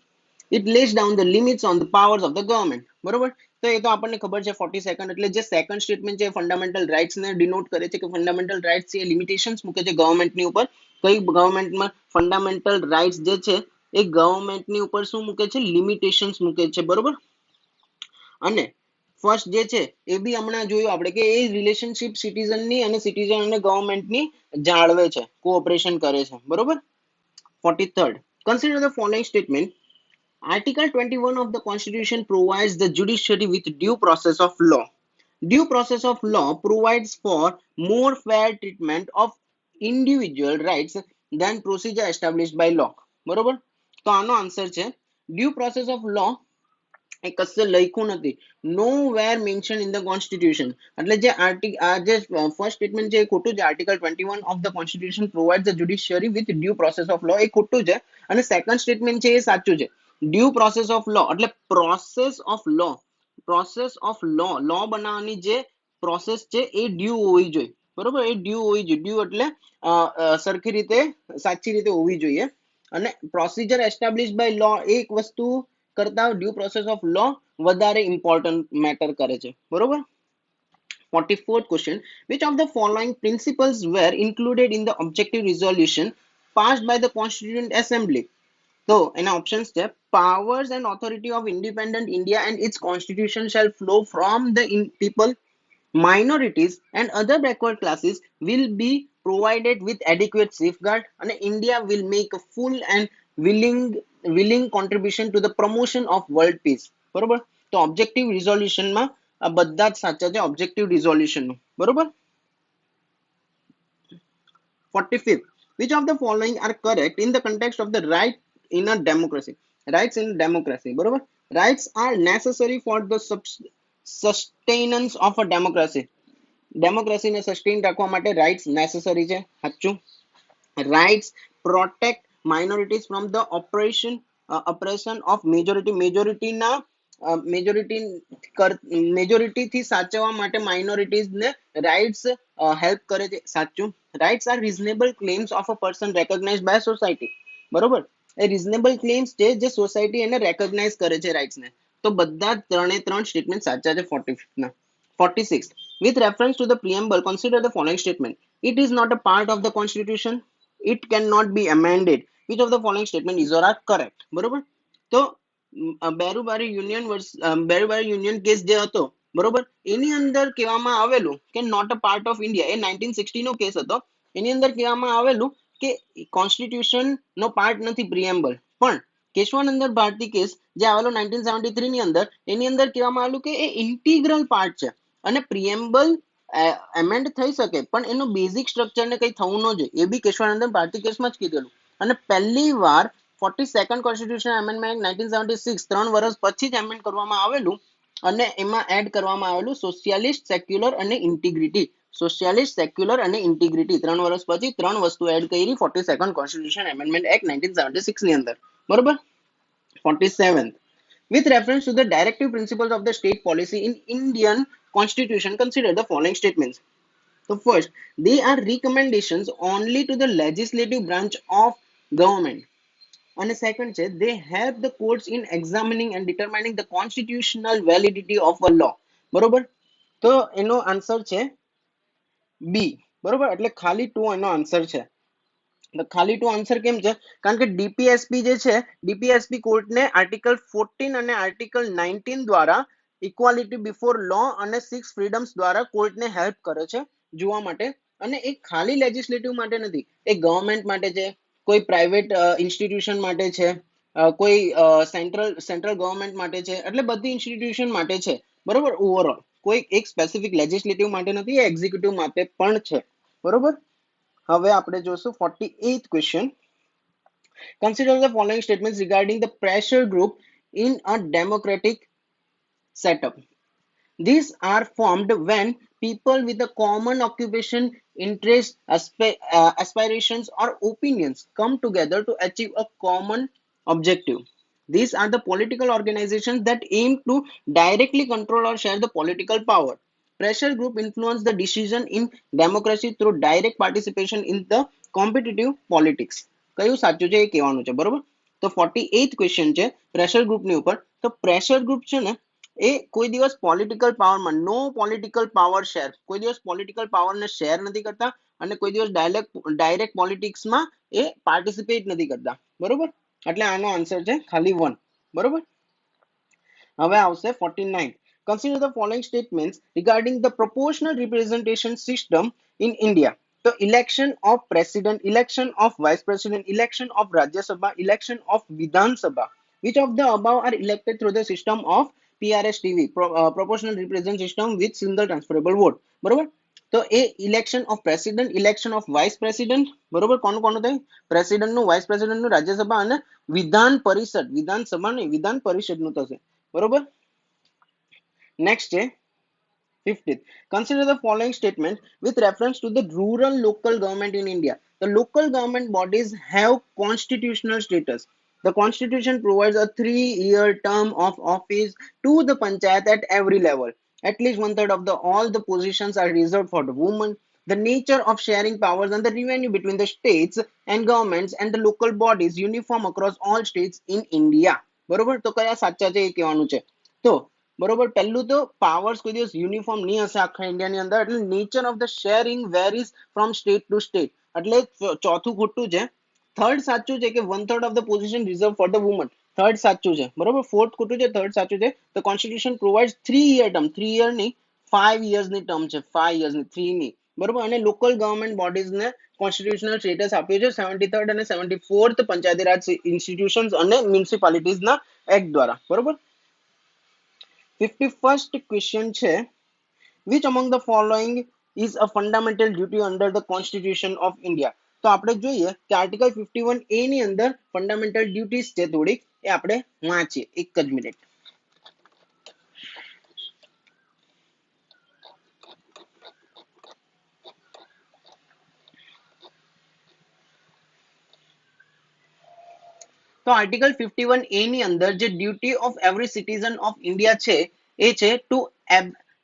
It lays down the limits on the powers of the government, બરોબર. તો એ તો આપણને ખબર છે. 42nd, એટલે જે સેકન્ડ સ્ટેટમેન્ટ છે ફંડામેન્ટલ રાઇટ્સ ને ડિનોટ કરે છે, કે ફંડામેન્ટલ રાઇટ્સ છે લિમિટેશન્સ મૂકે છે ગવર્મેન્ટની ઉપર. કઈ ગવર્મેન્ટમાં ફંડામેન્ટલ રાઇટ્સ જે છે એ ગવર્મેન્ટની ઉપર શું મૂકે છે? લિમિટેશન્સ મૂકે છે, બરોબર. અને ફર્સ્ટ જે છે એ બી હમણાં જોયું આપણે કે એ રિલેશનશિપ સિટીઝનની અને સિટીઝન અને ગવર્મેન્ટની જાળવે છે, કોઓપરેશન કરે છે, બરોબર. 43rd. Consider the following statement. Article 21 of the Constitution provides the judiciary with due process of law. Due process of law provides for more fair treatment of individual rights than procedure established by law. બરોબર, તો આનો answer છે due process of law એ કશે લખ્યું નથી, નો વેર mention in the constitution. એટલે જે આ જે ફર્સ્ટ સ્ટેટમેન્ટ છે એ ખોટું છે. Article 21 of the constitution provide the judiciary with due process of law, એ ખોટું છે. અને સેકન્ડ સ્ટેટમેન્ટ છે એ સાચું છે. ડ્યુ પ્રોસેસ ઓફ લો એટલે process of law, process of law, law બનાવવાની જે પ્રોસેસ છે એ ડ્યુ હોવી જોઈએ. બરોબર, એ ડ્યુ હોવી જોઈએ. ડ્યુ એટલે સરખી રીતે, સાચી રીતે હોવી જોઈએ. અને પ્રોસિજર એસ્ટાબ્લિશ બાય લો એક વસ્તુ કરતા ડ્યુ પ્રોસેસ ઓફ લો વધારે ઇમ્પોર્ટન્ટ મેટર કરે છે. બરોબર. 44th question, which of the following principles were included in the objective resolution passed by the constituent assembly? So એના ઓપ્શન્સ છે powers and authority of independent India and its constitution shall flow from the people, minorities and other backward classes will be provided with adequate safeguard, and India will make a full and willing willing contribution to the promotion of world peace. બરોબર, તો objective રિઝોલ્યુશનમાં આ બધા જ સાચા છે objective resolution નું. બરોબર. 45th, which of the following are correct in the context of the right in a democracy? Rights in democracy. બરોબર, rights are necessary for the sustenance of a democracy. ડેમોક્રેસીને sustain રાખવા માટે rights necessary છે. સાચું. Rights protect minorities from the operation of majority. મેજોરિટીથી સાચવવા માટે માઇનોરિટીઝને રાઇટ્સ હેલ્પ કરે છે. સાચું. Rights are reasonable claims of a person recognised by society. બરોબર, એ રિઝનેબલ ક્લેમ્સ છે જે સોસાયટી એને રેકોગ્નાઇઝ કરે છે રાઇટ્સને. તો બધા ત્રણે ત્રણ સ્ટેટમેન્ટ સાચા છે 45th ના. 46th, with reference to the preamble, consider the following statement. It is not a part of the constitution. It cannot be amended. Which of the following statement is or are correct? બરોબર, તો બેરુબારી union case જે હતો, બરોબર, એની અંદર કહેવામાં આવેલું કે not a part of India, એ 1960 નો કેસ હતો. એની અંદર કહેવામાં આવેલું કે કોન્સ્ટિટ્યુશન નો પાર્ટ નથી પ્રિએમ્બલ. પણ કેશવાનંદન ભારતી કેસ જે આવેલો 1973 ની અંદર, એની અંદર કહેવામાં આવેલું કે એ ઇન્ટિગ્રલ પાર્ટ છે. અને પ્રિએમ્બલ એમેન્ડ થઈ શકે પણ એનું બેઝિક સ્ટ્રક્ચર ને કઈ થવું ન જોઈએ, એ બી કેશવાનંદન ભારતી કેસમાં જ કીધેલું. અને પહેલી વાર 42nd કોન્સ્ટિટ્યુશન એમેન્ડમેન્ટ 1976 3 વર્ષ પછી જ એમેન્ડ કરવામાં આવેલું. અને એમાં એડ કરવામાં આવેલું સોશિયાલિસ્ટ, સેક્યુલર અને ઇન્ટિગ્રિટી. સોશિયાલિસ્ટ, સેક્યુલર અને ઇન્ટિગ્રિટી 3 વર્ષ પછી 3 વસ્તુ એડ કરી 42nd કોન્સ્ટિટ્યુશન એમેન્ડમેન્ટ એક્ટ 1976 ની અંદર. બરોબર. 47th, with reference to the directive principles of the state policy in Indian constitution, consider the following statements. So first, they are recommendations only to the legislative branch of government. And the second છે they help the courts in examining and determining the constitutional validity of a law. બરોબર, તો એનો answer છે બી. બરોબર, એટલે ખાલી 2 એનો answer છે. ખાલી 2 આન્સર કેમ છે? કારણ કે ડીપીએસપી જે છે, ડીપીએસપી કોર્ટને આર્ટિકલ 14 અને આર્ટિકલ 19 દ્વારા ઇક્વાલિટી બિફોર લો અને 6 ફ્રીડમ્સ દ્વારા કોર્ટને હેલ્પ કરે છે જોવા માટે. અને એ ખાલી લેજિસ્લેટિવ માટે નથી, એ ગવર્મેન્ટ માટે છે, કોઈ પ્રાઇવેટ ઇન્સ્ટિટ્યુશન માટે છે, કોઈ સેન્ટ્રલ ગવર્મેન્ટ માટે છે, એટલે બધી ઇન્સ્ટિટ્યુશન માટે છે. બરોબર, ઓવરઓલ કોઈ એક સ્પેસિફિક લેજિસ્લેટિવ માટે નથી, એ એક્ઝિક્યુટિવ માટે પણ છે. બરોબર. હવે આપણે જોશું 48th question. Consider the following statements regarding the pressure group in a democratic setup. These are formed when people with a common occupation, interest, aspirations, or opinions come together to achieve a common objective. These are the political organizations that aim to directly control or share the political power. Pressure group influence the decision in democracy through direct participation in the competitive politics. કયું સાચું છે એ કહેવાનું છે. બરોબર, તો 48th question છે pressure ગ્રુપની ઉપર. તો પ્રેશર ગ્રુપ છે ને એ કોઈ દિવસ પોલિટિકલ પાવરમાં નો પોલિટિકલ પાવર શેર, કોઈ દિવસ પોલિટિકલ પાવરને શેર નથી કરતા અને કોઈ દિવસ ડાયરેક્ટ પોલિટિક્સમાં એ પાર્ટિસિપેટ નથી કરતા. બરોબર, એટલે આનો આન્સર છે ખાલી 1. બરોબર. હવે આવશે 49. Consider the following statements regarding the proportional representation system in India. So election of president, election of vice president, election of Rajya Sabha, election of Vidhan Sabha. Which of the above are elected through the system of PRSTV, proportional representation system with single transferable vote? બરોબર, તો એ election of president, election of vice president, બરોબર, કોનું કોનું થાય, president નું, vice president નું, રાજ્યસભા અને વિધાન પરિષદ, વિધાનસભા નહીં વિધાન પરિષદ નું થશે, બરોબર. નેક્સ્ટ છે 50th. Consider the following statement with reference to the rural local government in India. The local government bodies have constitutional status. The constitution provides a 3-year term of office to the panchayat at every level. At least one third of all the positions are reserved for the women. The nature of sharing powers and the revenue between the states and governments and the local bodies uniform across all states in India. બરોબર, તો કયા સાચા છે એ કહેવાનું છે. તો બરોબર, પહેલું તો પાવર્સ કોઈ દિવસ યુનિફોર્મ નહીં હશે આખા ઇન્ડિયાની અંદર, એટલે nature of the sharing varies from state to state, એટલે ચોથું ખોટું છે. થર્ડ સાચું છે કે one third of the position reserve for the woman, third સાચું છે, બરોબર. ફોર્થ ખોટું છે, થર્ડ સાચું છે. The constitution provides 3-year term, 3 year ની 5 years ની ટર્મ છે, 5 years ની, 3 ની, બરોબર. અને લોકલ ગવર્મેન્ટ બોડીઝ ને કોન્સ્ટિટ્યુશનલ સ્ટેટસ આપ્યું છે 73rd અને 74th પંચાયતી રાજ ઇન્સ્ટિટ્યુશન્સ અને મ્યુનિસિપાલિટીઝ ના એક્ટ દ્વારા, બરોબર. 51st question છે, which among the following is a fundamental duty under the constitution of India. તો આપણે જોઈએ કે આર્ટિકલ 51A ની અંદર ફંડામેન્ટલ ડ્યુટીઝ છે થોડીક, એ આપણે વાંચીએ, એક જ મિનિટ. તો આર્ટિકલ 51A ની અંદર જે duty of every citizen of India છે એ છે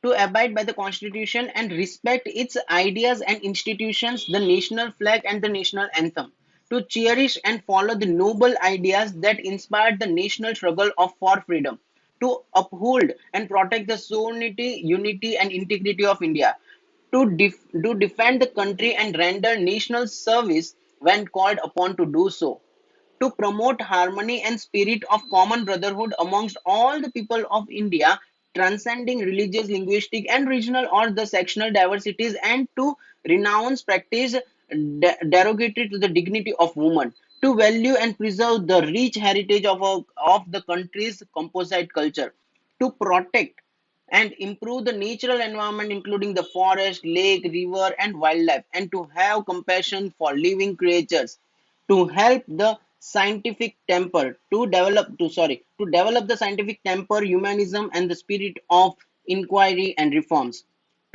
to abide by the constitution and respect its ideas and institutions, the national flag and the national anthem, to cherish and follow the noble ideas that inspired the national struggle for freedom, to uphold and protect the sovereignty, unity and integrity of India, to defend the country and render national service when called upon to do so, to promote harmony and spirit of common brotherhood amongst all the people of India, transcending religious, linguistic, and regional or the sectional diversities, and to renounce practice derogatory to the dignity of women, to value and preserve the rich heritage of the country's composite culture, to protect and improve the natural environment, including the forest, lake, river, and wildlife, and to have compassion for living creatures, to help the scientific temper, to develop the scientific temper, humanism, and the spirit of inquiry and reforms,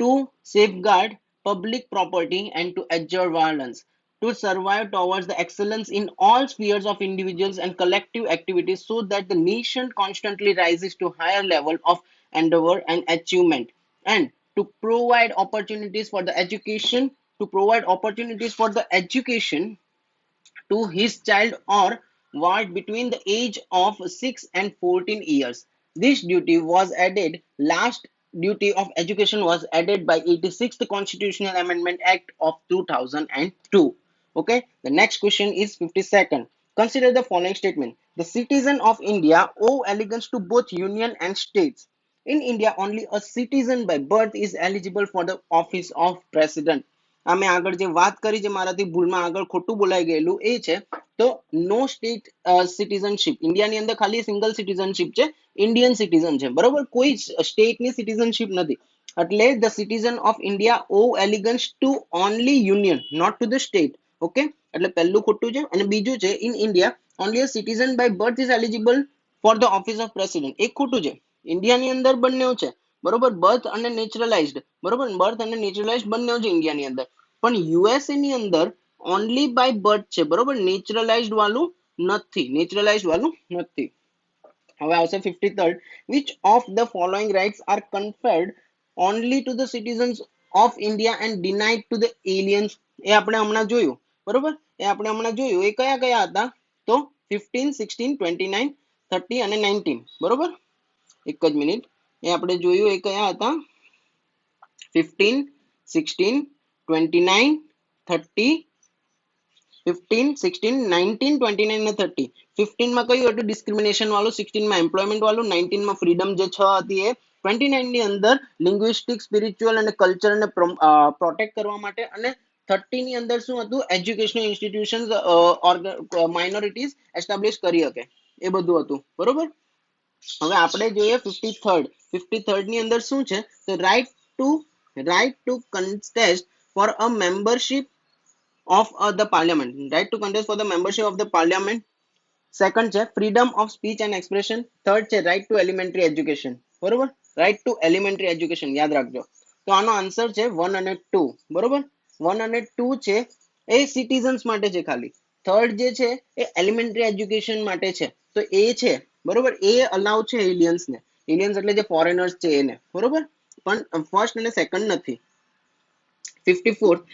to safeguard public property and to adjure violence, to survive towards the excellence in all spheres of individuals and collective activities, so that the nation constantly rises to higher level of endeavor and achievement, and to provide opportunities for the education, to his child or ward between the age of 6 and 14 years. This duty was added, last duty of education was added by 86th Constitutional Amendment Act of 2002. Okay, the next question is 52nd. Consider the following statement. The citizen of India owe allegiance to both union and states. In India, only a citizen by birth is eligible for the office of president. અમે આગળ જે વાત કરી છે મારાથી ભૂલમાં આગળ ખોટું બોલાઈ ગયેલું એ છે, તો નો સ્ટેટ સિટીઝનશીપ, ઇન્ડિયાની અંદર ખાલી સિંગલ સિટીઝનશીપ છે, ઇન્ડિયન સિટીઝન છે, બરોબર, કોઈ સ્ટેટની સિટીઝનશીપ નથી. એટલે the citizen of India owe allegiance to only union, not to the state. Okay, એટલે પહેલું ખોટું છે. અને બીજું છે, in India only a citizen by birth is eligible for the office of president, એક ખોટું છે. ઇન્ડિયાની અંદર બંને છે, બરોબર, બર્થ અને નેચરલાઇઝડ, બરોબર, બર્થ અને નેચરલાઇઝડ બંને છે ઇન્ડિયાની અંદર. પણ યુએસએ ની અંદર ઓનલી બાય બર્થ છે, બરોબર, નેચરલાઇઝડ વાળું નથી. હવે આવશે 53rd. which of the following rights are conferred only to the citizens of India and denied to the aliens? એ આપણે હમણાં જોયું, બરોબર, એ આપણે હમણાં જોયું. એ કયા કયા હતા? તો 15, 16, 29, 30 અને 19, બરોબર. એક જ મિનિટ, એ આપણે જોયું એ કયા હતા? 15, 16, 29, 30, 15, 16, 19, 29 અને 30. 15 માં કયું હતું? ડિસ્ક્રિમિનેશન વાળું, 16 માં એમ્પ્લોયમેન્ટ વાળું, 19 માં ફ્રીડમ જે 6 હતી એ, 29 ની અંદર લિંગ્વિસ્ટિક, સ્પિરિચ્યુઅલ અને કલ્ચરને પ્રોટેક્ટ કરવા માટે, અને 30 ની અંદર શું હતું? એજ્યુકેશનલ ઇન્સ્ટિટ્યુશન્સ માઇનોરિટીઝ એસ્ટાબ્લિશ કરી શકે, એ બધું હતું, બરોબર. હવે આપણે જોઈએ 53rd. 53rd ની અંદર શું છે? તો right to right to contest for a membership of the parliament, right to contest for the membership of the parliament. Second છે freedom of speech and expression. Third છે રાઇટ ટુ એલિમેન્ટરી એજ્યુકેશન. બરોબર, right to elementary education યાદ રાખજો. તો આનો answer છે 1 અને 2. બરોબર, 1 અને 2 છે એ સિટીઝન્સ માટે છે ખાલી. થર્ડ જે છે એ એલિમેન્ટરી એજ્યુકેશન માટે છે. તો એ છે બરોબર, એ અલાઉ છે એલિયન્સ ને. એલિયન્સ એટલે જે ફોરેનર્સ છે એને. બરોબર, પણ ફર્સ્ટ અને સેકન્ડ નથી. 54th,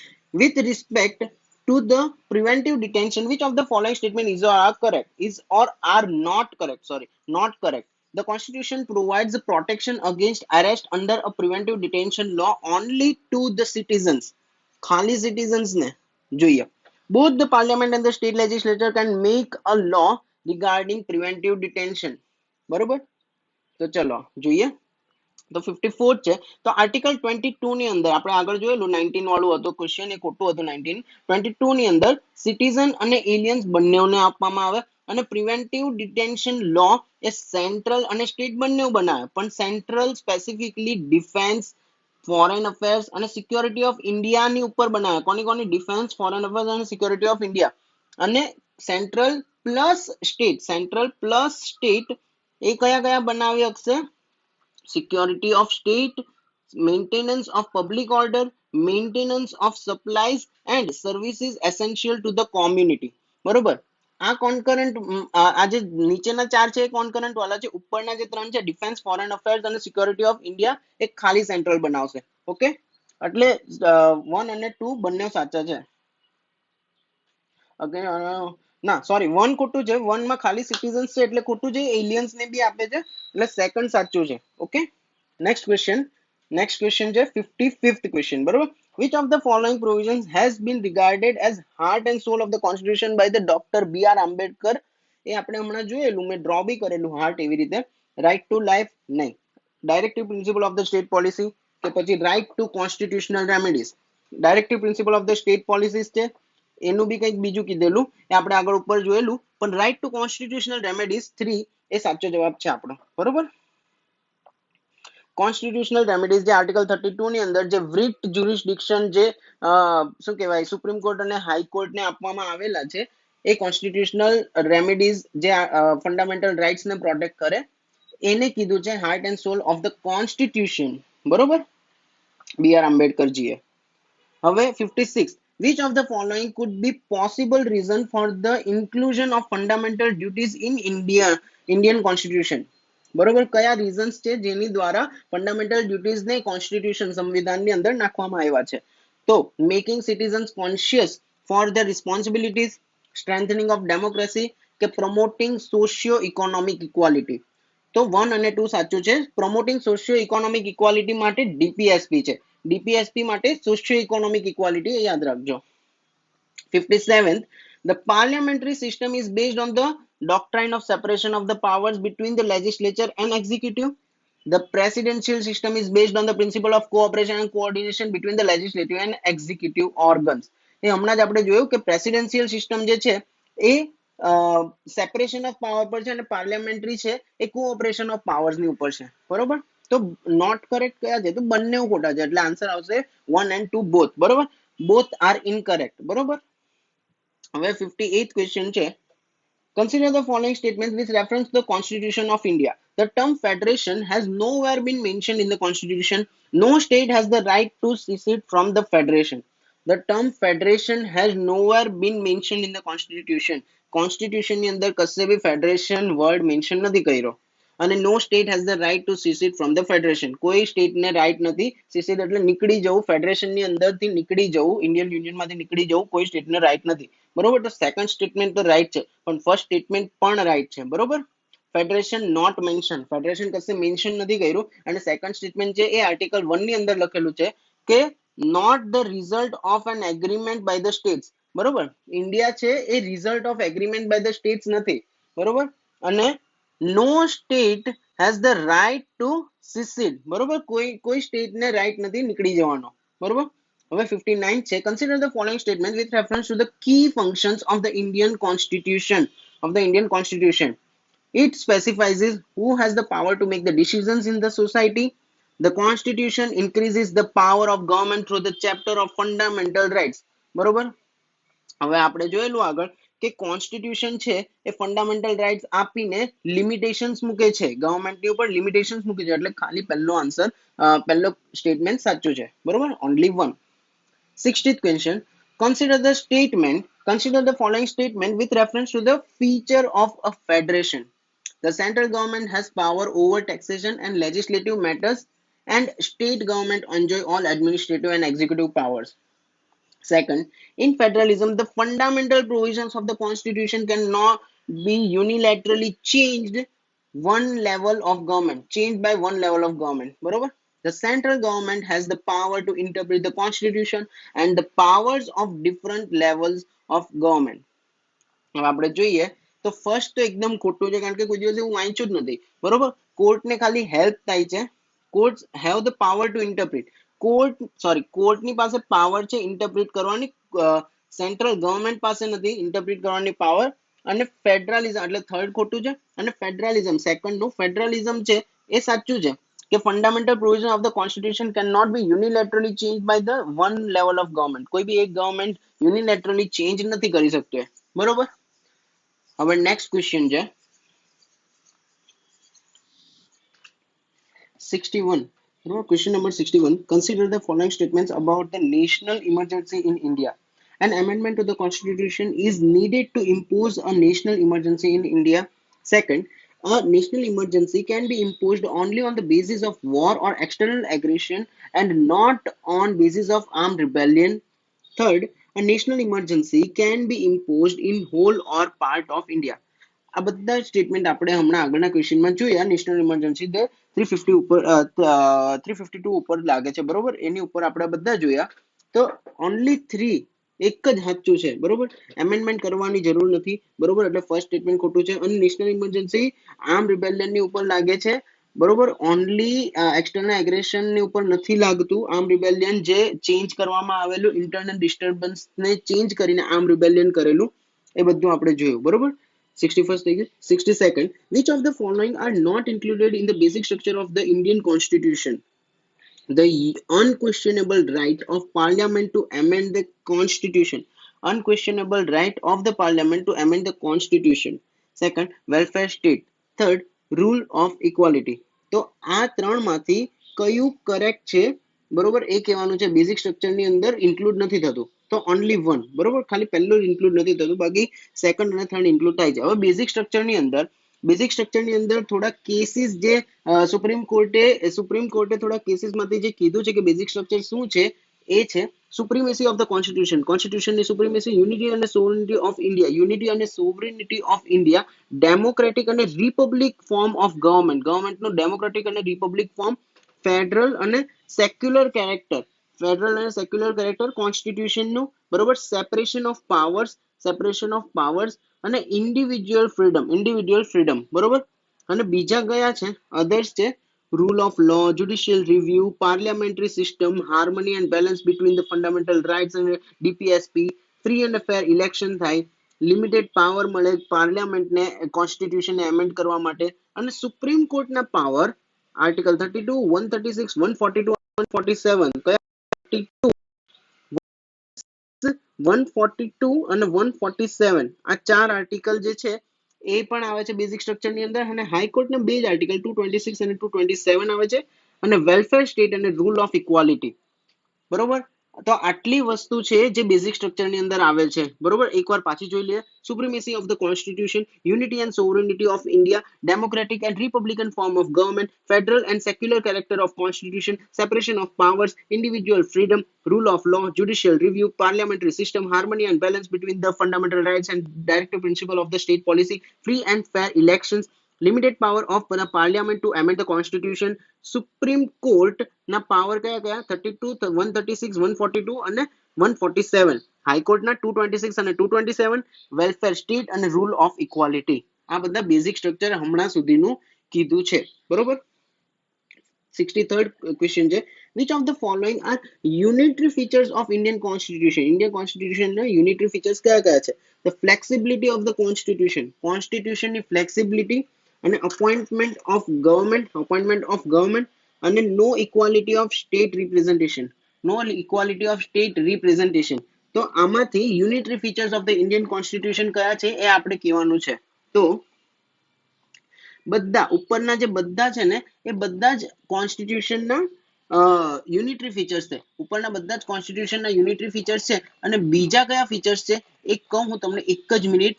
with respect to the preventive detention, which of the following statement is or are correct, is or are not correct, sorry, not correct. The constitution provides protection against arrest under a preventive detention law only to the citizens. ખાલી citizens ને જોઈએ. Both the parliament and the state legislature can make a law regarding preventive detention. બરોબર, તો ચલો જોઈએ. તો 54 છે. તો આર્ટિકલ 22 ની અંદર આપણે આગળ જોયેલું 19 વાળું હતું ક્વેશ્ચન, એ ખોટું હતું. 19 22 ની અંદર સિટીઝન અને એલિયન્સ બંનેને આપવામાં આવે, અને પ્રિવેન્ટિવ ડિટેન્શન લો એ સેન્ટ્રલ અને સ્ટેટ બંને બનાવે, પણ central specifically defence, foreign affairs અને સિક્યોરિટી ઓફ ઇન્ડિયાની ઉપર બનાવે. કોની કોની? ડિફેન્સ, ફોરેન અફેર્સ અને સિક્યોરિટી ઓફ ઇન્ડિયા. અને central plus state, central plus state એ કયા કયા બનાવી શકશે? security of state, maintenance of public order, maintenance of supplies and services essential to the community. બરોબર, આ કોન્કરન્ટ, આ જે નીચેના ચાર છે એ કોન્કરન્ટ વાળા છે, ઉપરના જે ત્રણ છે ડિફેન્સ, ફોરેન અફેર્સ અને સિક્યોરિટી ઓફ ઇન્ડિયા એ ખાલી સેન્ટ્રલ બનાવશે. ઓકે, એટલે 1 અને 2 બંને સાચા છે. ઓકે, ના સોરી, 1 ખોટું છે. 1 માં ખાલી સિટીઝન્સ છે એટલે ખોટું છે, એલિયન્સ ને બી આપે છે એટલે સેકન્ડ સાચું છે. ઓકે, નેક્સ્ટ ક્વેશ્ચન છે 55th ક્વેશ્ચન. બરોબર, which of the following provisions has been regarded as heart and soul of the constitution by the Dr. B.R. Ambedkar? એ આપણે હમણાં જોયેલું, મેં ડ્રો બી કરેલું હાર્ટ એવી રીતે. રાઇટ ટુ લાઈફ નહીં, directive principle of the state policy, કે પછી right to constitutional remedies. Directive principle of the state policies છે, એનું બી કંઈક બીજું કીધેલું, એ આપણે આગળ ઉપર જોયેલું. પણ રાઇટ ટુ કોન્સ્ટિટ્યુશનલ રેમેડીઝ 3 એ સાચો જવાબ છે આપણો. બરોબર, કોન્સ્ટિટ્યુશનલ રેમેડીઝ જે આર્ટિકલ 32 ની અંદર જે વ્રિટ જ્યુરિસ્ડિક્શન જે શું કહેવાય સુપ્રીમ કોર્ટ અને હાઈકોર્ટને આપવામાં આવેલા છે, એ કોન્સ્ટિટ્યુશનલ રેમેડીઝ જે ફંડામેન્ટલ રાઇટ્સ ને પ્રોટેક્ટ કરે, એને કીધું છે heart and soul of the constitution. બરોબર, બી આર આંબેડકરજીએ. હવે 56, which of the following could be possible reason for the inclusion of fundamental duties in Indian constitution? બરોબર, કયા રીઝન્સ છે જેની દ્વારા ફંડામેન્ટલ ડ્યુટીઝ ને કોન્સ્ટિટ્યુશન સંવિધાનની અંદર નાખવામાં આવ્યા છે? તો making citizens conscious for the responsibilities, strengthening of democracy, કે પ્રમોટિંગ સોશિયો ઇકોનોમિક ઇક્વાલિટી. તો 1 અને 2 સાચું છે. પ્રમોટિંગ સોશિયો ઇકોનોમિક ઇક્વાલિટી માટે ડીપીએસપી છે, ડીપીએસપી માટે સોશિયો ઇકોનોમિક ઇક્વાલિટી, એ યાદ રાખજો. 57th, the parliamentary system is based on the doctrine of separation of the powers between the legislature and executive. The presidential system is based on the principle of cooperation and coordination between the legislative and executive organs. એ હમણાં જ આપણે જોયું કે presidential system જે છે એ separation of power પર છે, અને પાર્લિયામેન્ટરી છે એ કોઓપરેશન ઓફ પાવર્સ ની ઉપર છે. બરોબર, તો નોટ કરેક્ટ કયા છે? તો બંને ખોટા છે, એટલે આન્સર આવશે 1 and 2 બોથ. બરોબર, બોથ આર ઇનકરેક્ટ. બરોબર, હવે 58th ક્વેશ્ચન છે. Consider the following statements with reference to the Constitution of India. The term federation has nowhere been mentioned in the Constitution. No state has the right to secede from the federation. The term federation has nowhere been mentioned in the Constitution. Constitution ની અંદર કશે બી federation word mention નથી કર્યો. અને no state has the right to secede from the federation. કોઈ સ્ટેટને right નથી, સિસીડ એટલે નીકળી જવું, ફેડરેશનની અંદરથી નીકળી જવું, ઇન્ડિયન યુનિયનમાંથી નીકળી જવું, કોઈ સ્ટેટને રાઇટ નથી. બરોબર, તો સેકન્ડ સ્ટેટમેન્ટ તો રાઈટ છે, પણ ફર્સ્ટ સ્ટેટમેન્ટ પણ રાઈટ છે. બરોબર, ફેડરેશન નોટ મેન્શન, ફેડરેશન કશે મેન્શન નથી કર્યું. અને સેકન્ડ સ્ટેટમેન્ટ છે એ આર્ટિકલ 1 ની અંદર લખેલું છે કે not the result of an agreement by the states. બરોબર, ઇન્ડિયા છે એ result of agreement by the states નથી. બરોબર, અને no state has the right to secede. બરોબર, કોઈ સ્ટેટને રાઇટ નથી નીકળી જવાનો. બરોબર, હવે 59 છે. Consider the following statement with reference to the key functions of the Indian constitution. It specifies who has the power to make the decisions in the society, The constitution increases the power of government through the chapter of fundamental rights. બરોબર. હવે આપણે જોયેલું આગળ કે constitution છે એ fundamental rights આપીને limitations મૂકે છે, ગવર્મેન્ટની ઉપર લિમિટેશન્સ મૂકે છે, એટલે ખાલી પહેલો આન્સર, પહેલો સ્ટેટમેન્ટ સાચું છે. બરોબર, only one. 60th question. Consider the following statement with reference to the feature of a federation. The central government has power over taxation and legislative matters, and state government enjoy all administrative and executive powers. Second, in federalism, the fundamental provisions of the constitution cannot be unilaterally changed by one level of government. બરોબર? The central government has the power to interpret the constitution and the powers of different levels of government. હવે આપણે જોઈએ તો first તો એકદમ ખોટું છે, કારણ કે કોઈ દિવસ એવું વાંચ્યું જ નથી. બરોબર, કોર્ટને ખાલી હેલ્પ થાય છે. Courts have the power to interpret. કોર્ટની પાસે પાવર છે ઇન્ટરપ્રિટ કરવાની, સેન્ટ્રલ ગવર્મેન્ટ પાસે નથી ઇન્ટરપ્રિટ કરવાની પાવર. અને ફેડરલિઝમ એટલે થર્ડ ખોટું છે, અને ફેડરલિઝમ સેકન્ડ નું ફેડરલિઝમ છે એ સાચું છે કે fundamental provision of the constitution can not be unilaterally change by the one level of government. કોઈ બી એક ગવર્મેન્ટ યુનિલેટરલી ચેન્જ નથી કરી શકતું. બરોબર. હવે નેક્સ્ટ ક્વેશ્ચન છે 61. Question number 61. Consider the following statements about the national emergency in India. An amendment to the constitution is needed to impose a national emergency in India. Second, a national emergency can be imposed only on the basis of war or external aggression and not on basis of armed rebellion. Third, a national emergency can be imposed in whole or part of India. આ બધા statement આપણે હમણાં આગળના ક્વેશ્ચનમાં જોયા. National emergency 350 ઉપર 352 ઉપર લાગે છે. બરોબર, એની ઉપર આપણે બધા જોયા. તો ઓનલી 3 એક જ સાચું છે. બરોબર, એમેન્ડમેન્ટ કરવાની જરૂર નથી. બરોબર, એટલે ફર્સ્ટ સ્ટેટમેન્ટ ખોટું છે. અને નેશનલ ઇમરજન્સી આર્મ રિબેલિયન ની ઉપર લાગે છે. બરોબર, ઓનલી એક્સટર્નલ એગ્રેશન ની ઉપર નથી લાગતું. આર્મ રિબેલિયન જે ચેન્જ કરવામાં આવેલું, ઇન્ટરનલ ડિસ્ટર્બન્સ ને ચેન્જ કરીને આર્મ રિબેલિયન કરેલું, એ બધું આપણે જોયું. બરોબર. 61st thing. 62nd. Which of the following are not included in the basic structure of the Indian Constitution? The unquestionable right of Parliament to amend the Constitution. Unquestionable right of the Parliament to amend the Constitution. Second, welfare state. Third, rule of equality. તો આ ત્રણમાંથી કયું correct છે? બરોબર, એ કહેવાનું છે. Basic સ્ટ્રક્ચરની અંદર ઇન્ક્લુડ નથી થતું, તો ઓનલી વન. બરોબર, ખાલી પહેલું ઇન્ક્લુડ નથી થતું, બાકી સેકન્ડ અને થર્ડ ઇન્ક્લુડ થાય છે. હવે બેઝિક સ્ટ્રક્ચરની અંદર થોડા કેસીસ જે સુપ્રીમ કોર્ટે થોડા કેસીસમાંથી જે કીધું છે કે બેઝિક સ્ટ્રક્ચર શું છે, એ છે સુપ્રીમેસી ઓફ ધ કોન્સ્ટિટ્યુશનની સુપ્રીમેસી, યુનિટી અને સોવરિનિટી ઓફ ઇન્ડિયા, ડેમોક્રેટિક અને રિપબ્લિક ફોર્મ ઓફ ગવર્મેન્ટનું ડેમોક્રેટિક અને રિપબ્લિક ફોર્મ, ફેડરલ અને સેક્યુલર કેરેક્ટર કોન્સ્ટિટ્યુશનનું. બરોબર, સેપરેશન ઓફ પાવર્સ અને ઇન્ડિવિડ્યુઅલ ફ્રીડમ. બરોબર, અને બીજા કયા છે? અધર્સ છે rule of law, judicial review, parliamentary system, harmony and balance between the fundamental rights અને DPSP, free and fair election થાય, લિમિટેડ પાવર મળે પાર્લિયામેન્ટને કોન્સ્ટિટ્યુશનને એમેન્ડ કરવા માટે, અને સુપ્રીમ કોર્ટના પાવર આર્ટિકલ 32, 136, 142, 147. કયા? 142 અને 147 આ ચાર આર્ટિકલ જે છે એ પણ આવે છે બેઝિક સ્ટ્રક્ચરની અંદર. અને હાઈકોર્ટના બે જ આર્ટિકલ 226 અને 227 આવે છે, અને વેલફેર સ્ટેટ અને રૂલ ઓફ ઇક્વાલિટી. બરોબર, તો આટલી વસ્તુ છે જે બેઝિક સ્ટ્રક્ચરની અંદર આવેલ છે. બરોબર, એકવાર પાછી જોઈ લઈએ. Supremacy of the constitution, unity and sovereignty of India, democratic and republican form of government, federal and secular character of constitution, separation of powers, individual freedom, rule of law, judicial review, parliamentary system, harmony and balance between the fundamental rights and directive principle of the state policy, free and fair elections, limited power of the parliament to amend the constitution, supreme court ના power કયા કયા? 32, 136, 142 અને 147. હાઈકોર્ટના 226 અને 227, welfare state અને rule of equality. આ બધા basic structure હમણાં સુધીનું કીધું છે. બરોબર. 63rd question છે. Which of the following are unitary features of Indian Constitution? Indian Constitution ના unitary features કયા કયા છે? The flexibility of the constitution ની flexibility, અને appointment of government, અને no equality of state representation. No equality of state representation. તો આમાંથી unitary features of the Indian constitution કયા છે એ આપણે કહેવાનું છે. તો બધા ઉપરના જે બધા છે ને એ બધા જ કોન્સ્ટિટ્યુશનના યુનિટરી ફીચર્સ છે. ઉપરના બધા જ કોન્સ્ટિટ્યુશનના યુનિટરી ફીચર્સ છે. અને બીજા કયા ફીચર્સ છે એક કહું હું તમને, એક જ મિનિટ.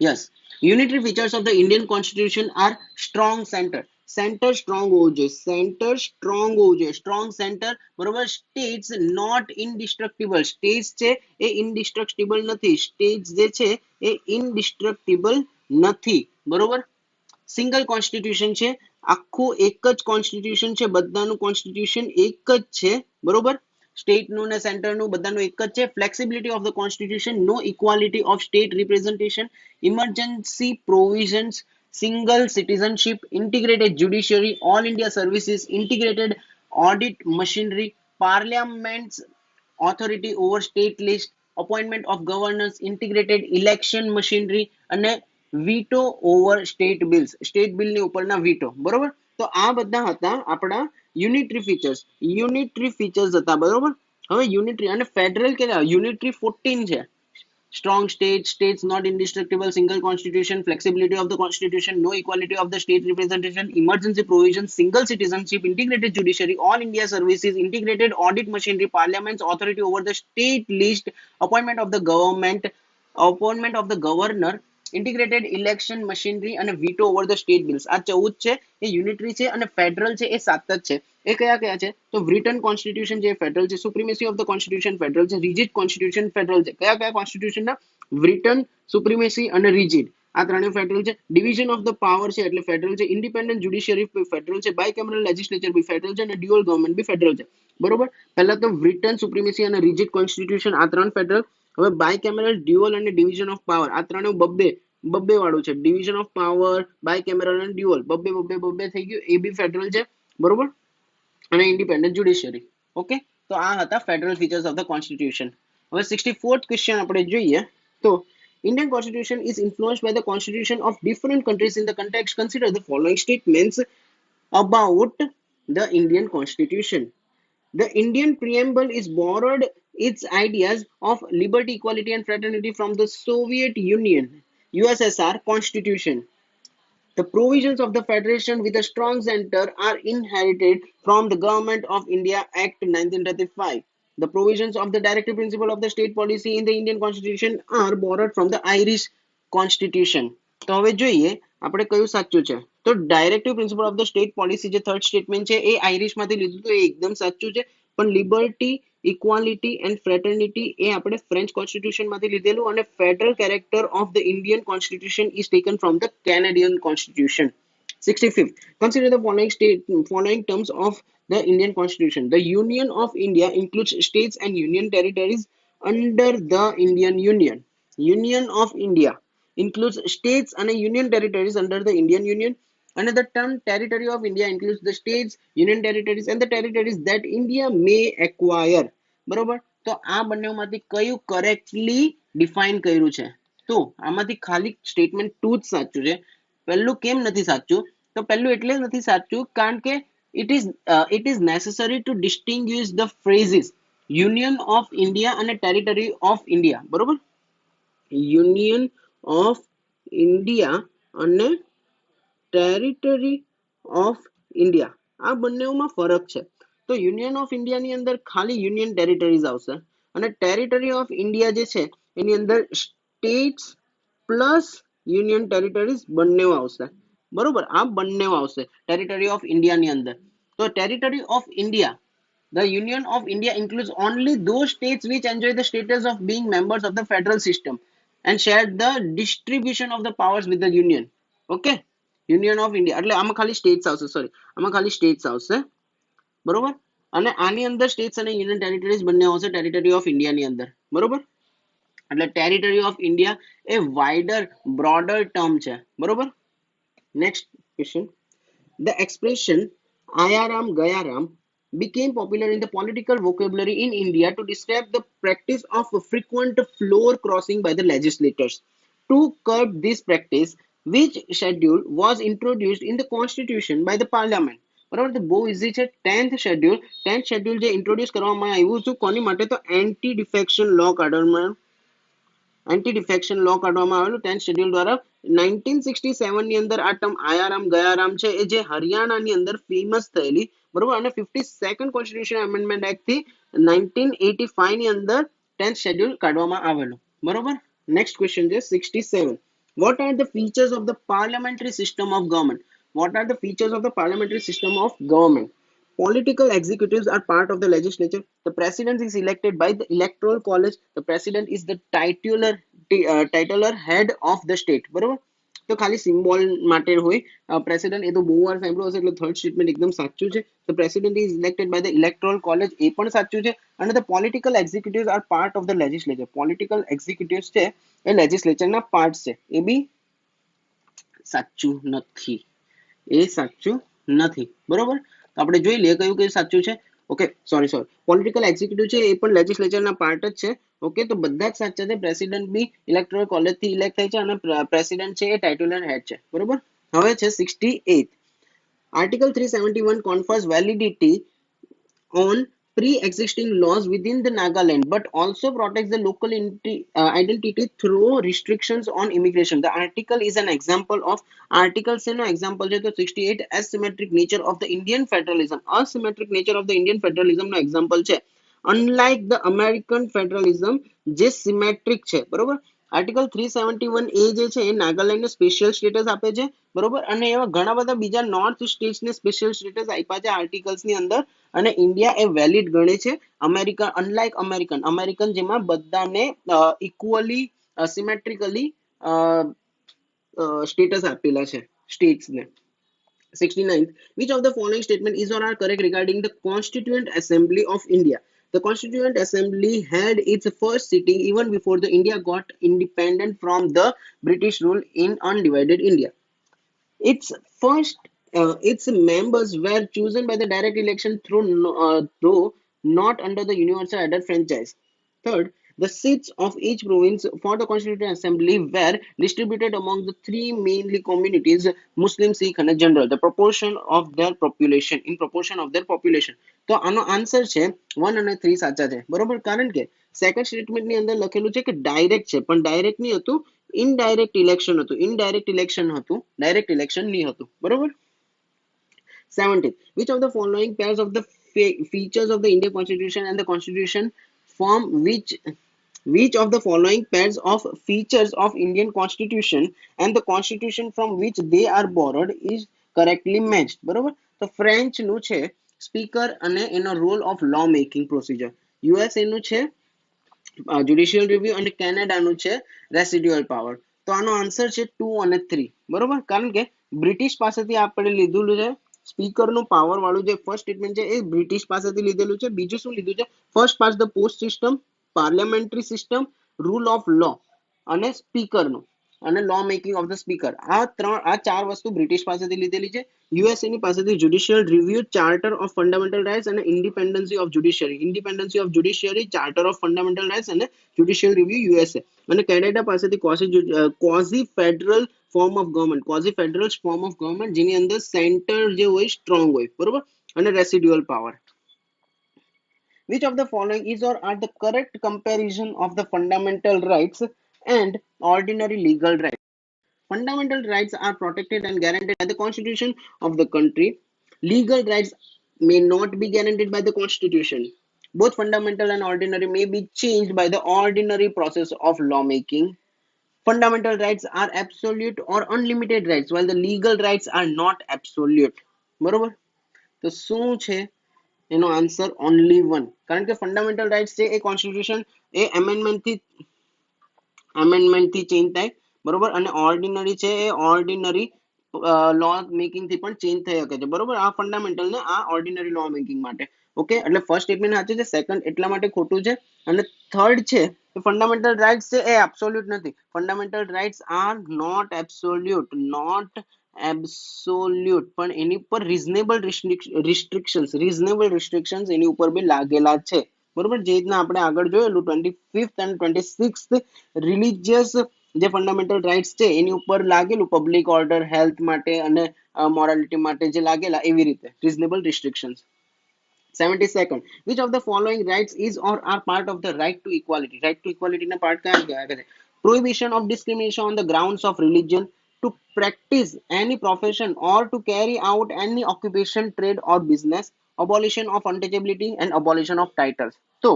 Yes, unitary features of the Indian constitution are strong centre. Centre strong હોવું જોઈએ. સેન્ટર સ્ટ્રોંગ હોવું જોઈએ. સ્ટ્રોંગ સેન્ટર, બરોબર. States not indestructible. સ્ટેટ્સ છે એ ઇનડિસ્ટ્રક્ટિબલ નથી. સ્ટેટ્સ જે છે એ ઇનડિસ્ટ્રક્ટિબલ નથી, બરોબર. સિંગલ કોન્સ્ટિટ્યુશન છે. આખું એક જ કોન્સ્ટિટ્યુશન છે. બધાનું કોન્સ્ટિટ્યુશન એક જ છે, બરોબર. સ્ટેટનું ને સેન્ટરનું બધાનું એક જ છે. Flexibility of the constitution, no equality of state representation, emergency provisions, single citizenship, integrated judiciary, all India services, integrated audit machinery, parliament's authority over state list, appointment of governors, integrated election machinery અને veto over state bills. State બિલની ઉપરના veto, બરોબર. તો આ બધા હતા આપણા unitary features. Unitary features હતા, બરોબર. હવે યુનિટરી અને ફેડરલ કેટલા? યુનિટરી 14 છે. Strong state, states not indestructible, single constitution, flexibility of the constitution, no equality of the state representation, emergency provisions, single citizenship, integrated judiciary, all India services, integrated audit machinery, parliament's authority over the state list, appointment of the government, appointment of the governor, integrated election machinery અને veto over the state bills. આ 14 છે એ unitary છે અને federal છે એ 7 જ છે. એ કયા કયા છે? તો બ્રિટન કોન્સ્ટિટ્યુશન જે ફેડરલ છે, supremacy of the constitution federal છે, રિજિડ કોન્સ્ટિટ્યુશન ફેડરલ છે. કયા કયા કોન્સ્ટિટ્યુશનના? બ્રિટન, સુપ્રીમેસી અને રિજિડ, આ ત્રણેય ફેડરલ છે. ડિવિઝન ઓફ ધ પાવર છે એટલે ફેડરલ છે. ઇન્ડિપેન્ડન્ટ જ્યુડિશિયરી ફેડરલ છે. બાયકેમરલ લેજિસ્લેચર બી ફેડરલ છે અને ડ્યુઅલ ગવર્નમેન્ટ બી ફેડરલ છે, બરોબર. પહેલા તો બ્રિટન, સુપ્રીમેસી અને રિજિડ કોન્સ્ટિટ્યુશન, આ ત્રણ ફેડરલ. હવે બાયકેમરલ, ડ્યુઅલ અને ડિવિઝન ઓફ પાવર, આ ત્રણે બબ્બે બબ્બે વાળું છે. ડિવિઝન ઓફ પાવર, બાયકેમરલ અને ડ્યુઅલ, બબ્બે બબ્બે બબ્બે થઈ ગયું. એ બી ફેડરલ છે, બરોબર. અને ઇન્ડિપેન્ડન્ટ જ્યુડિશિયરી. ઓકે, તો આ હતા federal features of the constitution. હવે 64th ક્વેશ્ચન આપણે જોઈએ તો Indian constitution is influenced by the constitution of different countries in the context. Consider the following statements about the Indian constitution. The Indian preamble is borrowed its ideas of liberty, equality, and fraternity from the Soviet Union USSR constitution. The provisions of the Federation with a strong center are inherited from the Government of India Act 1935. The provisions of the directive principle of the state policy in the Indian Constitution are borrowed from the Irish Constitution. તો હવે જોઈએ આપણે કયું સાચું છે. તો directive principle of the state policy જે third statement છે એ આઇરિશમાંથી લીધું, તો એ એકદમ સાચું છે. પણ લિબર્ટી, ઇક્વાલિટી એન્ડ ફ્રેટર્નિટી એ આપણે ફ્રેન્ચ કોન્સ્ટિટ્યુશનમાંથી લીધેલું. અને federal character of the Indian constitution is taken from the Canadian constitution. 65th. Consider the following terms of the Indian Constitution. The Union of India includes states and union territories under the Indian Union. Union of India includes states and union territories under the Indian Union. And the term territory of India includes the states, union territories and the territories that India may acquire. બરોબર. તો આ બંનેમાંથી કયું correctly define કર્યું છે? તો આમાંથી ખાલી સ્ટેટમેન્ટ 2 જ સાચું છે. પહેલું કેમ નથી સાચું? તો પહેલું એટલે નથી સાચું કારણ કે it is necessary to distinguish the phrases Union of India અને Territory of India, બરોબર. યુનિયન ઓફ ઇન્ડિયા અને ટેરિટરી ઓફ ઇન્ડિયા, આ બંનેમાં ફરક છે. તો યુનિયન ઓફ ઇન્ડિયાની અંદર ખાલી યુનિયન ટેરિટરીઝ આવશે અને ટેરિટરી ઓફ ઇન્ડિયા જે છે એની અંદર સ્ટેટ્સ પ્લસ યુનિયન ટેરિટરીઝ બંને આવશે, બરોબર. આ બંને આવશે ટેરિટરી ઓફ ઇન્ડિયાની અંદર. તો territory of India, the Union of India includes only those states which enjoy the status of being members of the federal system and share the distribution of the powers with the union. Okay, Union of India એટલે આમાં ખાલી states આવશે, sorry આમાં ખાલી states આવશે, બરોબર. અને આની અંદર સ્ટેટ્સ અને યુનિયન ટેરિટરીઝ બંને આવશે ટેરિટરી ઓફ ઇન્ડિયાની અંદર, બરોબર. એટલે territory of India A wider broader term છે, બરોબર. Next question. The expression Ayaram Gayaram became popular in the political vocabulary in India to describe the practice of frequent floor crossing by the legislators. To curb this practice, which schedule was introduced in the constitution by the parliament. બરાબર, તો બહુ easy છે. 10th schedule જે introduce કરવામાં આવ્યું હતું કોની માટે, તો એન્ટી ડિફેક્શન લો કાઢવામાં, એન્ટી ડિફેક્શન લો કાઢવામાં આવેલું 10th શેડ્યુલ દ્વારા. 1967 ની અંદર આ ટર્મ આયારામ ગયારામ છે એ જે હરિયાણાની અંદર ફેમસ થયેલી, બરોબર. અને 52nd કોન્સ્ટિટ્યુશન એમેન્ડમેન્ટ એક્ટ થી 1985 ની અંદર 10th શેડ્યુલ કાઢવામાં આવેલું, બરોબર. નેક્સ્ટ ક્વેશ્ચન છે 67. What are the features of the parliamentary system of government? What are the features of the parliamentary system of government? Political executives are part of the legislature. The president is elected by the electoral college. The president is the titular head of the state. બરોબર, તો ખાલી symbol માટે હોય president, એ તો બહુ વાર સાંભળ્યું હશે એટલે થર્ડ સ્ટેટમેન્ટ એકદમ સાચું છે. The president is elected by the electoral college, એ પણ સાચું છે. અને the political executives are part of the legislature. Political executives છે એ લેજિસ્લેચરના પાર્ટ છે, એ બી સાચું નથી, એ સાચું નથી, બરોબર. તો આપણે જોઈ લઈએ કયું કયું સાચું છે. ઓકે, સોરી, પોલિટિકલ એક્ઝિક્યુટિવ છે એ પણ લેજિસ્લેચરના પાર્ટ જ છે. ઓકે, તો બધા જ સાચા છે. પ્રેસિડેન્ટ બી ઇલેક્ટોરલ કોલેજ થી ઇલેક્ટ થાય છે અને પ્રેસિડેન્ટ છે એ ટાઇટુલર હેડ છે, બરોબર. હવે છે 68. Article 371 confers validity on pre-existing laws within the Nagaland, but also protects the local identity through restrictions on immigration. The article is an example of article से नो example છે તો 68 asymmetric nature of the Indian federalism. Asymmetric nature of the Indian federalism no example છે. Unlike the American federalism જે symmetric છે, બરોબર. Article 371 એ જે છે એ નાગાલેન્ડને special status આપે છે, બરોબર. અને એવા ઘણા બધા બીજા નોર્થ સ્ટેટ્સને સ્પેશિયલ સ્ટેટસ આપ્યા છે આર્ટિકલ્સની અંદર. અને ઇન્ડિયા એ વેલિડ ગણે છે. અમેરિકા, અનલાઇક અમેરિકન જેમાં બધાને ઇક્વલી સિમેટ્રિકલી સ્ટેટસ આપેલા છે સ્ટેટ્સને. 69th. Which of the following statement is or are correct regarding the Constituent Assembly of India? The Constituent Assembly had its first sitting even before the India got independent from the British rule in undivided India. Its first, its members were chosen by the direct election though not under the universal adult franchise. Third, the seats of each province for the Constituent Assembly were distributed among the three mainly communities, Muslim, Sikh and General, the proportion of their population, in proportion of their population. તો આનો answer છે 1 અને 3 સાચા છે, બરોબર. કારણ કે second સ્ટેટમેન્ટની અંદર લખેલું છે કે ડાયરેક્ટ છે, પણ ડાયરેક્ટ નહીં હતું, ઇનડાયરેક્ટ ઇલેક્શન હતું. ઇનડાયરેક્ટ ઇલેક્શન હતું, ડાયરેક્ટ ઇલેક્શન નહીં હતું, બરોબર. 17. Which of the following pairs of the features of the Indian Constitution and the Constitution form which of the following pairs of features of Indian Constitution and the Constitution from which they are borrowed is correctly matched? બરોબર, તો French નું છે speaker અને એનો role of law making procedure. USA નું છે judicial review અને કેનેડાનું છે રેસિડ્યુઅલ પાવર. તો આનો આન્સર છે 2 અને 3, બરોબર. કારણ કે બ્રિટિશ પાસેથી આપણે લીધેલું છે સ્પીકરનું પાવર વાળું જે ફર્સ્ટ સ્ટેટમેન્ટ છે એ બ્રિટિશ પાસેથી લીધેલું છે. બીજું શું લીધું છે? First past the post system, parliamentary system, rule of law અને સ્પીકરનું અને law making of the speaker. આ ચાર વસ્તુ બ્રિટિશ પાસેથી લીધેલી છે. યુએસએ ની પાસેથી judicial review, charter of fundamental rights અને independency of judiciary. Independency of judiciary, charter of fundamental rights અને જ્યુડિશિયલ રિવ્યુ યુએસએ. અને કેનેડા પાસેથી quasi federal form of government, quasi federal form of government જેની અંદર centre જે હોય strong હોય, બરોબર. અને residual power. Which of the following is or are the correct comparison of the fundamental rights and ordinary legal rights? Fundamental rights are protected and guaranteed by the Constitution of the country. Legal rights may not be guaranteed by the Constitution. Both fundamental and ordinary may be changed by the ordinary process of lawmaking. Fundamental rights are absolute or unlimited rights, while the legal rights are not absolute. બરોબર, તો શું છે એનો answer? Only 1. કારણ કે fundamental rights છે એ constitution એ એમેન્ડમેન્ટથી change થાય, બરોબર. અને ઓર્ડિનરી છે એ ઓર્ડિનરી લો મેકિંગ થી પણ ચેન્જ થઈ શકે છે, બરોબર. આ ફંડામેન્ટલ ને આ ઓર્ડિનરી લો મેકિંગ માટે. ઓકે, એટલે ફર્સ્ટ સ્ટેટમેન્ટ સાચું છે, સેકન્ડ એટલા માટે ખોટું છે. અને થર્ડ છે ફંડામેન્ટલ રાઇટ્સ છે એ એબ્સોલ્યુટ નથી. Fundamental rights are not absolute, not absolute, પણ એની પર રિઝનેબલ રિસ્ટ્રિક્શન્સ એની ઉપર બી લાગેલા છે, બરોબર. જે રીતના આપણે આગળ જોયેલું 25th અને 26th રિલીજિયસ જે ફંડામેન્ટલ રાઇટ્સ છે એની ઉપર લાગેલું પબ્લિક ઓર્ડર, હેલ્થ માટે અને મોરાલિટી માટે જે લાગેલા એવી રીતે reasonable restrictions. 72nd, which of the following rights is or are part of the right to equality? Right to equality ના પાર્ટ કયા કયા છે? Prohibition of discrimination on the grounds of religion, to practice any profession or to carry out any occupation, trade or business, abolition of untouchability and abolition of titles. તો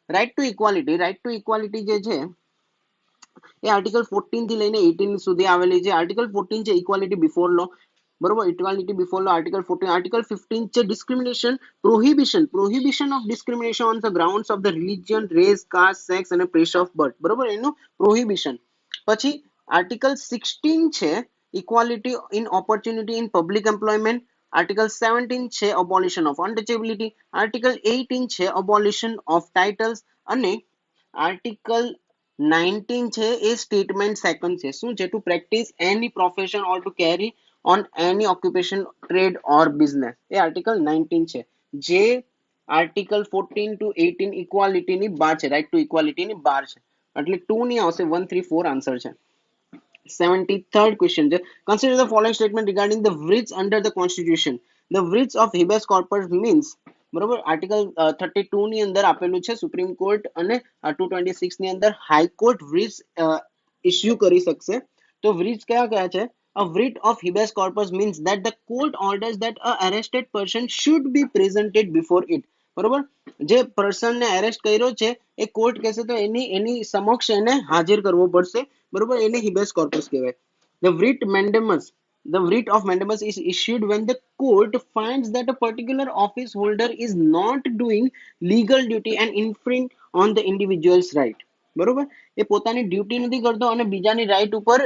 right two equality જે છે એ article 14 થી લઈને 18 સુધી આવેલી છે. Article 14 છે equality before law, બરોબર, equality before law article 14. Article 15 છે discrimination, prohibition of discrimination on the grounds of the religion, race, caste, sex અને પ્લેસ ઓફ બર્થ, બરોબર, એનું પ્રોહિબિશન. પછી આર્ટિકલ 16 છે equality in opportunity in public employment. Article 17 છે abolition of untouchability. Article 18 છે abolition of titles. અને article 19 છે એ સ્ટેટમેન્ટ સેકન્ડ છે. શું છે? ટુ પ્રેક્ટિસ એની profession or two carry on any occupation, trade or business, A article 19 છે. જે આર્ટિકલ 14 ટુ 18 ઇક્વાલિટીની બહાર છે, રાઇટ ટુ ઇક્વાલિટીની બહાર છે. એટલે 2 ની આવશે, 1 3 4 આન્સર છે. 73rd question છે, consider the following statement regarding the writs under the constitution. The writs of habeas corpus means, બરોબર, આર્ટિકલ 32 ની અંદર આપેલું છે સુપ્રીમ કોર્ટ અને 226 ની અંદર હાઈકોર્ટ writs ઇસ્યુ કરી શકશે. તો writs કયા કયા છે? A writ of habeas corpus means that the court orders that a arrested person should be presented before it. બરોબર, જે પર્સન ને એરેસ્ટ કર્યો છે એ કોર્ટ કહેશે તો એની સમક્ષ એને હાજર કરવો પડશે, બરોબર, એને habeas corpus કહેવાય. The writ mandamus, the writ of mandamus is issued when the court finds that a particular office holder is not doing legal duty and infringe on the individual's right. બરોબર, એ પોતાની duty નથી કરતો અને બીજાની right ઉપર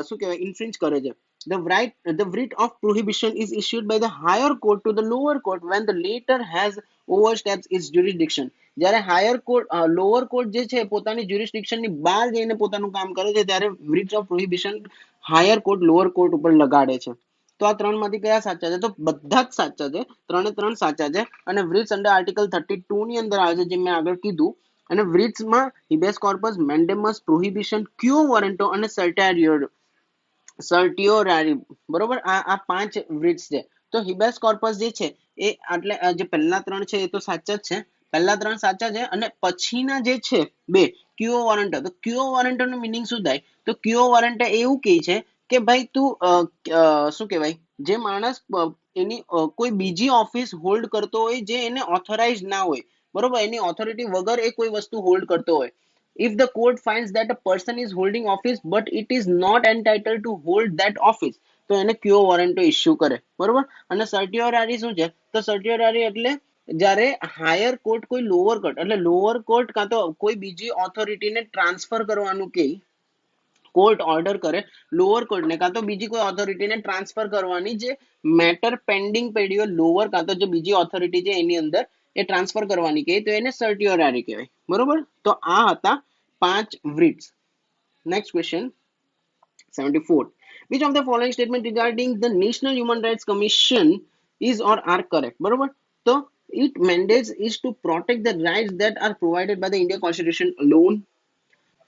શું કહેવાય ઇન્ફ્રિંજ કરે છે. The writ of prohibition is issued by the higher court to the lower court when the latter has oversteps its jurisdiction. જ્યારે હાયર કોર્ટ લોઅર કોર્ટ જે છે પોતાની જ્યુરિસ્ડિક્શન ની બહાર જઈને પોતાનું કામ કરે છે ત્યારે writ of prohibition higher court lower court ઉપર લગાડે છે. તો આ ત્રણ માંથી કયા સાચા છે? તો બધા જ સાચા છે, ત્રણે ત્રણ સાચા છે. અને writs અંડર આર્ટિકલ 32 ની અંદર આવે છે જે મેં આગળ કીધું. અને writs માં habeas corpus, mandamus, prohibition, quo warranto અને certiorari, બરોબર, આ પાંચ writs છે. તો habeas corpus જે છે એ આટલે જે પહેલા ત્રણ છે એ તો સાચા જ છે, પહેલા ત્રણ સાચા છે. અને પછીના જે છે બે, ક્યો વોરંટ, તો ક્યો વોરંટ નું મિનિંગ શું થાય? તો ક્યો વોરંટ એવું કહે છે કે ભાઈ તું શું કહેવાય, જે માણસ એની કોઈ બીજી ઓફિસ હોલ્ડ કરતો હોય જે એને ઓથોરાઇઝ ના હોય, બરોબર, એની ઓથોરિટી વગર એ કોઈ વસ્તુ હોલ્ડ કરતો હોય. If the court finds that a person is holding office but it is not entitled to hold that office, તો એને ક્યો વોરંટો ઇસ્યુ કરે, બરોબર. અને સર્ટિયોરારી શું છે? તો સર્ટિયોરારી એટલે જ્યારે હાયર કોર્ટ કોઈ લોઅર કોર્ટ, એટલે લોઅર કોર્ટ કાં તો કોઈ બીજી ઓથોરિટીને ટ્રાન્સફર કરવાનું કે કોર્ટ ઓર્ડર કરે લોઅર કોર્ટને કાં તો બીજી કોઈ ઓથોરિટીને ટ્રાન્સફર કરવાની, જે મેટર પેન્ડિંગ પડી હોય લોઅર કાં તો જે બીજી ઓથોરિટી છે એની અંદર એ ટ્રાન્સફર કરવાની કહે તો એને સર્ટિયોરારી કહેવાય, બરોબર. તો આ હતા પાંચ writs. Next question 74. Which of the following statement regarding the National Human Rights Commission is or are correct? બરોબર, તો it mandates is to protect the rights that are provided by the Indian Constitution alone.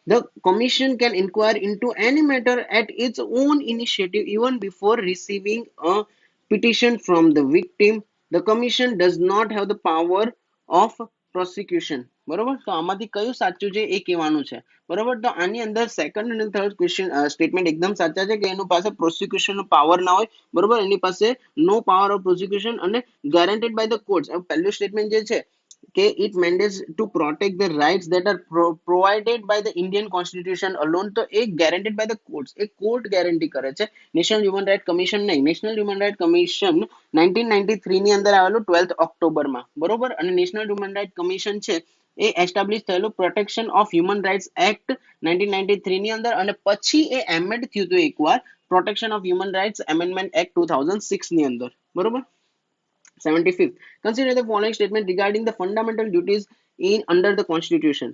The commission can inquire into any matter at its own initiative even before receiving a petition from the victim. The commission does not have the power of prosecution. બરોબર, તો આમાંથી કયું સાચું છે એ કહેવાનું છે, બરોબર. તો આની અંદર સેકન્ડ અને થર્ડ ક્વેશ્ચન સ્ટેટમેન્ટ એકદમ સાચા છે કે એની પાસે પ્રોસિક્યુશન નો પાવર ના હોય, બરોબર, એની પાસે નો પાવર ઓફ પ્રોસિક્યુશન અને ગેરંટેડ બાય ધ કોર્ટ્સ. પહેલું સ્ટેટમેન્ટ જે છે કે it mandates to protect the rights that are provided by the Indian Constitution alone. તો એ guaranteed by the courts, A court guarantee કરે છે, નેશનલ હ્યુમન રાઇટ કમિશન નહીં. National human right commission 1993 ની અંદર આવેલું 12th ઓક્ટોબરમાં, બરોબર. અને નેશનલ હ્યુમન રાઇટ કમિશન છે એ એસ્ટાબ્લિશ થયેલું protection of human rights act 1993 ની અંદર, અને પછી એ એમેન્ડ થયું હતું એકવાર protection of human rights amendment act 2006 ની અંદર, બરોબર. 75th. Consider the following statement regarding the fundamental duties in under the Constitution.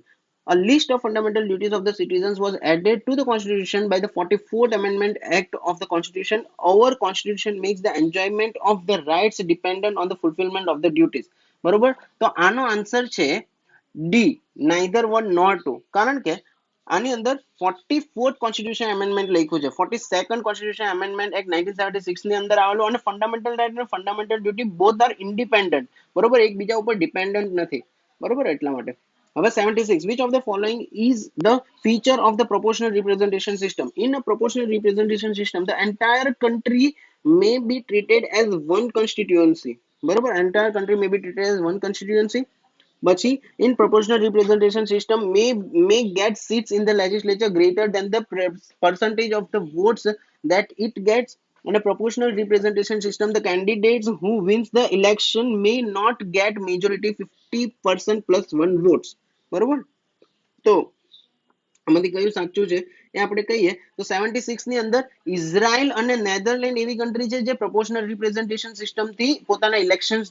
A list of fundamental duties of the citizens was added to the Constitution by the 44th Amendment Act of the Constitution. Our Constitution makes the enjoyment of the rights dependent on the fulfillment of the duties. બરોબર, તો આનો answer છે D, neither one nor two. કારણ કે આની અંદર 44th constitution amendment લખ્યું છે. 42nd કોન્સ્ટિટ્યુશન એમેન્ડમેન્ટ એક્ટ 1976 ની અંદર આવેલું, અને ફંડામેન્ટલ રાઇટ અને fundamental duty both are independent, બરોબર, એકબીજા ઉપર ડિપેન્ડન્ટ નથી, બરોબર, એટલા માટે. હવે 76, which of the following is the feature of the proportional representation system? In a proportional representation system, the entire country may be treated as one constituency, બરોબર, entire country may be treated as one constituency. પછી in proportional representation system may get seats in the legislature greater than the percentage of the votes that it gets. In a proportional representation system, the candidates who wins the election may not get majority 50% plus one votes, બરોબર. તો આમાંથી કયું સાચું છે એ આપણે કહીએ તો 76 ની અંદર ઇઝરાયલ અને નેધરલેન્ડ એવી કન્ટ્રી છે જે પ્રોપોર્શનલ રિપ્રેઝન્ટેશન સિસ્ટમ થી પોતાના ઇલેક્શન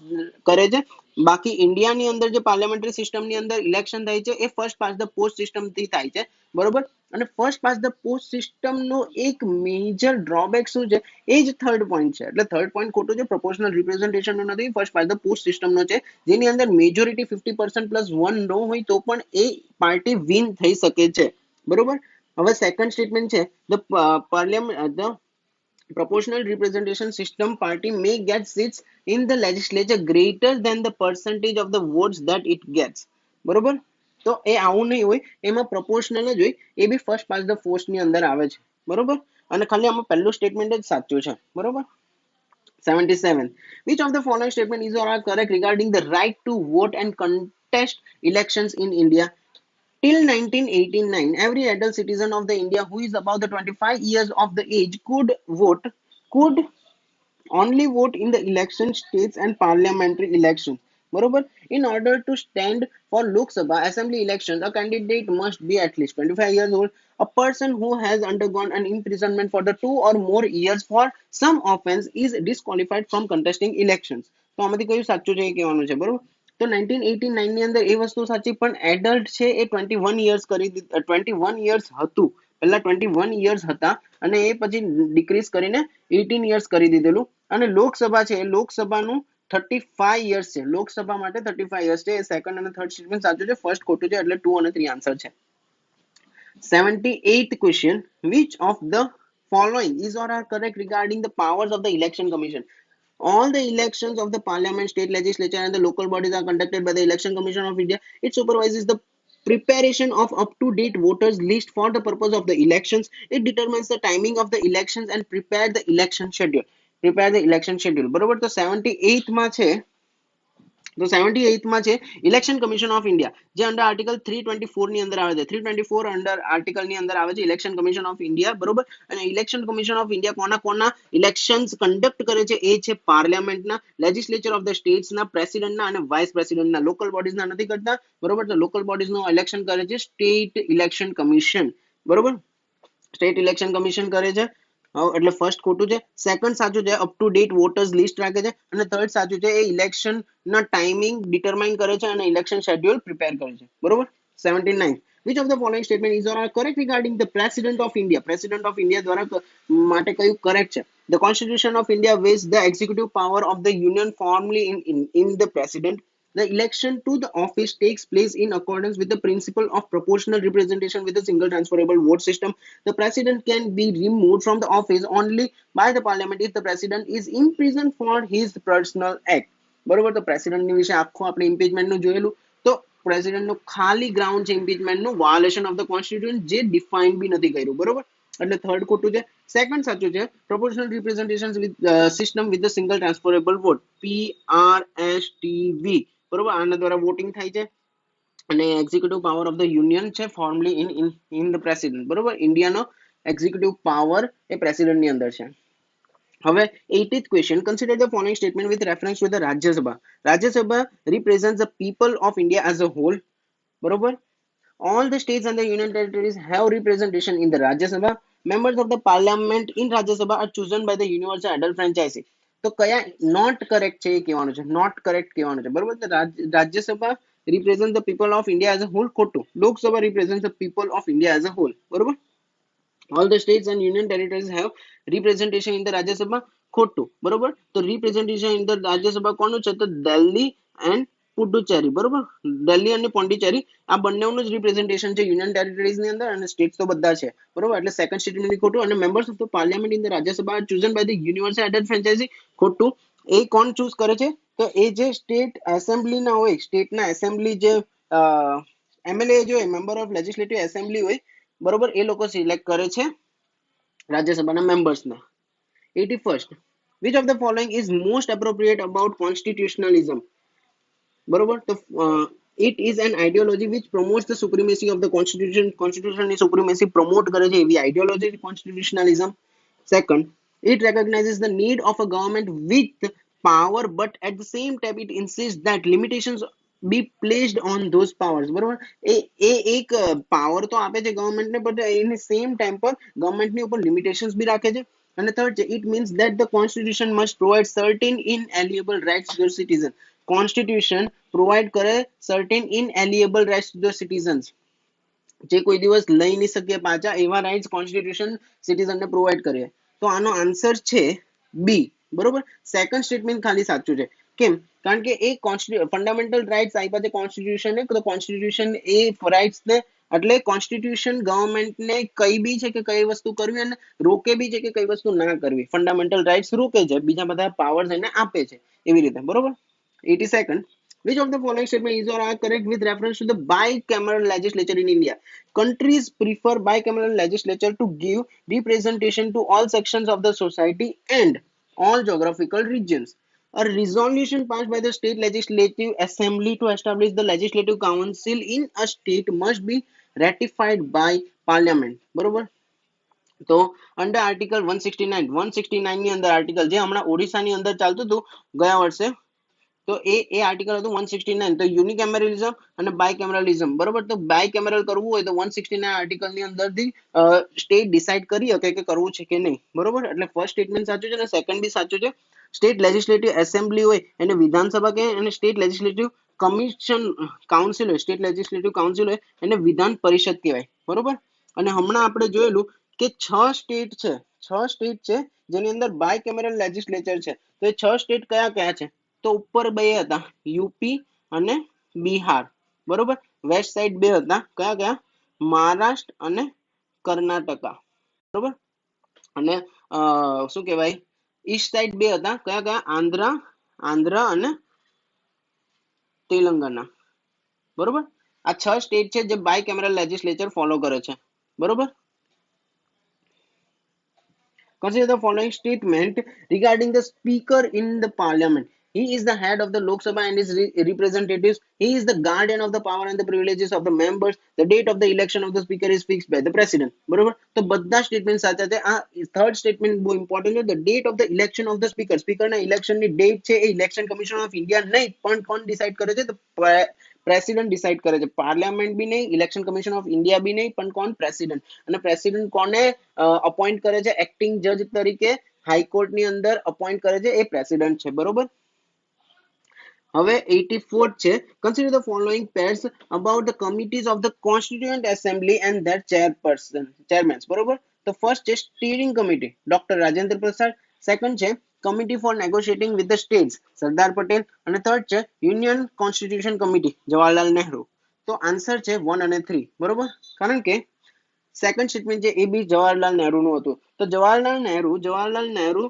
કરે છે. બાકી ઇન્ડિયાની અંદર જે પાર્લામેન્ટરી સિસ્ટમની અંદર ઇલેક્શન થાય છે એ first past the post system થી થાય છે, બરોબર. અને first past the post system નો એક મેજર ડ્રોબેક શું છે, એ જ થર્ડ પોઈન્ટ છે. એટલે થર્ડ પોઈન્ટ ખોટું છે, પ્રોપોર્શનલ રિપ્રેઝન્ટેશન નો નથી, first past the post system નો છે, જેની અંદર મેજોરિટી 50% પ્લસ 1 નો હોય તો પણ એ પાર્ટી વિન થઈ શકે છે, બરોબર. હવે સેકન્ડ સ્ટેટમેન્ટ છે the parliament the proportional representation system party may get seats in the legislature greater than the percentage of the votes that it gets, બરોબર. તો એ આવું નહીં હોય, એમાં proportional જ હોય, એ બી first past the post ની અંદર આવે છે, બરોબર. અને ખાલી આમાં પહેલું સ્ટેટમેન્ટ જ સાચું છે, બરોબર. 77, which of the following statement is or are correct regarding the right to vote and contest elections in India? Till 1989, every adult citizen of the India who is above the 25 years of the age could only vote in the election states and parliamentary elections, બરોબર. In order to stand for Lok Sabha assembly elections, a candidate must be at least 25 years old. A person who has undergone an imprisonment for the 2 or more years for some offense is disqualified from contesting elections. તો આમાંથી કયું સાચું છે એ કહેવાનું છે, બરોબર. તો 1989 ની અંદર એ વસ્તુ સાચી, પણ એડલ્ટ છે એ 21 યર્સ કરી 21 યર્સ હતું, પહેલા 21 યર્સ હતા અને એ પછી ડિક્રીઝ કરીને 18 યર્સ કરી દીધેલું. અને લોકસભા છે એ લોકસભાનું 35 યર્સ છે, લોકસભા માટે 35 યર્સ છે. એ સેકન્ડ અને થર્ડ સ્ટેટમેન્ટ સાચું છે, ફર્સ્ટ ખોટું છે, એટલે 2 અને 3 આન્સર છે. 78th question, which of the following is or are correct regarding the powers of the election commission? All the elections of the parliament, state legislature and the local bodies are conducted by the election commission of India. It supervises the preparation of up-to-date voters list for the purpose of the elections. It determines the timing of the elections and prepare the election schedule. બરોબર. તો 78th માં છે, તો 78th માં છે election commission of India, જે under article 324 ની અંદર આવે છે. 324 અંડર આર્ટિકલ ની અંદર આવે છે ઇલેક્શન કમિશન ઓફ ઇન્ડિયા, બરોબર. અને ઇલેક્શન કમિશન ઓફ ઇન્ડિયા કોના કોના ઇલેક્શન્સ કન્ડક્ટ કરે છે, એ છે પાર્લામેન્ટના, લેજિસ્લેચર ઓફ ધ સ્ટેટ્સના, પ્રેસિડેન્ટના અને વાઇસ પ્રેસિડેન્ટના. લોકલ બોડીઝના નથી કરતા, બરોબર. તો લોકલ બોડીઝનું ઇલેક્શન કરે છે સ્ટેટ ઇલેક્શન કમિશન, બરોબર. સ્ટેટ ઇલેક્શન કમિશન કરે છે. એટલે ફર્સ્ટ ખોટું છે, સેકન્ડ સાચું છે, up to date voters list રાખે છે, અને થર્ડ સાચું છે, એ ઇલેક્શન ના ટાઈમિંગ ડિટરમાઇન કરે છે અને ઇલેક્શન શેડ્યુલ પ્રિપેર કરે છે, બરોબર. 79, which of the following statement is or are correct regarding the president of India? president of India દ્વારા માટે કયું કરેક્ટ છે? The constitution of India vests the executive power of the union formally in the president. The election to the office takes place in accordance with the principle of proportional representation with a single transferable vote system. The president can be removed from the office only by the parliament if the president is imprisoned for his personal act, બરોબર. તો president ની વિશે આખું આપણે ઇમ્પીચમેન્ટ નું જોયેલું. તો president નું ખાલી ગ્રાઉન્ડ છે ઇમ્પીચમેન્ટ નું, વાયોલેશન ઓફ ધ કોન્સ્ટિટ્યુશન, જે ડિફાઇન બી નથી કર્યું, બરોબર. એટલે થર્ડ ખોટું છે, સેકન્ડ સાચું છે, proportional representation with system with the single transferable vote, PRSTV, બરોબર. આના દ્વારા વોટિંગ થાય છે અને executive power of the union છે ફોર્મલી ઇન ધ પ્રેસિડેન્ટ, બરોબર. ઇન્ડિયાનો એક્ઝિક્યુટિવ પાવર એ પ્રેસિડેન્ટ ની અંદર છે. હવે 80th question, consider the following statement with reference to the Rajya Sabha. Rajya Sabha represents the people of India as a whole, બરોબર. All the states and the union territories have representation in the Rajya Sabha. Members of the parliament in Rajya Sabha are chosen by the universal adult franchise. તો કયા not correct છે એ કહેવાનું છે, not correct કહેવાનું છે, બરોબર. Rajya Sabha represents the people of India as a whole, ખોટું. Lok Sabha represents the people of India as a whole, બરોબર. All the states and union territories have representation in the Rajya Sabha, ખોટું, બરોબર. તો representation in the Rajya Sabha કોનું છે, તો Delhi and Puducherry, બરોબર, દિલ્હી અને પોંડિચેરી આ બંનેનું જ રિપ્રેઝન્ટેશન છે યુનિયન ટેરિટરીઝ ની અંદર, અને સ્ટેટ્સ તો બધા છે, બરોબર. એટલે સેકન્ડ સ્ટેટમેન્ટ ખોટું. અને members of the parliament in the Rajya Sabha are chosen by the universal adult franchise ખોટું. એ કોણ ચૂઝ કરે છે? તો એ જે સ્ટેટ એસેમ્બલી ના હોય, સ્ટેટના એસેમ્બલી જે એમએલએ જો હોય, મેમ્બર ઓફ લેજિસ્લેટિવ એસેમ્બલી હોય, બરોબર, એ લોકો સિલેક્ટ કરે છે રાજ્યસભાના મેમ્બર્સને. 81st, which of the following is most appropriate about constitutionalism? બરોબર. તો it is an ideology which promotes the supremacy of the constitution ની supremacy promote કરે છે એવી ideology constitutionalism. Second, it recognizes the need of a government with power but at the same time it insists that limitations be placed on those powers, બરોબર. એ એક power તો આપે છે ગવર્મેન્ટને, but any same time પર ગવર્મેન્ટની ઉપર limitations બી રાખે છે. અને થર્ડ છે, it means that the constitution must provide certain inalienable rights to the citizen. Constitution provide કરે certain inalienable rights to the citizens, જે કોઈ દિવસ લઈ નહીં શકે પાછા, એવા રાઇટ્સ કોન્સ્ટિટ્યુશન સિટીઝનને પ્રોવાઈડ કરે. તો આનો આન્સર છે બી, બરોબર. સેકન્ડ સ્ટેટમેન્ટ ખાલી સાચું છે. કેમ? કારણ કે એ ફંડામેન્ટલ રાઇટ્સ આપ્યા છે કોન્સ્ટિટ્યુશને, તો કોન્સ્ટિટ્યુશન એ રાઇટ્સને, એટલે કોન્સ્ટિટ્યુશન ગવર્મેન્ટને કઈ બી છે કે કઈ વસ્તુ કરવી અને રોકે બી છે કે કઈ વસ્તુ ના કરવી. ફંડામેન્ટલ રાઇટ્સ રોકે છે, બીજા બધા પાવર્સ એને આપે છે, એવી રીતે, બરોબર. 82nd, which of the following statement is or are correct with reference to the bicameral legislature in India? Countries prefer bicameral legislature to give representation to all sections of the society and all geographical regions. A resolution passed by the state legislative assembly to establish the legislative council in a state must be ratified by parliament, બરોબર. તો under article 169 ની અંદર article જે હમણાં ઓડિશાની અંદર ચાલતું હતું ગયા વર્ષે, તો એ આર્ટિકલ હતું 169. તો યુનિકેમેરલિઝમ અને બાયકેમેરલિઝમ, બરોબર. તો બાયકેમેરલ કરવું હોય તો 169 આર્ટિકલ ની અંદરથી સ્ટેટ ડિસાઇડ કરી શકે કે કરવું છે કે નહીં, બરોબર. એટલે ફર્સ્ટ સ્ટેટમેન્ટ સાચું છે અને સેકન્ડ બી સાચું છે. સ્ટેટ લેજિસ્લેટિવ એસેમ્બલી હોય એને વિધાનસભા કહે, અને સ્ટેટ લેજિસ્લેટિવ કમિશન કાઉન્સિલ હોય, સ્ટેટ લેજિસ્લેટિવ કાઉન્સિલ હોય એને વિધાન પરિષદ કહેવાય, બરોબર. અને હમણાં આપણે જોયેલું કે 6 સ્ટેટ છે, 6 સ્ટેટ છે જેની અંદર બાયકેમેરલ લેજિસ્લેચર છે. તો એ 6 સ્ટેટ કયા કયા છે? તો ઉપર બે હતા, યુપી અને બિહાર, બરોબર. વેસ્ટ સાઈડ બે હતા, કયા કયા? મહારાષ્ટ્ર અને કર્ણાટકા, બરોબર. અને શું કહેવાય, ઈસ્ટ સાઈડ બે હતા, કયા કયા? આંધ્ર અને તેલંગાના, બરોબર. આ 6 સ્ટેટ છે જે બાયકેમેરલ લેજિસ્લેચર ફોલો કરે છે, બરોબર. Consider the following statement regarding the speaker in the parliament. He is the head of the Lok Sabha and his representatives. He is the guardian of the power and the privileges of the members. The date of the election of the speaker is fixed by the president. બરોબર. તો બધા statement સાચા છે. આ third statement બહુ important છે. The date of the election of the speaker. સ્પીકરના ઇલેક્શનની ડેટ છે એ ઇલેક્શન કમિશન ઓફ ઇન્ડિયા નહીં, પણ કોણ ડિસાઇડ કરે છે? તો પ્રેસિડેન્ટ ડિસાઇડ કરે છે. પાર્લામેન્ટ બી નહીં, ઇલેક્શન કમિશન ઓફ ઇન્ડિયા બી નહીં, પણ કોણ? પ્રેસિડેન્ટ. અને પ્રેસિડેન્ટ કોને અપોઇન્ટ કરે છે? એક્ટિંગ જજ તરીકે હાઈકોર્ટની અંદર અપોઇન્ટ કરે છે એ પ્રેસિડેન્ટ છે, બરોબર. હવે 84th છે, consider the following pairs about the committees of the constituent assembly and their chairmen, બરોબર. તો ફર્સ્ટ છે steering committee, doctor Rajendra Prasad. Second છે committee for negotiating with the states, Sardar Patel. અને થર્ડ છે union constitution committee, Jawaharlal Nehru. તો આન્સર છે 1 અને 3, બરોબર. કારણ કે સેકન્ડ સ્ટેટમેન્ટ છે એ બી જવાહરલાલ નહેરુનું હતું. તો જવાહરલાલ નહેરુ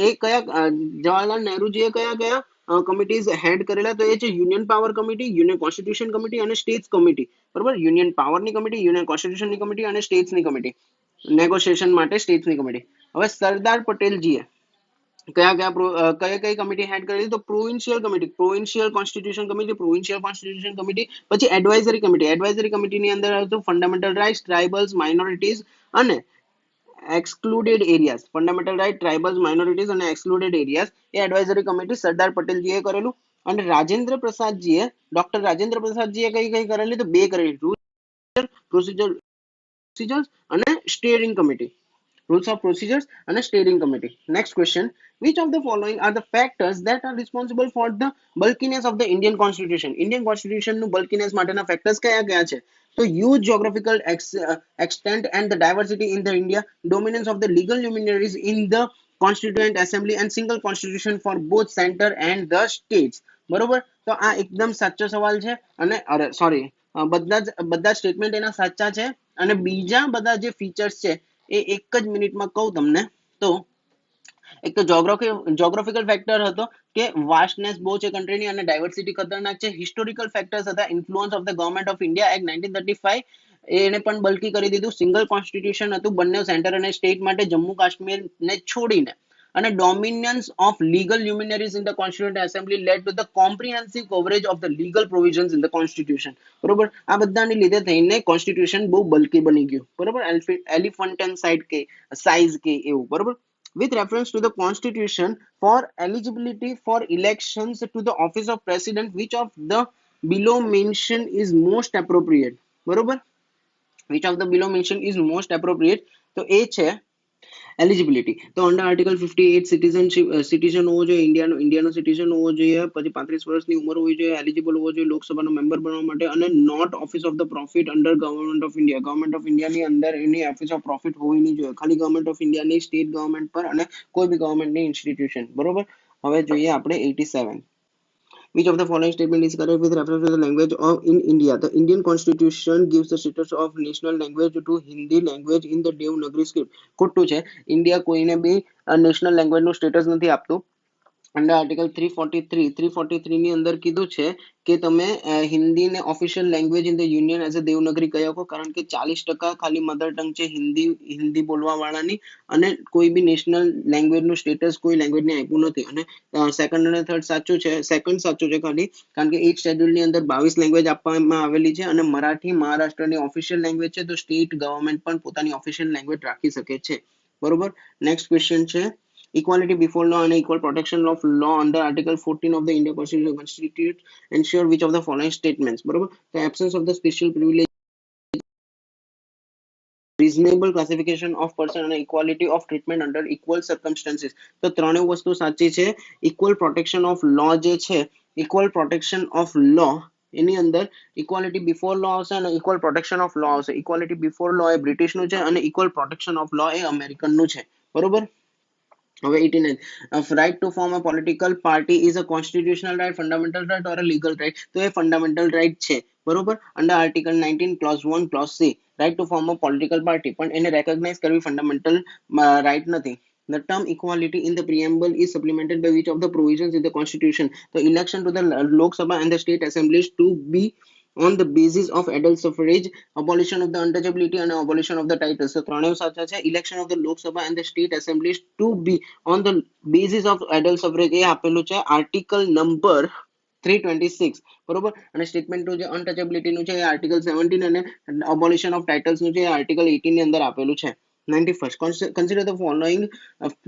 એ કયા જવાહરલાલ નહેરુજીએ કયા કયા કમિટીઝ હેડ કરેલા? તો એ છે union power committee, union constitution committee અને સ્ટેટ્સ કમિટી, બરોબર. યુનિયન પાવરની કમિટી, યુનિયન કોન્સ્ટિટ્યુશનની કમિટી અને સ્ટેટ્સની કમિટી, નેગોશિએશન માટે સ્ટેટ્સની કમિટી. હવે સરદાર પટેલજીએ કયા કઈ કમિટી હેડ કરેલી? તો provincial committee, provincial constitution committee, પછી એડવાઇઝરી કમિટી. એડવાઇઝરી કમિટીની અંદર હતું ફંડામેન્ટલ રાઇટ્સ, ટ્રાઇબલ્સ, માઇનોરિટીઝ અને એક્સક્લુડેડ areas. Fundamental right, tribals, minorities અને એક્સક્લુડેડ એરિયાઝ એ એડવાઇઝરી કમિટી સરદાર પટેલજીએ કરેલું. અને ડોક્ટર રાજેન્દ્ર પ્રસાદજીએ કઈ કઈ કરેલી? તો બે કરેલી, પ્રોસિજર્સ અને steering committee, rules of procedures and a steering committee. Next question, which of the following are the factors that are responsible for the bulkiness of the Indian constitution? Indian constitution નું bulkiness માટેના factors કયા કયા છે? તો huge geographical extent and the diversity in the India, dominance of the legal luminaries in the constituent assembly and single constitution for both center and the states. બરોબર, તો આ એકદમ સાચો સવાલ છે. અને અરે સોરી, બધા સ્ટેટમેન્ટ એના સાચા છે. અને બીજા બધા જે ફીચર્સ છે એ એક જ મિનિટમાં કહું તમને. તો એક તો જોગ્રાફિકલ ફેક્ટર હતો કે વાસ્ટનેસ બહુ છે કન્ટ્રીની અને ડાયવર્સિટી ખતરનાક છે. હિસ્ટોરિકલ ફેક્ટર્સ હતા, influence of the government of India act 1935 એને પણ બલ્કી કરી દીધું. સિંગલ કોન્સ્ટિટ્યુશન હતું બંને સેન્ટર અને સ્ટેટ માટે જમ્મુ કાશ્મીર ને છોડીને. અને dominance of legal luminaries in the constituent assembly led to the comprehensive coverage of the legal provisions in the constitution. બરોબર, આ બધાની લીધે થઈને કોન્સ્ટિટ્યુશન બહુ બલ્કી બની ગયું. બરોબર, એલિફન્ટન સાઇઝ કે એવું. બરોબર, with reference to the constitution for eligibility for elections to the office of president, which of the below mentioned is most appropriate. બરોબર, which of the below mentioned is most appropriate? તો એ છે eligibility. તો under article 58 citizen હોવો જોઈએ, ઇન્ડિયાનો citizen હોવો જોઈએ, પછી 35 વર્ષની ઉંમર હોવી જોઈએ, એલિજિબલ હોવો જોઈએ લોકસભાનો મેમ્બર બનવા માટે, અને not office of the profit under government of India. Government of ઇન્ડિયાની અંદર એની ઓફિસ ઓફ પ્રોફિટ હોવી નહીં જોઈએ, ખાલી ગવર્મેન્ટ ઓફ ઇન્ડિયાની, સ્ટેટ ગવર્મેન્ટ પર અને કોઈ બી ગવર્મેન્ટની ઇન્સ્ટિટ્યુશન. બરોબર, હવે જોઈએ આપણે 87. Which of the following statement is correct with reference to the language of in India? The Indian Constitution gives the status of national language to Hindi language in the Devanagari script. ખોટું છે. India કોઈને બી national language નું status નથી આપતું. Under article 343 ની અંદર કીધું છે કે તમે હિન્દીને official language in the union as a Devanagari કહી શકો, કારણ કે 40% ખાલી મધર ટંગ છે હિન્દી બોલવા વાળાની, અને કોઈ બી નેશનલ લેંગ્વેજ નું સ્ટેટસ કોઈ લેંગ્વેજને આપ્યું નથી. અને સેકન્ડ અને થર્ડ સાચું છે. સેકન્ડ સાચું છે ખાલી, કારણ કે 8 શેડ્યુલ ની અંદર 22 લેંગ્વેજ આપવામાં આવેલી છે, અને મરાઠી મહારાષ્ટ્રની ઓફિશિયલ લેંગ્વેજ છે, તો સ્ટેટ ગવર્મેન્ટ પણ પોતાની ઓફિશિયલ લેંગ્વેજ રાખી શકે છે. બરોબર, નેક્સ્ટ ક્વેશ્ચન છે equality before law and equal protection of law under article 14 of the Indian Constitution constitute ensure which of the following statements. બરોબર, the absence of the special privilege, reasonable classification of person and equality of treatment under equal circumstances. તો ત્રણેય વસ્તુ સાચી છે. equal protection of law જે છે, equal protection of law એની અંદર equality before લો આવશે અને ઇક્વલ પ્રોટેક્શન ઓફ લો આવશે. ઇક્વાલિટી બિફોર લો એ બ્રિટિશનું છે અને ઇક્વલ પ્રોટેક્શન ઓફ લો એ અમેરિકનનું છે. બરોબર, હવે 89. right to form a political party is a constitutional right, fundamental right or a legal right? તો એ fundamental right છે. બરોબર, under article 19 clause 1 clause C, right to form a political party, પણ એને recognize કરવી fundamental right નથી. The term equality in the preamble is supplemented by which of the provisions in the constitution? The election to the Lok Sabha and the state assemblies to be on the basis of adult suffrage, abolition of the untouchability and abolition of the titles. So ત્રણેય સાચા છે. election of the Lok Sabha and the state assemblies to be on the basis of adult suffrage એ આપેલું છે article number 326. બરોબર, અને statement નું જે અનટચેબિલિટી નું છે એ આર્ટિકલ 17 અને અબોલિશન ઓફ ટાઇટલ્સ નું છે એ આર્ટિકલ 18 ની અંદર આપેલું છે. 91st. Consider the following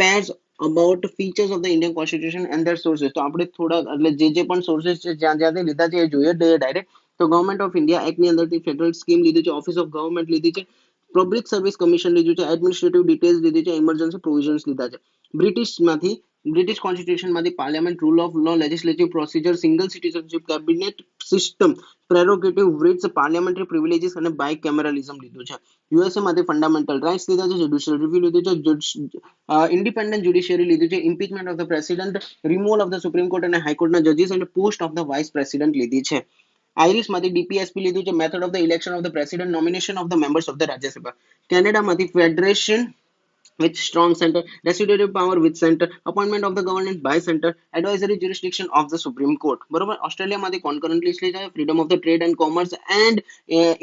pairs about features of the Indian Constitution and their sources. તો આપણે થોડા એટલે જે પણ સોર્सेस છે જ્યાં જ્યાંથી લીધા છે એ જોઈએ ડાયરેક્ટ. તો ગવર્મેન્ટ ઓફ ઇન્ડિયા એક્ટ ની અંદરથી ફેડરલ સ્કીમ લીધી છે, ઓફિસ ઓફ ગવર્મેન્ટ લીધી છે, પબ્લિક સર્વિસ કમિશન લીધું છે, એડમિનિસ્ટ્રેટિવ ડિટેલ્સ લીધી છે, ઇમરજન્સી પ્રોવિઝન્સ લીધા છે. બ્રિટિશ કોન્સ્ટિટ્યુશન માંથી parliament, rule of law, legislative procedure, single citizenship, cabinet system, prerogative writs, parliamentary privileges અને બાય કેમેરલિઝમ લીધું છે. યુએસએ માંથી ફંડામેન્ટલ રાઇટ્સ લીધા છે, જ્યુડિશિયલ રિવ્યુ લીધું છે, ઇન્ડિપેન્ડન્ટ જ્યુડિશિયરી લીધું છે, impeachment of the president, removal of the supreme court અને હાઈકોર્ટના જજીસ અને post of the vice president લીધી છે. આઇરિશમાંથી ડીપીએસપી લીધું છે, method of the election of the president, nomination of the members of the Rajya Sabha. કેનેડામાંથી federation with strong center, restitutive power with center, appointment of the government by center, advisory jurisdiction of the Supreme Court. બરોબર, ઓસ્ટ્રેલિયામાંથી concurrent list છે, freedom of the trade and commerce and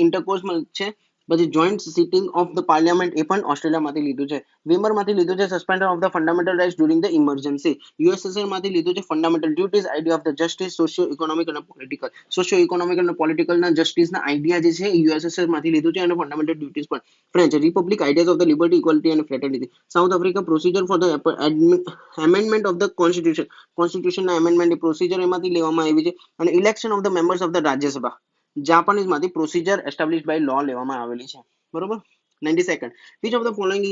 intercourse છે. પછી joint sitting of the parliament એ પણ ઓસ્ટ્રેલિયામાંથી લીધું છે. વીમરમાંથી લીધું છે suspension of the fundamental rights during the emergency. USSR માંથી લીધું છે fundamental duties, idea of the justice, socio economic અને political. સોશિયો ઇકોનોમિક અને પોલિટિકલના જસ્ટિસના આઈડિયા જે છે યુએસએસઆર માંથી લીધું છે, અને ફંડામેન્ટલ ડ્યુટીઝ પણ. French republic, ideas of the liberty, equality અને fraternity. South Africa procedure for the amendment of the કોન્સ્ટિટ્યુશનના એમેન્ડમેન્ટની પ્રોસિજર એમાંથી લેવામાં આવી છે, અને election of the members of the Rajya Sabha જાપાનીઝમાંથી પ્રોસિજર એસ્ટાબ્લિશ્ડ બાય લો લેવામાં આવેલી છે. બરોબર, 92nd. Which of the following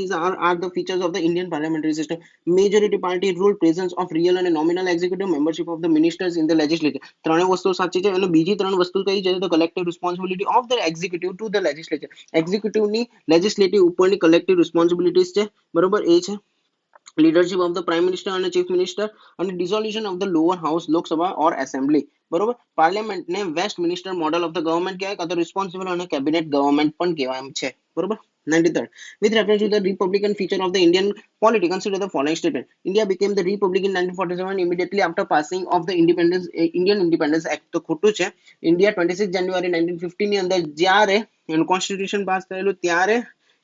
are the features of the Indian parliamentary system? Majority party rule, presence of real and nominal executive, membership of the ministers in the legislature. ત્રણેય વસ્તુ સાચી છે. અને બીજી ત્રણ વસ્તુ કઈ છે તો collective responsibility of the executive to the legislature. એક્ઝિક્યુટિવની લેજિસ્લેટિવ ઉપરની કલેક્ટિવ રિસ્પોન્સિબિલિટીઝ છે. બરોબર, એ છે. Leadership of the prime minister અને ચીફ મિનિસ્ટર, અને dissolution of the lower house Lok Sabha or assembly. બરોબર, પાર્લિયામેન્ટને Westminster model of the government કહેવાય, કાં તો રિસ્પોન્સિબલ અને કેબિનેટ ગવર્મેન્ટ પણ કહેવાય છે. બરોબર. 93rd, with reference to the republican feature of the Indian polity, consider the following statement. India became the republic in 1947 immediately after passing of the independence Indian Independence Act. તો ખોટું છે. India 26 જાન્યુઆરી 1950 ની અંદર જ્યારે એનું કોન્સ્ટિટ્યુશન પાસ થયેલું ત્યારે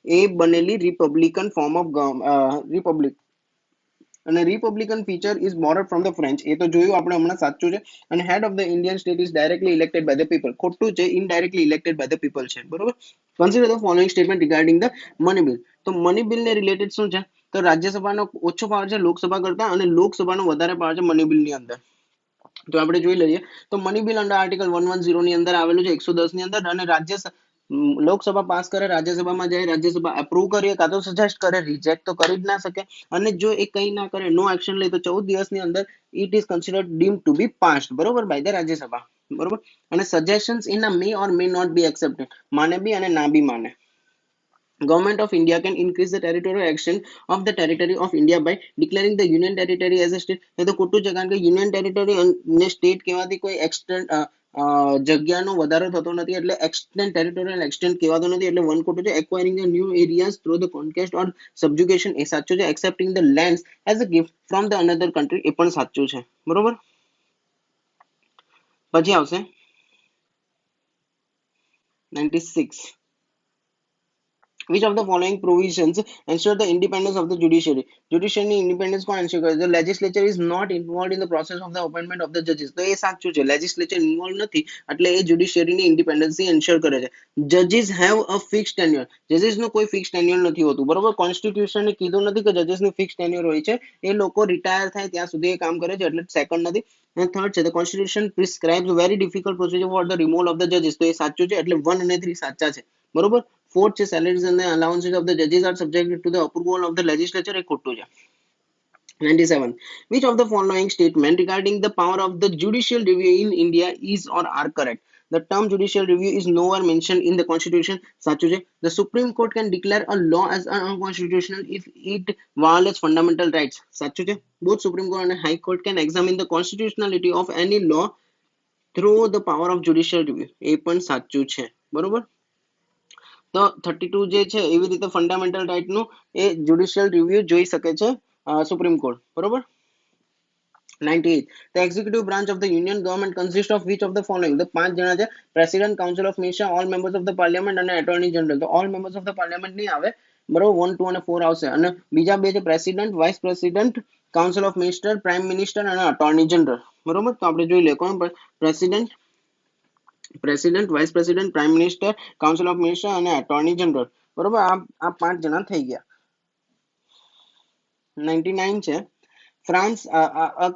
એ બનેલી રિપબ્લિકન ફોર્મ ઓફ રિપબ્લિક, અને republican feature is borrowed from the French. એ તો જોયું આપણે હમણાં, સાચું છે. અને head of the Indian state is directly elected by the people. ખોટું છે, indirectly elected by the people છે. બરોબર. Consider the following statement regarding the money bill. તો મની બિલ ને રિલેટેડ શું છે? તો રાજ્યસભાનો ઓછો પાવર છે લોકસભા કરતા, અને લોકસભાનો વધારે પાવર છે મની બિલ ની અંદર. તો આપણે જોઈ લઈએ. તો મની બિલ અંડર આર્ટિકલ 110 ની અંદર આવેલું છે, 110 ની અંદર. અને લોકસભા પાસ કરે, રાજ્યસભામાં જાય, રાજ્યસભા એપ્રુવ કરે, કાં તો સજેસ્ટ કરે, રિજેક્ટ તો કરી જ ના શકે. અને જો એ કંઈ ના કરે, નો એક્શન લે, તો 14 દિવસની અંદર it is considered deem to be passed. બરોબર, બાય ધ રાજ્યસભા. બરોબર. અને suggestions in may or may not be accepted, માને બી અને ના બી માને. Government of India can increase the territorial extent of the territory of India by declaring the union territory as a state. એ તો ખોટું છે, કારણ કે યુનિયન ટેરિટરી ને સ્ટેટ કહેવાથી કોઈ એક્સટેન્ટ જગ્યાનો વધારો થતો નથી, એટલે એક્સટેન્ટ ટેરિટોરિયલ એક્સટેન્ટ કહેવાતો નથી, એટલે વન ખોટું છે. Acquiring the new areas through the conquest or subjugation એ સાચું છે. Accepting the lands as a gift from the another country એ પણ સાચું છે. બરોબર. પછી આવશે 96. Which of the following provisions ensure the independence of the judiciary? Judiciary independence કોણ ensure કરે? The legislature is not involved in the process of the appointment of the judges. તો એ સાચું છે, legislature involved નથી, એટલે એ judiciary ની independency ensure કરે છે. Judges have a fixed tenure. Judges નો કોઈ fixed tenure નથી હોતું. બરોબર. કોન્સ્ટિટ્યુશન ને કીધું નથી કે judges નું fixed tenure હોય છે. એ લોકો રિટાયર થાય ત્યાં સુધી એ કામ કરે છે, એટલે સેકન્ડ નથી. અને થર્ડ છે, the constitution prescribes very difficult procedure for the removal of the judges. તો એ સાચું છે, એટલે 1 અને 3 સાચા છે. બરોબર. Fourth છે, salaries and the allowances of the judges are subject to the approval of the legislature. એ ખોટું છે. 97. Which of the following statement regarding the power of the judicial review in India is or are correct? The term judicial review is nowhere mentioned in the constitution. સાચું છે. The Supreme Court can declare a law as unconstitutional if it violates fundamental rights. સાચું છે. Both Supreme Court and High Court can examine the constitutionality of any law through the power of judicial review. એ પણ સાચું છે. બરોબર. તો 32 જે છે, એવી રીતે ફંડામેન્ટલ રાઇટ નું એ જ્યુડિશિયલ રિવ્યુ જોઈ શકે છે સુપ્રીમ કોર્ટ. બરોબર. 98. The executive branch of the union government consists of which of the following? The 5 જણા છે, president, council of minister, all members of the parliament અને attorney general. તો all members of the parliament નહીં આવે. બરોબર. 1, 2 અને 4 આવશે. અને બીજા બે છે, president, vice president, council of minister, prime minister અને attorney general. બરોબર. તો આપણે જોઈ લઈએ કોણ president, vice president, prime minister, council of minister અને એટોર્ની જનરલ. બરોબર. આ 5 જણા થઈ ગયા. 99 છે, ફ્રાન્સ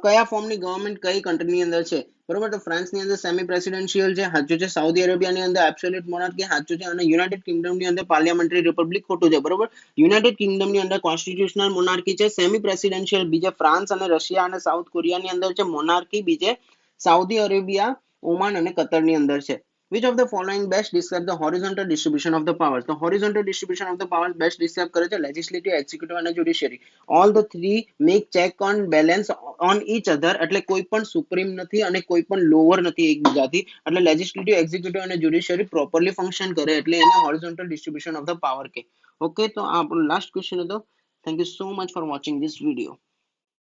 કયા ફોર્મની ગવર્મેન્ટ કઈ કન્ટ્રીની અંદર છે? બરોબર. તો ફ્રાન્સની અંદર સેમી પ્રેસિડેન્શિયલ છે, સાચું છે. સાઉદી અરેબિયાની અંદર એબ્સોલ્યુટ મોનાર્કી, સાચું છે. અને યુનાઇટેડ કિંગડમની અંદર પાર્લિયામેન્ટરી રિપબ્લિક, ખોટું છે. બરોબર. યુનાઇટેડ કિંગડમની અંદર કોન્સ્ટિટ્યુશનલ મોનાર્કી છે, સેમી પ્રેસિડેન્શિયલ બીજે ફ્રાન્સ અને રશિયા અને સાઉથ કોરિયાની અંદર છે મોનાર્કી, બીજે સાઉદી અરેબિયા, ઓમાન અને કતરની અંદર છે. Which of the following best describe the horizontal distribution of the powers? The horizontal distribution of the powers best describe કરે છે legislative, executive અને judiciary. All the three make check on balance on each other. એટલે કોઈ પણ supreme નથી અને કોઈ પણ લોઅર નથી એકબીજાથી. એટલે legislative, executive અને judiciary properly function કરે, એટલે એને horizontal distribution of the power કે. ઓકે, તો આ આપણો લાસ્ટ ક્વેશ્ચન હતો. Thank you so much for watching this video.